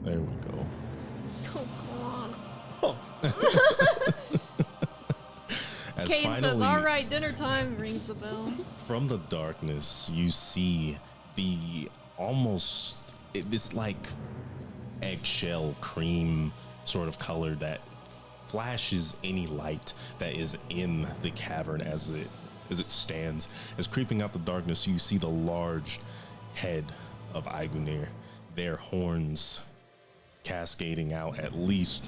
There we go. Oh, come on. As Kane says, finally- all right, dinner time, rings the bell. From the darkness, you see the this like eggshell cream sort of color that flashes any light that is in the cavern as it stands. As creeping out the darkness, you see the large head of Igunir, their horns cascading out at least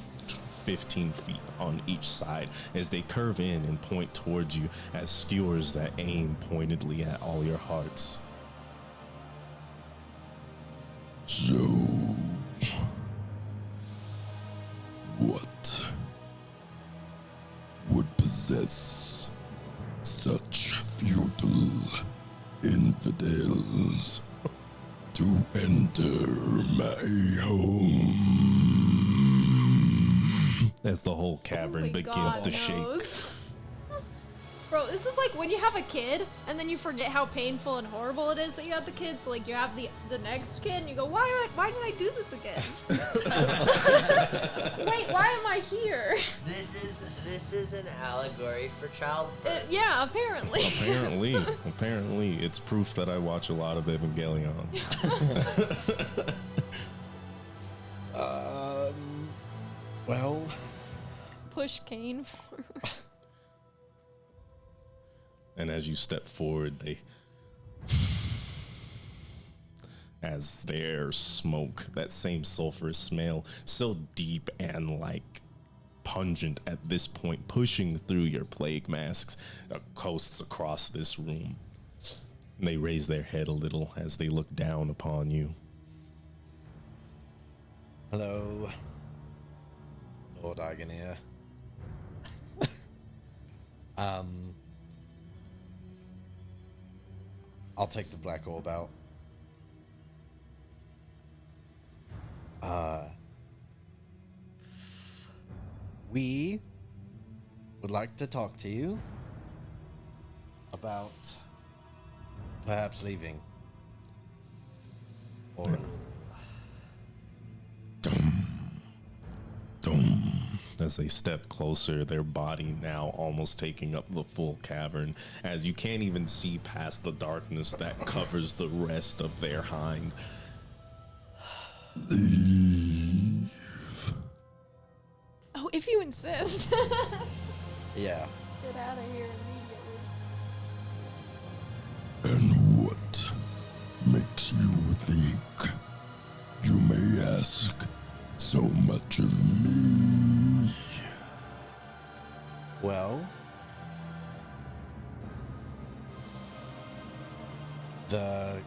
15 feet on each side as they curve in and point towards you as skewers that aim pointedly at all your hearts. So, what would possess such feudal infidels to enter my home? As the whole cavern Only begins God to shake. knows. Bro, this is like when you have a kid and then you forget how painful and horrible it is that you had the kid. So like you have the next kid and you go, why did I do this again? Wait, why am I here? This is an allegory for childbirth. Yeah, apparently. Apparently, it's proof that I watch a lot of Evangelion. Well, Push Kane forward. And as you step forward, as the air smoke, that same sulfurous smell, so deep and like pungent at this point, pushing through your plague masks, coasts across this room. And they raise their head a little as they look down upon you. hello, Lord Agonier. I'll take the black orb out. We would like to talk to you about perhaps leaving. Or As they step closer, their body now almost taking up the full cavern, as you can't even see past the darkness that covers the rest of their hind. Oh, if you insist. yeah. Get out of here immediately. And what makes you think you may ask so much of me? Well, the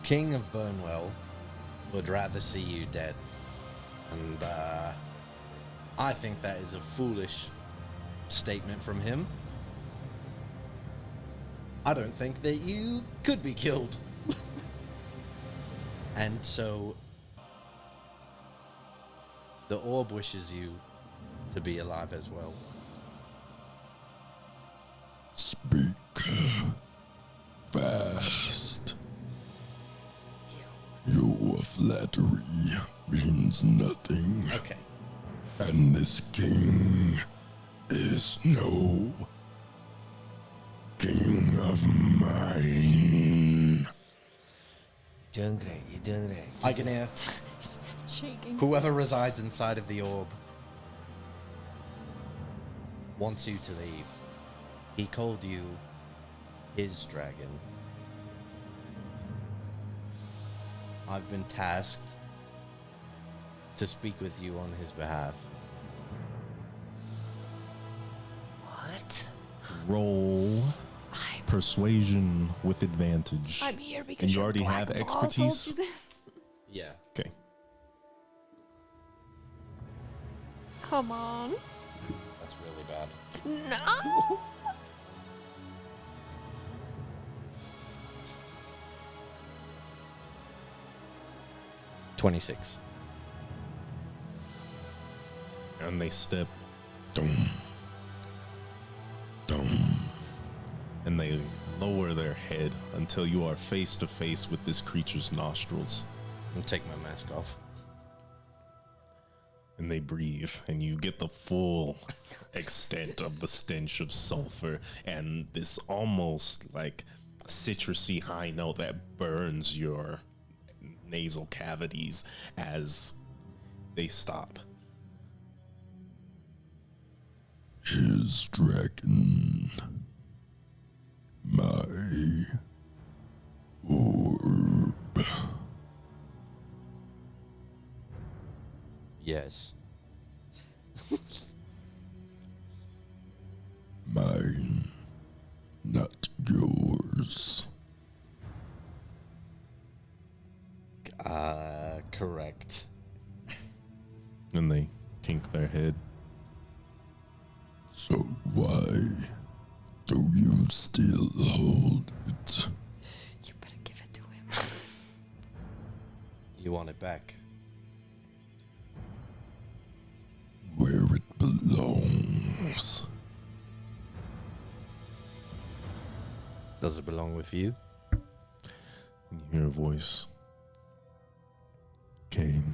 King of Burnwell would rather see you dead. And I think that is a foolish statement from him. I don't think that you could be killed. And so the orb wishes you to be alive as well. Speak fast. Your flattery means nothing, Okay. and this king is no king of mine. You're doing great. You're doing great. Agonier, Shaking. whoever resides inside of the orb wants you to leave. He called you his dragon. I've been tasked to speak with you on his behalf. What? Roll persuasion with advantage. I'm here because And you your already black have ball told expertise? you this. Yeah. Okay. Come on. That's really bad. No. 26. And they step Dum. Dum. and they lower their head until you are face to face with this creature's nostrils. I'll take my mask off. And they breathe, and you get the full extent of the stench of sulfur and this almost like citrusy high note that burns your nasal cavities as they stop. His dragon. My orb. Yes. Mine, not yours. Correct. And they kink their head. So why do you still hold it? You better give it to him. You want it back? Where it belongs. Does it belong with you? And you hear a voice. Cain,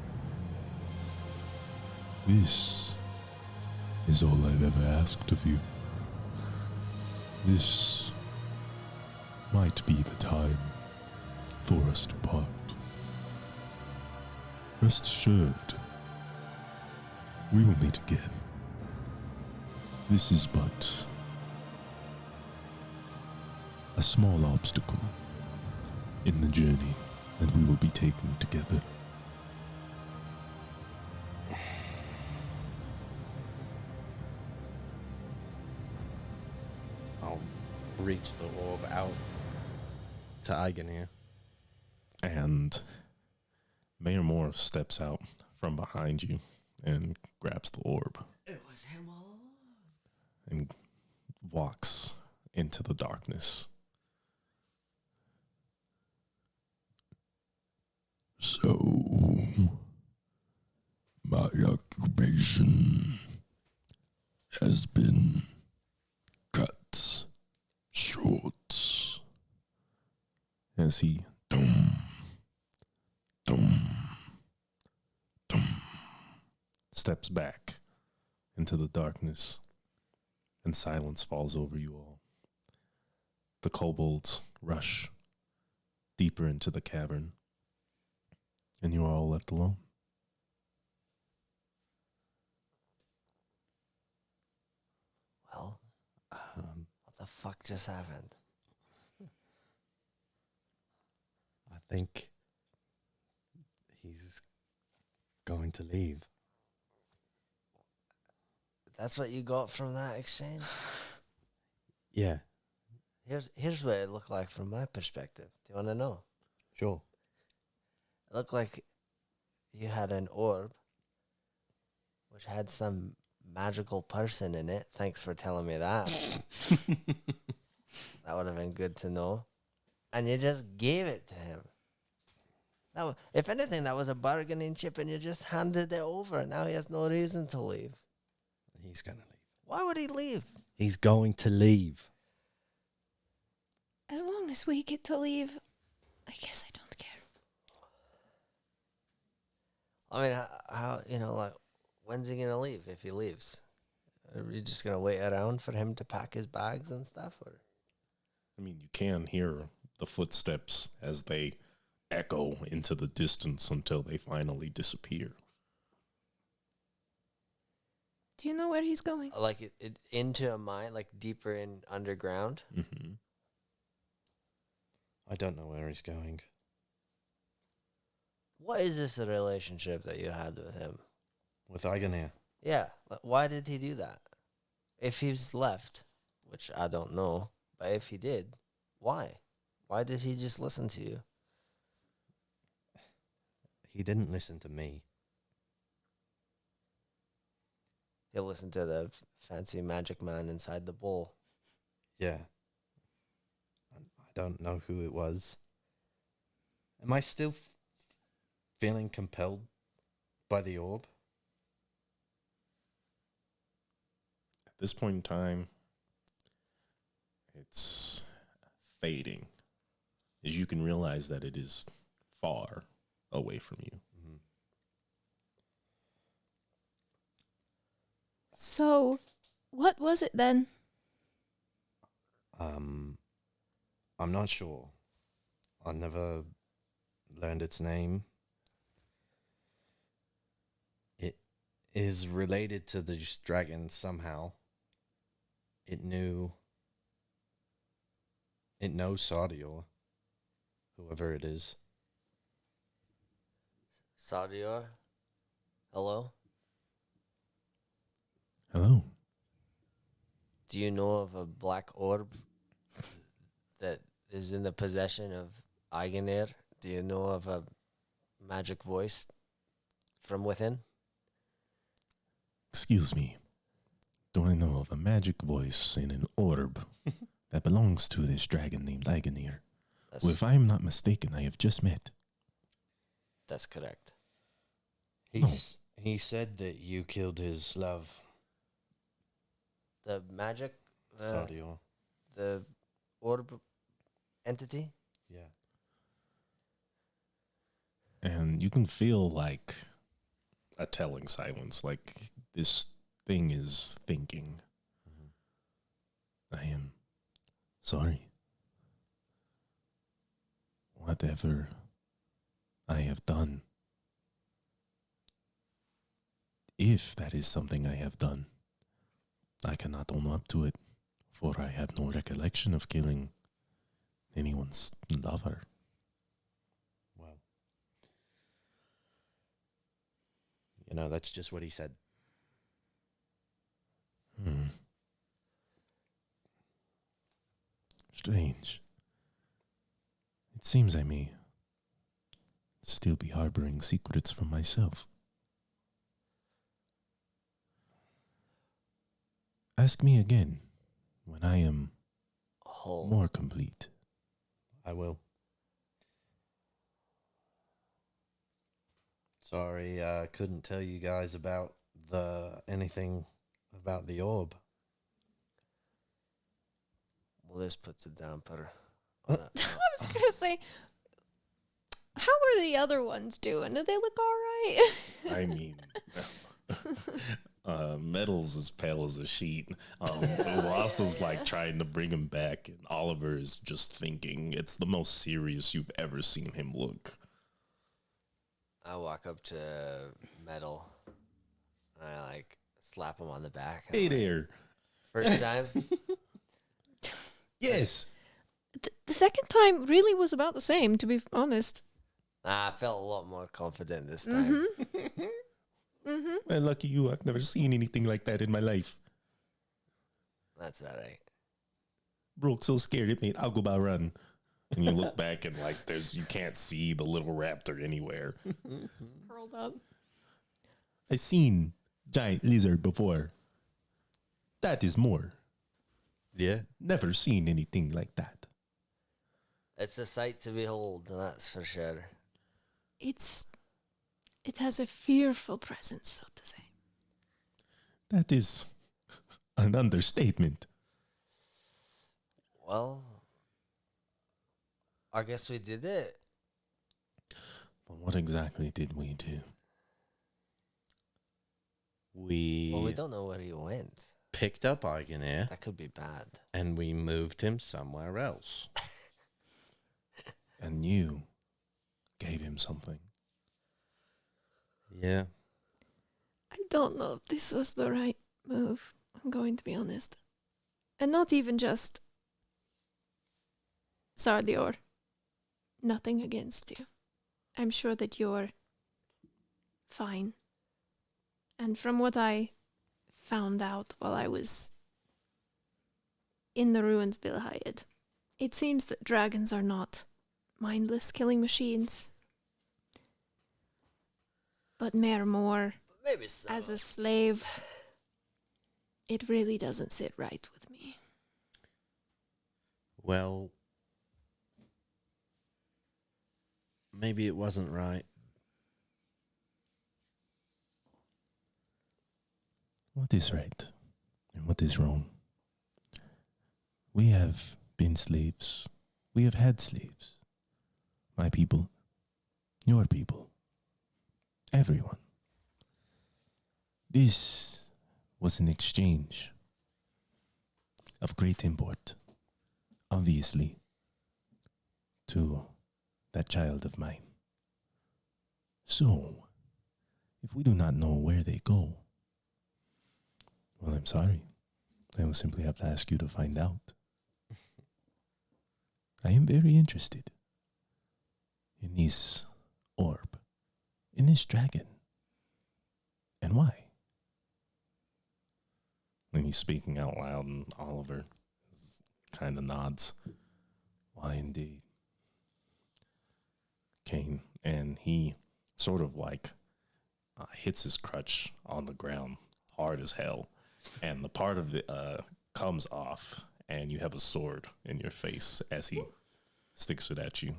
this is all I've ever asked of you. This might be the time for us to part. Rest assured, we will meet again. This is but a small obstacle in the journey that we will be taking together. I'll reach the orb out to Eigenir. And Mayor Moore steps out from behind you and grabs the orb. It was him all along. And walks into the darkness. So, my occupation has been cut short. As he Dum, dum, dum. steps back into the darkness, and silence falls over you all. The kobolds rush deeper into the cavern, and you are all left alone. Well, what the fuck just happened? I think he's going to leave. That's what you got from that exchange? Yeah, Here's what it looked like from my perspective. Do you want to know? sure. It looked like you had an orb which had some magical person in it. Thanks for telling me that. That would have been good to know. And you just gave it to him. If anything, that was a bargaining chip and you just handed it over. Now he has no reason to leave. He's going to leave. Why would he leave? He's going to leave. As long as we get to leave, I guess I don't care. I mean, how like, when's he going to leave if he leaves? Are you just going to wait around for him to pack his bags and stuff? Or? I mean, you can hear the footsteps as they echo into the distance until they finally disappear. Do you know where he's going? Like it into a mine, like deeper in underground? Mm-hmm. I don't know where he's going. What is this a relationship that you had with him? With Eigenir. Yeah. Why did he do that? If he's left, which I don't know, but if he did, why? Why did he just listen to you? He didn't listen to me. He'll listen to the fancy magic man inside the bowl. Yeah. I don't know who it was. Am I still feeling compelled by the orb? At this point in time, it's fading. As you can realize that it is far away from you. Mm-hmm. So, what was it then? I'm not sure. I never learned its name. It is related to the dragon somehow. It knows Sardior, whoever it is. Sardior? Hello? Hello. Do you know of a black orb that is in the possession of Eigenir? Do you know of a magic voice from within? Excuse me. Do I know of a magic voice in an orb that belongs to this dragon named Agonir? That's, Who, if I am not mistaken, I have just met. that's correct. He said that you killed his love, The magic, Sardior. the orb entity. Yeah. And you can feel like a telling silence, like this thing is thinking. I am sorry. Whatever I have done, if that is something I have done, I cannot own up to it, for I have no recollection of killing anyone's lover. Well, you know, that's just what he said. Strange. It seems I may still be harboring secrets from myself. Ask me again when I am Whole. more complete. I will. Sorry, I couldn't tell you guys about anything about the orb. Well, this puts a damper. I was gonna say, how are the other ones doing? Do they look all right? I mean, Metal's as pale as a sheet. Ross is like trying to bring him back, and Oliver is just thinking. It's the most serious you've ever seen him look. I walk up to Metal. And I like slap him on the back. Hey there. First time. Yes. The second time really was about the same, to be honest. I felt a lot more confident this time. Well, lucky you. I've never seen anything like that in my life. That's all right. Broke so scared it made I'll go by run. And you look back and like you can't see the little raptor anywhere. Curled up. I've seen giant lizard before. That is more. Yeah. Never seen anything like that. It's a sight to behold, that's for sure. It has a fearful presence, so to say. That is an understatement. Well, I guess we did it. But what exactly did we do? Well, we don't know where he went. picked up Eigenair That could be bad. and we moved him somewhere else. And you gave him something. Yeah. I don't know if this was the right move. I'm going to be honest. And not even just Sardior. Nothing against you. I'm sure that you're fine. And from what I found out while I was in the ruins Bilhayed, it seems that dragons are not mindless killing machines, but more Maybe so. as a slave. It really doesn't sit right with me. Well, maybe it wasn't right. What is right and what is wrong? We have been slaves. We have had slaves. My people, your people, everyone. This was an exchange of great import, obviously, to that child of mine. So, if we do not know where they go, well, I'm sorry. I will simply have to ask you to find out. I am very interested in this orb, in this dragon. And why? And he's speaking out loud, and Oliver kind of nods. Why indeed? Kane, and he sort of like hits his crutch on the ground hard as hell. And the part of it comes off, and you have a sword in your face as he sticks it at you.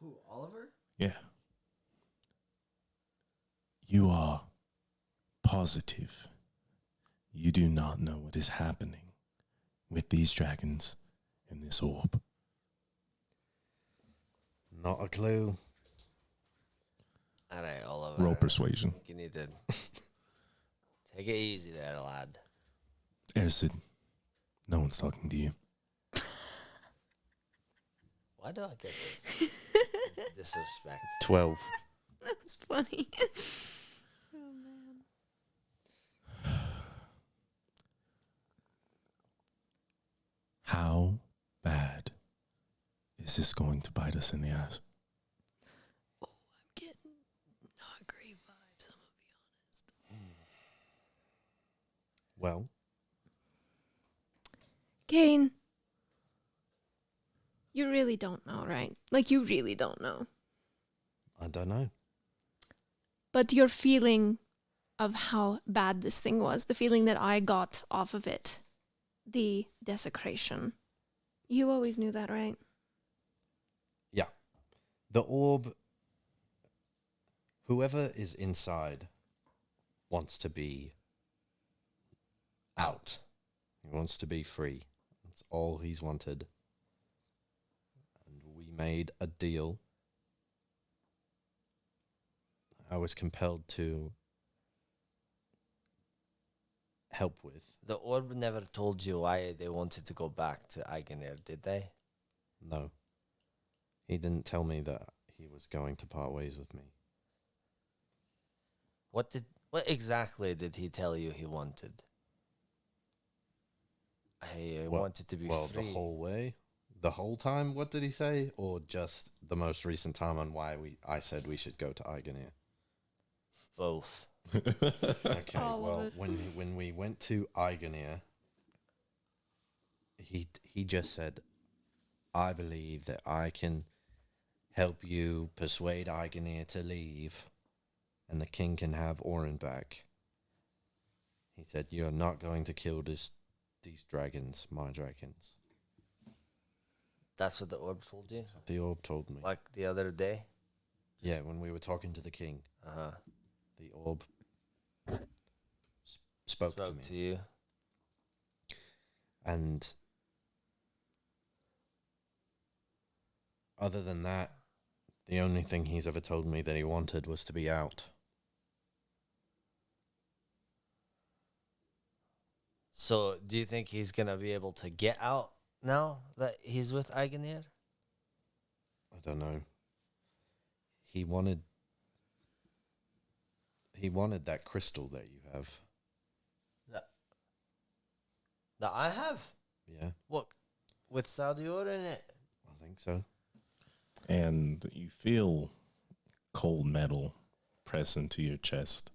Who, Oliver? Yeah. You are positive. You do not know what is happening with these dragons and this orb. Not a clue. All right, Oliver. Roll persuasion. You need to take it easy there, lad. Ersid, no one's talking to you. Why do I get this? This disrespect. 12. That's funny. How bad is this going to bite us in the ass? I'm getting not great vibes, I'm gonna be honest. Well, Kane, you really don't know, right? Like, you really don't know. I don't know. But your feeling of how bad this thing was, the feeling that I got off of it, the desecration, you always knew that, right? Yeah. The orb, whoever is inside wants to be out. He wants to be free. That's all he's wanted. And we made a deal. I was compelled to help with. The orb never told you why they wanted to go back to Eigenir, did they? No. He didn't tell me that he was going to part ways with me. What exactly did he tell you he wanted? I wanted to be free. The whole way? The whole time, what did he say? Or just the most recent time on why I said we should go to Eigenir? Both. Okay, All of well, it. when we went to Eigenir, he just said, I believe that I can help you persuade Eigenir to leave, and the king can have Orin back. He said, you're not going to kill these dragons, my dragons. That's what the orb told you? That's what the orb told me. Like the other day? Yeah, when we were talking to the king, Uh-huh. the orb spoke to me. To you. And other than that, the only thing he's ever told me that he wanted was to be out. So, do you think he's going to be able to get out now that he's with Eigenir? I don't know. He wanted that crystal that you have. That I have? Yeah, What? With Saldior in it? I think so. And you feel cold metal press into your chest.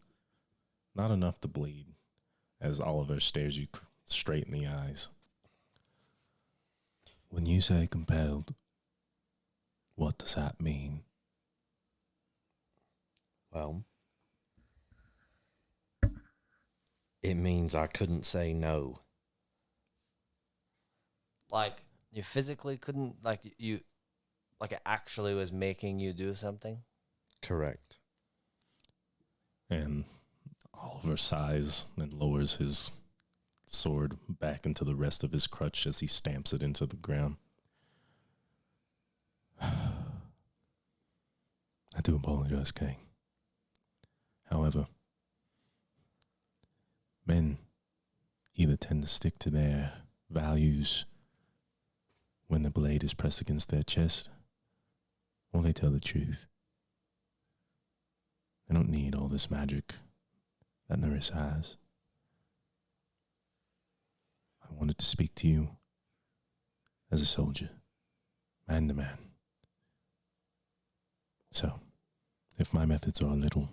Not enough to bleed, as Oliver stares you straight in the eyes. When you say compelled, what does that mean? Well, it means I couldn't say no. Like, you physically couldn't, like it actually was making you do something? Correct. And Oliver sighs and lowers his sword back into the rest of his crutch as he stamps it into the ground. I do apologize, King. However, men either tend to stick to their values when the blade is pressed against their chest, or they tell the truth. They don't need all this magic that Nerissa has. I wanted to speak to you as a soldier, man to man. So, if my methods are a little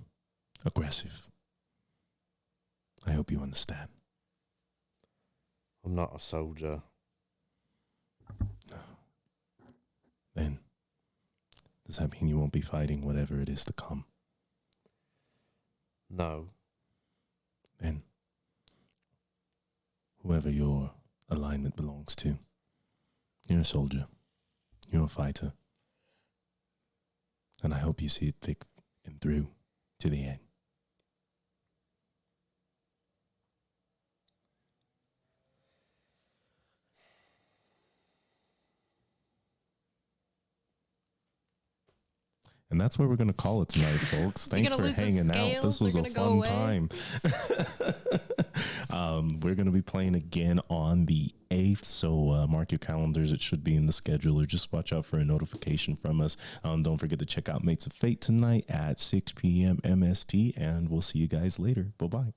aggressive, I hope you understand. I'm not a soldier. Then, does that mean you won't be fighting whatever it is to come? No. Then, whoever your alignment belongs to, you're a soldier, you're a fighter, and I hope you see it thick and through to the end. And that's where we're going to call it tonight, folks. Thanks for hanging out. This was a fun time. We're going to be playing again on the 8th. So mark your calendars. It should be in the schedule, or just watch out for a notification from us. Don't forget to check out Mates of Fate tonight at 6 p.m. MST. And we'll see you guys later. Bye-bye.